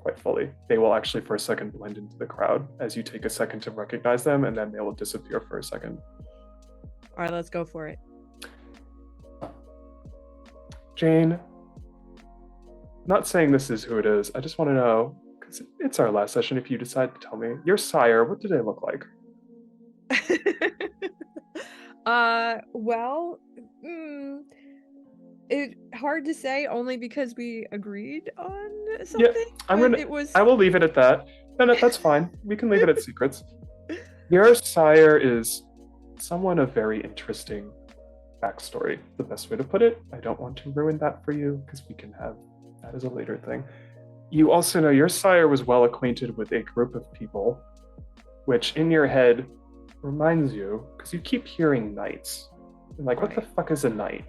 quite fully. They will actually for a second blend into the crowd as you take a second to recognize them, and then they will disappear for a second. All right, let's go for it. Jane, not saying this is who it is. I just want to know, because it's our last session, if you decide to tell me, your sire, what do they look like? Well, it hard to say only because we agreed on something. Yeah, I will leave it at that. No, that's fine. We can leave it at secrets. Your sire is someone of very interesting backstory. The best way to put it. I don't want to ruin that for you because we can have that as a later thing. You also know your sire was well acquainted with a group of people, which in your head reminds you, because you keep hearing knights. And like, what the fuck is a knight?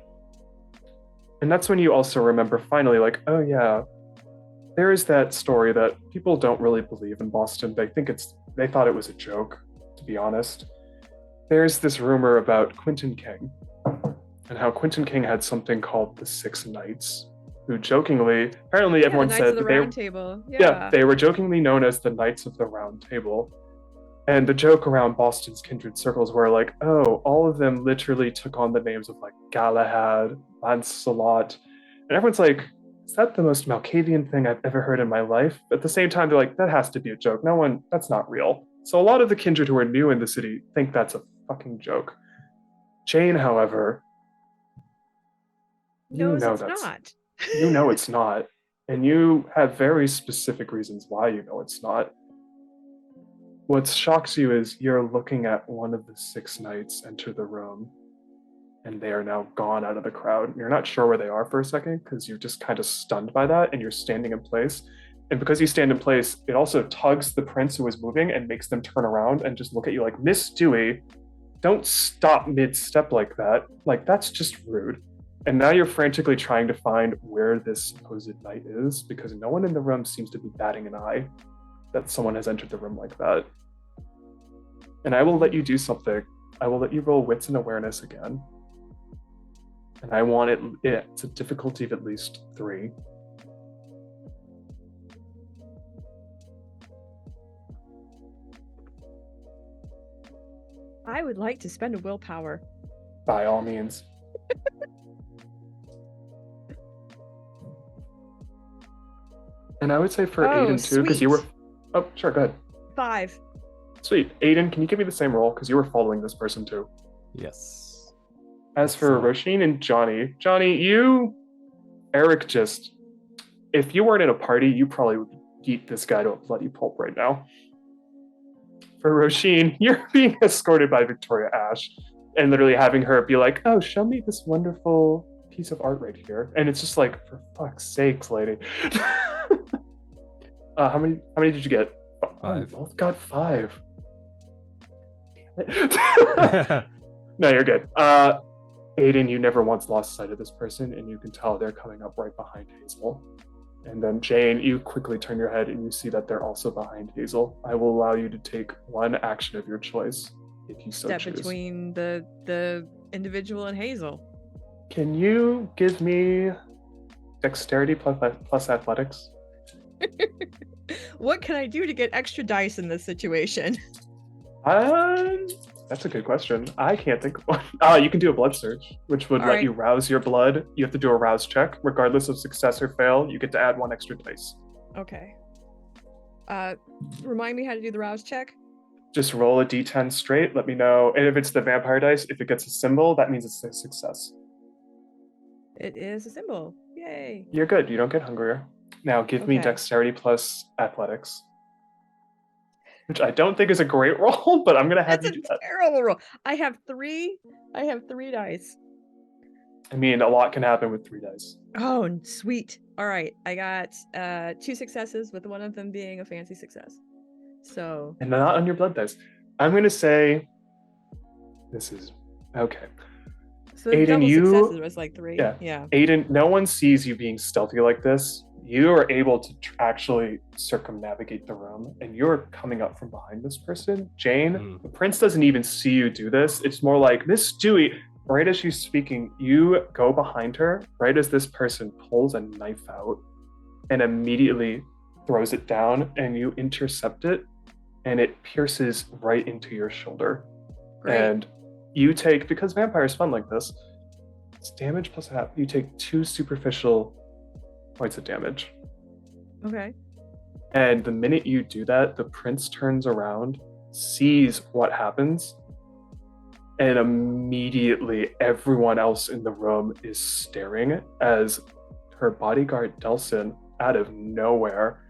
And that's when you also remember finally, like, oh yeah, there is that story that people don't really believe in Boston. They thought it was a joke, to be honest. There's this rumor about Quentin King, and how Quentin King had something called the Six Knights, who jokingly, apparently everyone said that they were jokingly known as the Knights of the Round Table. And the joke around Boston's kindred circles were like, oh, all of them literally took on the names of like Galahad, Lancelot. And everyone's like, is that the most Malkavian thing I've ever heard in my life? But at the same time, they're like, that has to be a joke. That's not real. So a lot of the kindred who are new in the city think that's a fucking joke. Jane, however, you know it's not. And you have very specific reasons why you know it's not. What shocks you is you're looking at one of the Six Knights enter the room, and they are now gone out of the crowd. You're not sure where they are for a second because you're just kind of stunned by that, and you're standing in place. And because you stand in place, it also tugs the prince who is moving and makes them turn around and just look at you like, Miss Dewey, don't stop mid-step like that. Like, that's just rude. And now you're frantically trying to find where this supposed knight is because no one in the room seems to be batting an eye that someone has entered the room like that. And I will let you do something. I will let you roll wits and awareness again. And I want it's a difficulty of at least 3. I would like to spend a willpower. By all means. And I would say for Aiden too, because you were... Oh, sure, go ahead. 5. Sweet. Aiden, can you give me the same roll? Because you were following this person too. Yes. As for Roisin and Johnny, Eric just... If you weren't in a party, you probably would eat this guy to a bloody pulp right now. For Roisin, you're being escorted by Victoria Ash and literally having her be like, oh, show me this wonderful piece of art right here. And it's just like, for fuck's sakes, lady. How many did you get? 5. Oh, you both got 5. No, you're good. Aiden, you never once lost sight of this person, and you can tell they're coming up right behind Hazel. And then Jane, you quickly turn your head and you see that they're also behind Hazel. I will allow you to take one action of your choice if you so choose. Step between the individual and Hazel. Can you give me dexterity plus athletics? What can I do to get extra dice in this situation? That's a good question. I can't think of one. You can do a blood surge, which would let you rouse your blood. You have to do a rouse check. Regardless of success or fail, you get to add 1 extra dice. Okay. Remind me how to do the rouse check? Just roll a d10 straight. Let me know. And if it's the vampire dice, if it gets a symbol, that means it's a success. It is a symbol. Yay. You're good. You don't get hungrier. Now give me dexterity plus athletics. Which I don't think is a great roll, but I'm gonna have you do that. That's a terrible roll. I have 3 dice. I mean, a lot can happen with 3 dice. Oh, sweet. All right. I got 2 successes, with one of them being a fancy success. So. And not on your blood dice. I'm gonna say this is okay. So Aiden, double successes was like 3. Yeah. Aiden, no one sees you being stealthy like this. you are able to actually circumnavigate the room, and you're coming up from behind this person. Jane, the prince doesn't even see you do this. It's more like, Miss Dewey, right as she's speaking, you go behind her, right as this person pulls a knife out and immediately throws it down, and you intercept it, and it pierces right into your shoulder. Great. And you take, because vampires fun like this, it's damage plus half. You take 2 superficial points of damage. Okay. And the minute you do that, the prince turns around, sees what happens, and immediately everyone else in the room is staring as her bodyguard Delson, out of nowhere,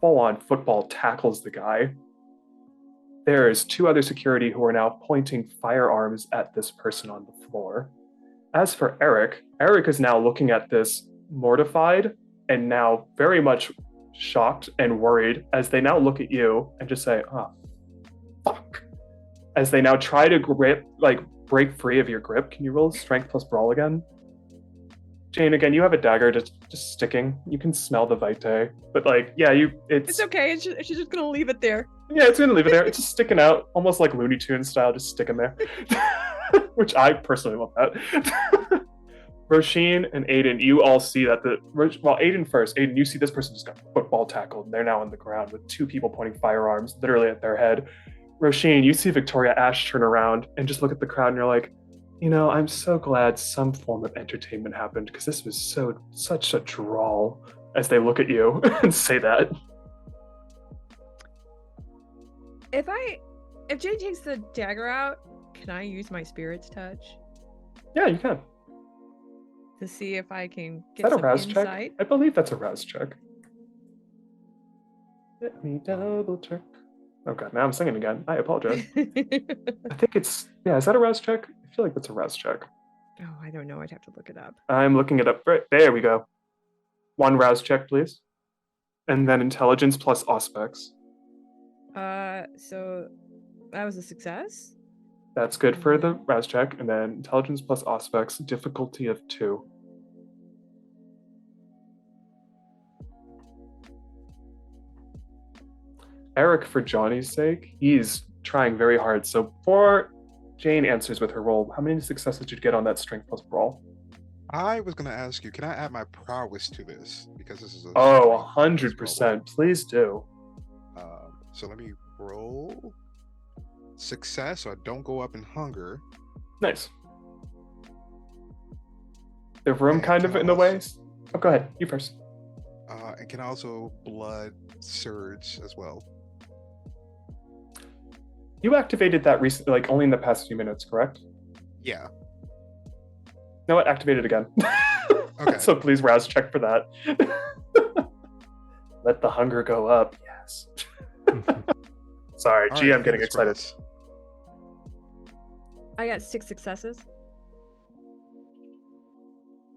full-on football tackles the guy. There's 2 other security who are now pointing firearms at this person on the floor. As for Eric is now looking at this mortified and now very much shocked and worried as they now look at you and just say, oh, fuck. As they now try to break free of your grip. Can you roll strength plus brawl again? Jane, again, you have a dagger just sticking. You can smell the vitae, but It's okay. She's just gonna leave it there. Yeah, it's gonna leave it there. It's just sticking out, almost like Looney Tunes style, just sticking there. Which I personally love that. Roisin and Aiden, you all see that Aiden first. Aiden, you see this person just got football tackled, and they're now on the ground with 2 people pointing firearms literally at their head. Roisin, you see Victoria Ash turn around and just look at the crowd, and you're like, I'm so glad some form of entertainment happened, because this was such a drawl, as they look at you and say that. If Jane takes the dagger out, can I use my spirit's touch Yeah, you can. to see if I can Is get that a some rouse insight? check? I believe that's a rouse check. Let me double check. Oh god, now I'm singing again. I apologize. I think is that a rouse check? I feel like that's a rouse check. Oh, I don't know. I'd have to look it up. I'm looking it up. Right, there we go. 1 rouse check, please. And then intelligence plus aspects. So that was a success. That's good for the rouse check. And then intelligence plus aspects, difficulty of 2. Eric, for Johnny's sake, he's trying very hard. So before Jane answers with her roll, how many successes did you get on that strength plus brawl? I was going to ask you, can I add my prowess to this? Because this is a 100%. Please do. So let me roll success, so I don't go up in hunger. Nice. The room kind of in the way. Oh, go ahead. You first. And can also blood surge as well. You activated that recently, like only in the past few minutes, correct? Yeah. No, what? Activate it again. Okay. So please rouse check for that. Let the hunger go up. Yes. Sorry, GM getting excited. I got 6 successes.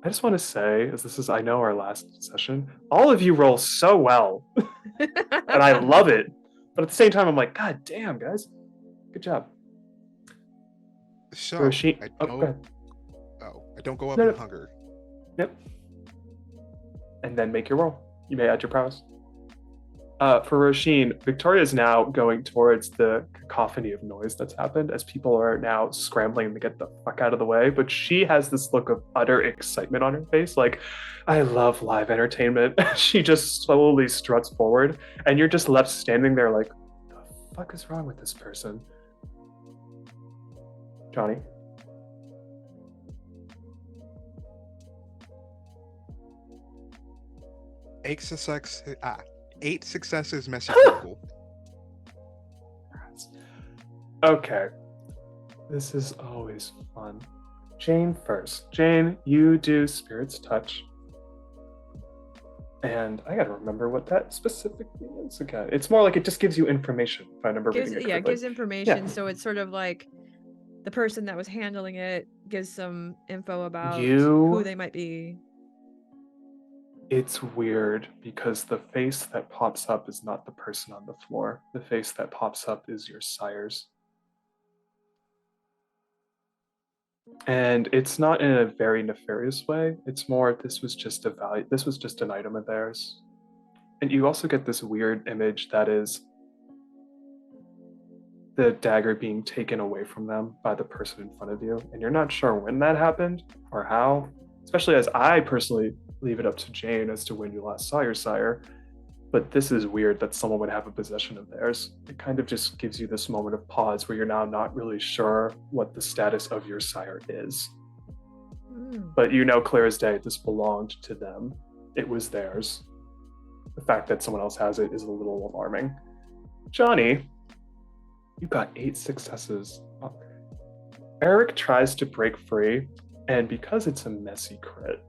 I just want to say, as this is, I know, our last session, all of you roll so well. And I love it. But at the same time, I'm like, God damn, guys. Good job. So, Roisin, I don't go up in hunger. Yep. And then make your roll. You may add your prowess. For Roisin, Victoria is now going towards the cacophony of noise that's happened as people are now scrambling to get the fuck out of the way. But she has this look of utter excitement on her face, like, I love live entertainment. She just slowly struts forward, and you're just left standing there like, what the fuck is wrong with this person? Johnny? Eight successes, messy people. Okay. This is always fun. Jane first. Jane, you do Spirit's Touch. And I gotta remember what that specifically is again. It's more like it just gives you information, if I remember reading it correctly. Yeah, it gives information. Yeah. So it's sort of like the person that was handling it gives some info about You- who they might be. It's weird because the face that pops up is not the person on the floor. The face that pops up is your sire's. And it's not in a very nefarious way. It's more, this was just an item of theirs. And you also get this weird image that is the dagger being taken away from them by the person in front of you. And you're not sure when that happened or how, especially as I personally leave it up to Jane as to when you last saw your sire. But this is weird that someone would have a possession of theirs. It kind of just gives you this moment of pause where you're now not really sure what the status of your sire is. But you know clear as day, this belonged to them. It was theirs. The fact that someone else has it is a little alarming. Johnny, you got 8 successes. Eric tries to break free, and because it's a messy crit,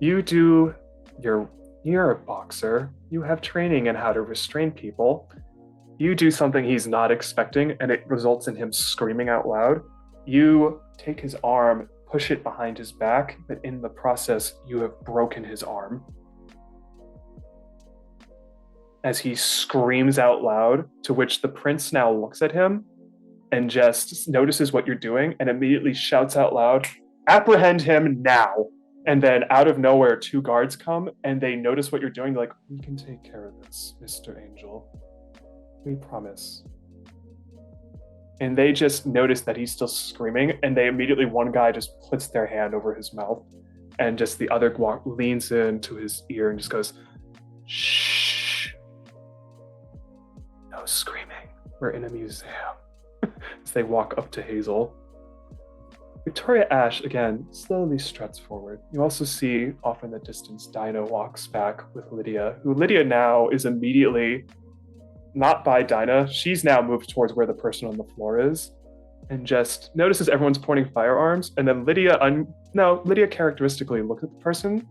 you're a boxer. You have training in how to restrain people. You do something he's not expecting, and it results in him screaming out loud. You take his arm, push it behind his back, but in the process, you have broken his arm. As he screams out loud, to which the prince now looks at him and just notices what you're doing and immediately shouts out loud, "Apprehend him now!" And then out of nowhere, 2 guards come and they notice what you're doing. They're like, "We can take care of this, Mr. Angel. We promise." And they just notice that he's still screaming, and they immediately, one guy just puts their hand over his mouth, and just the other leans into his ear and just goes, "Shh. No screaming. We're in a museum." As they walk up to Hazel. Victoria Ash, again, slowly struts forward. You also see, off in the distance, Dinah walks back with Lydia, who Lydia now is immediately not by Dinah. She's now moved towards where the person on the floor is and just notices everyone's pointing firearms. And then Lydia characteristically looks at the person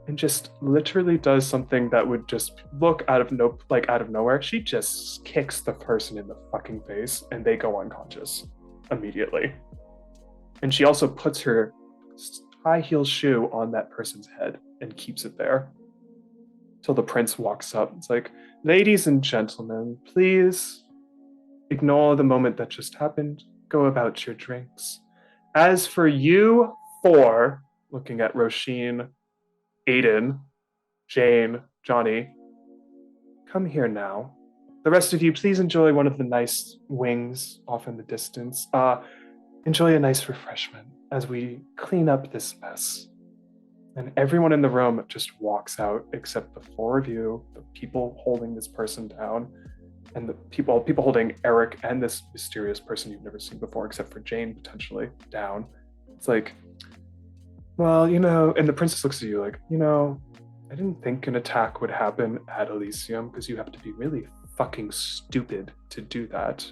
and just literally does something that would just look out of nowhere. She just kicks the person in the fucking face and they go unconscious immediately. And she also puts her high heel shoe on that person's head and keeps it there till the prince walks up. It's like, "Ladies and gentlemen, please ignore the moment that just happened. Go about your drinks. As for you 4," looking at Roisin, Aiden, Jane, Johnny, "come here now. The rest of you, please enjoy one of the nice wings off in the distance. Enjoy a nice refreshment as we clean up this mess." And everyone in the room just walks out except the 4 of you, the people holding this person down, and the people holding Eric and this mysterious person you've never seen before, except for Jane potentially, down. It's like, "Well, and the princess looks at you like, I didn't think an attack would happen at Elysium because you have to be really fucking stupid to do that.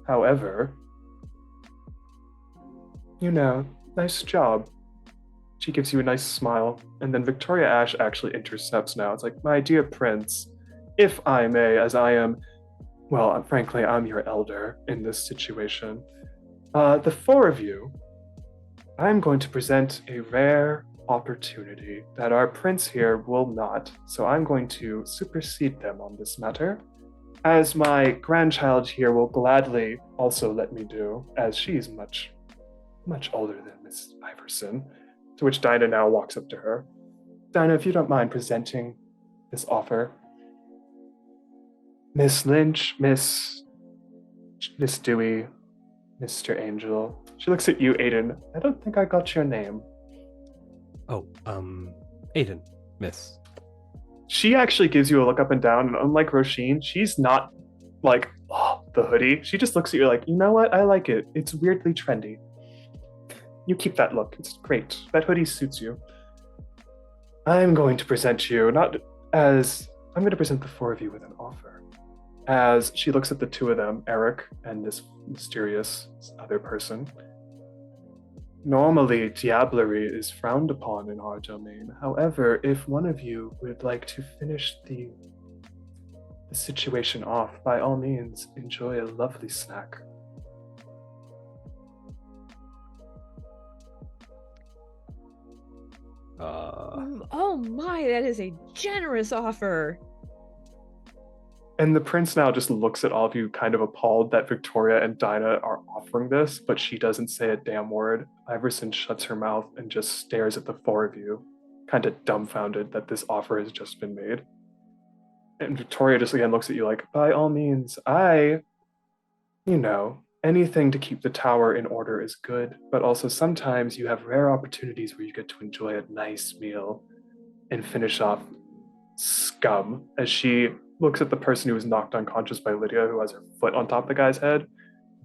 However, nice job." She gives you a nice smile, and then Victoria Ash actually intercepts now. It's like, "My dear prince, if I may, as I am, well, frankly, I'm your elder in this situation. The 4 of you, I'm going to present a rare opportunity that our prince here will not, so I'm going to supersede them on this matter, as my grandchild here will gladly also let me do, as she's much, much older than Miss Iverson." To which Dinah now walks up to her. "Dinah, if you don't mind presenting this offer. Miss Lynch, Miss Dewey, Mr. Angel." She looks at you, Aiden. "I don't think I got your name." Oh, Aiden, miss. She actually gives you a look up and down, and unlike Roisin, she's not like, "Oh, the hoodie." She just looks at you like, "You know what? I like it. It's weirdly trendy. You keep that look. It's great. That hoodie suits you. I'm going to present the 4 of you with an offer." As she looks at the 2 of them, Eric and this mysterious other person. "Normally, diablerie is frowned upon in our domain. However, if one of you would like to finish the situation off, by all means, enjoy a lovely snack." Oh my, that is a generous offer. And the prince now just looks at all of you kind of appalled that Victoria and Dinah are offering this, but she doesn't say a damn word. Iverson shuts her mouth and just stares at the four of you, kind of dumbfounded that this offer has just been made. And Victoria just again looks at you like, by all means, anything to keep the tower in order is good, but also sometimes you have rare opportunities where you get to enjoy a nice meal and finish off scum, as she looks at the person who was knocked unconscious by Lydia, who has her foot on top of the guy's head,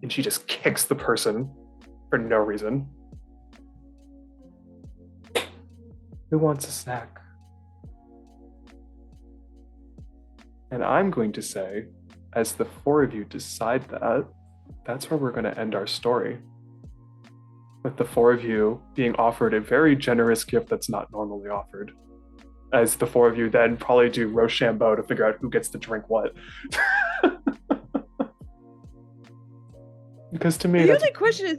and she just kicks the person for no reason. Who wants a snack? And I'm going to say, as the four of you decide that, that's where we're going to end our story. With the four of you being offered a very generous gift that's not normally offered. As the four of you then probably do Rochambeau to figure out who gets to drink what. Because to me, the only question is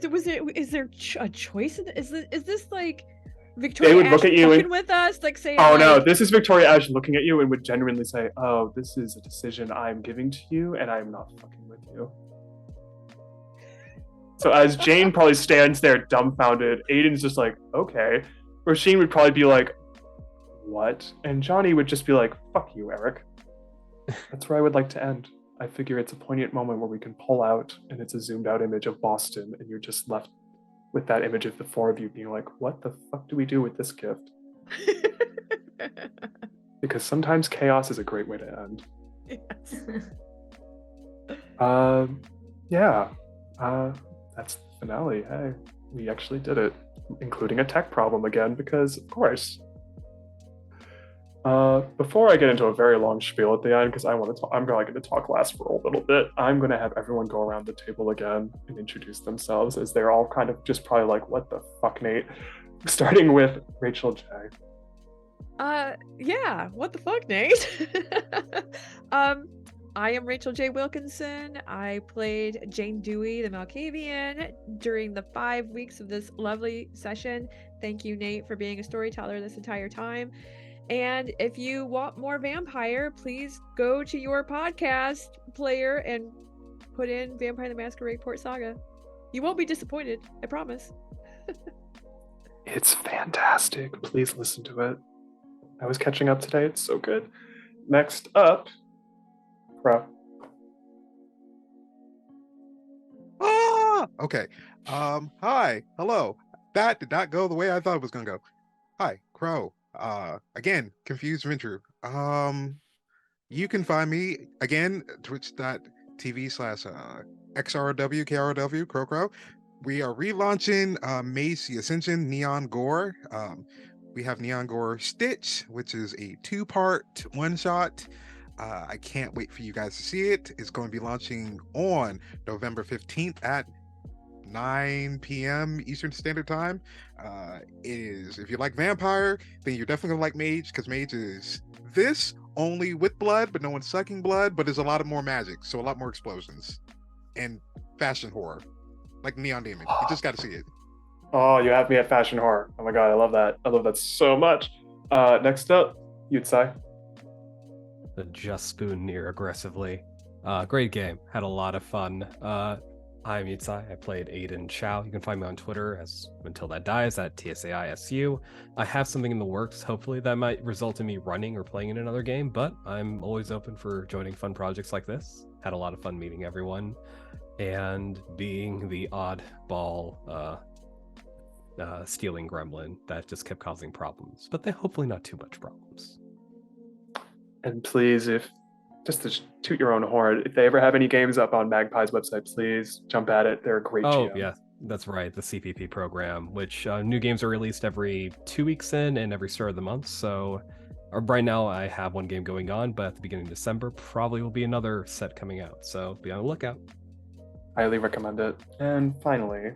there a choice? Is this like Victoria they would Ash look at you fucking and, with us, like saying, "Oh like, no, this is Victoria Ash looking at you and would genuinely say, oh, this is a decision I'm giving to you, and I'm not fucking with you." So as Jane probably stands there dumbfounded, Aiden's just like, okay. Roisin would probably be like, what? And Johnny would just be like, fuck you, Eric. That's where I would like to end. I figure it's a poignant moment where we can pull out and it's a zoomed out image of Boston and you're just left with that image of the four of you being like, what the fuck do we do with this gift? Because sometimes chaos is a great way to end. Yes. That's the finale. Hey, we actually did it, including a tech problem again, because of course. Before I get into a very long spiel at the end, because I'm going to talk last for a little bit, I'm going to have everyone go around the table again and introduce themselves, as they're all kind of just probably like, what the fuck, Nate? Starting with Rachel J. Yeah, what the fuck, Nate? I am Rachel J. Wilkinson. I played Jane Dewey, the Malkavian, during the 5 weeks of this lovely session. Thank you, Nate, for being a storyteller this entire time. And if you want more vampire, please go to your podcast player and put in Vampire the Masquerade Port Saga. You won't be disappointed, I promise. It's fantastic. Please listen to it. I was catching up today. It's so good. Next up, Krow. Okay. Hi. Hello. That did not go the way I thought it was gonna go. Hi, Krow. Again, Confused Venture. You can find me again, twitch.tv/XRW Krow. We are relaunching Mace the Ascension Neon Gore. We have Neon Gore Stitch, which is a 2-part one-shot. I can't wait for you guys to see it. It's going to be launching on November 15th at 9 p.m. Eastern Standard Time. If you like vampire, then you're definitely gonna like mage, because mage is this only with blood, but no one's sucking blood, but there's a lot of more magic, so a lot more explosions and fashion horror, like Neon Demon. You just got to see it. Oh, you have me at fashion horror. Oh my god, I love that. I love that so much. Next up, Tsai. The Just Spoon near aggressively. Great game. Had a lot of fun. I'm Tsai. I played Aiden Chou. You can find me on Twitter as Until That Dies at TSAISU. I have something in the works, hopefully, that might result in me running or playing in another game, but I'm always open for joining fun projects like this. Had a lot of fun meeting everyone and being the oddball stealing gremlin that just kept causing problems, but they hopefully not too much problems. And please, just to toot your own horn, if they ever have any games up on Magpie's website, please jump at it. They're a great GM. Yeah, that's right. The CPP program, which new games are released every 2 weeks in and every start of the month. So right now I have one game going on, but at the beginning of December, probably will be another set coming out. So be on the lookout. Highly recommend it. And finally,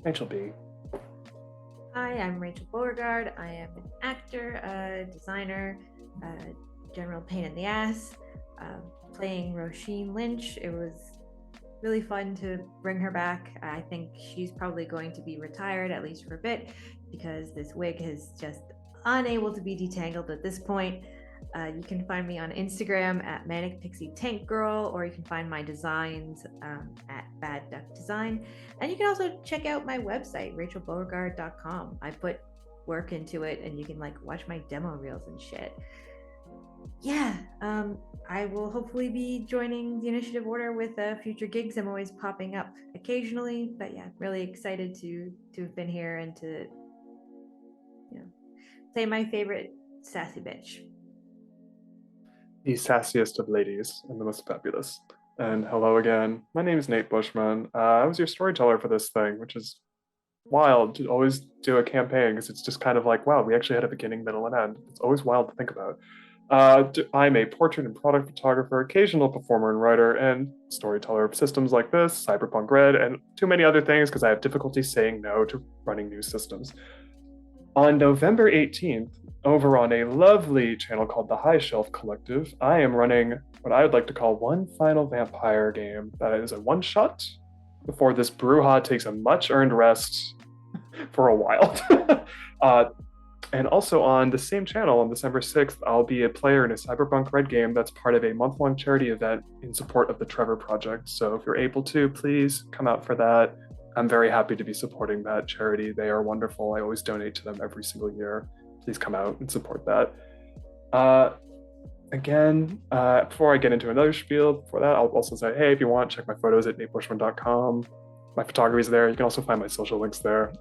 Rachel B. Hi, I'm Rachel Beauregard. I am an actor, a designer, general pain in the ass, playing Roisin Lynch. It was really fun to bring her back. I think she's probably going to be retired, at least for a bit, because this wig is just unable to be detangled at this point. You can find me on Instagram at Manic Pixie Tank Girl, or you can find my designs at Bad Duck Design. And you can also check out my website, rachelbeauregard.com. I put work into it, and you can like watch my demo reels and shit. Yeah, I will hopefully be joining the Initiative Order with future gigs. I'm always popping up occasionally, but yeah, really excited to have been here and to, you know, say my favorite sassy bitch. The sassiest of ladies and the most fabulous. And hello again. My name is Nate Bushman. I was your storyteller for this thing, which is wild to always do a campaign because it's just kind of like, wow, we actually had a beginning, middle, and end. It's always wild to think about. I'm a portrait and product photographer, occasional performer and writer, and storyteller of systems like this, Cyberpunk Red, and too many other things because I have difficulty saying no to running new systems. On November 18th, over on a lovely channel called the High Shelf Collective, I am running what I would like to call one final vampire game that is a one-shot before this brouhaha takes a much-earned rest for a while. And also on the same channel on December 6th, I'll be a player in a Cyberpunk Red game that's part of a month-long charity event in support of the Trevor Project. So if you're able to, please come out for that. I'm very happy to be supporting that charity. They are wonderful. I always donate to them every single year. Please come out and support that. Before I get into another spiel, before that, I'll also say, hey, if you want, check my photos at natebushman.com. My photography is there. You can also find my social links there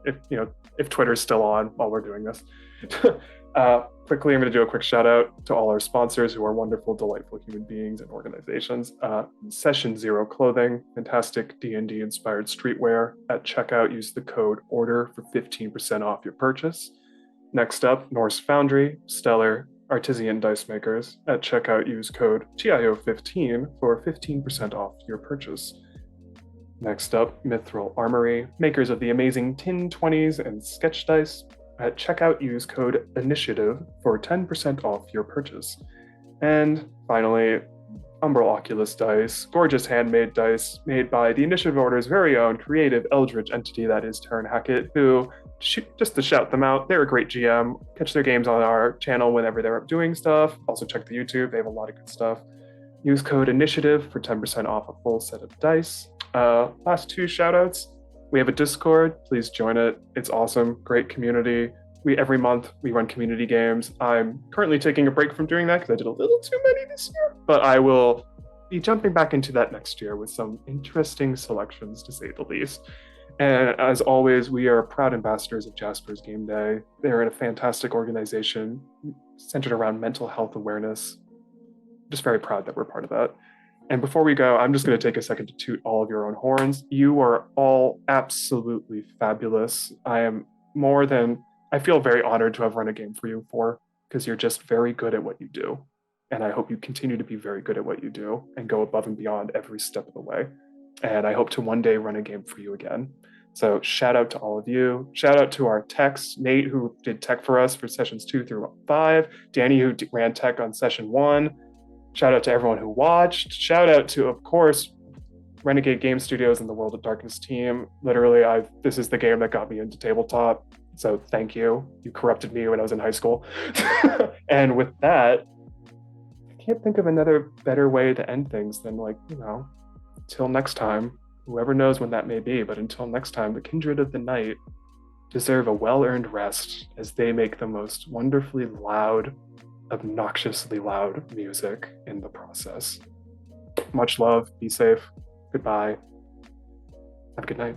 if Twitter's still on while we're doing this. Quickly, I'm going to do a quick shout out to all our sponsors who are wonderful, delightful human beings and organizations. Session Zero Clothing, fantastic D&D inspired streetwear. At checkout, use the code ORDER for 15% off your purchase. Next up, Norse Foundry, Stellar, Artisan Dice Makers. At checkout, use code TIO15 for 15% off your purchase. Next up, Mithril Armory, makers of the amazing Tin 20s and Sketch Dice. At checkout, use code INITIATIVE for 10% off your purchase. And finally, Umbral Oculus Dice, gorgeous handmade dice made by the Initiative Order's very own creative eldritch entity that is Turn Hackett, who, just to shout them out, they're a great GM. Catch their games on our channel whenever they're up doing stuff. Also check the YouTube, they have a lot of good stuff. Use code INITIATIVE for 10% off a full set of dice. Last two shout outs. We have a Discord, please join it. It's awesome, great community. Every month we run community games. I'm currently taking a break from doing that because I did a little too many this year, but I will be jumping back into that next year with some interesting selections, to say the least. And as always, we are proud ambassadors of Jasper's Game Day. They're a fantastic organization centered around mental health awareness. Just very proud that we're part of that. And before we go, I'm just going to take a second to toot all of your own horns. You are all absolutely fabulous. I feel very honored to have run a game for you because you're just very good at what you do. And I hope you continue to be very good at what you do and go above and beyond every step of the way. And I hope to one day run a game for you again. So shout out to all of you. Shout out to our techs, Nate, who did tech for us for sessions 2 through 5, Danny, who ran tech on session 1. Shout out to everyone who watched. Shout out to, of course, Renegade Game Studios and the World of Darkness team. Literally, this is the game that got me into tabletop. So thank you. You corrupted me when I was in high school. And with that, I can't think of another better way to end things than till next time, whoever knows when that may be, but until next time, the Kindred of the Night deserve a well-earned rest as they make the most wonderfully loud, obnoxiously loud music in the process. Much love, be safe, goodbye, have a good night.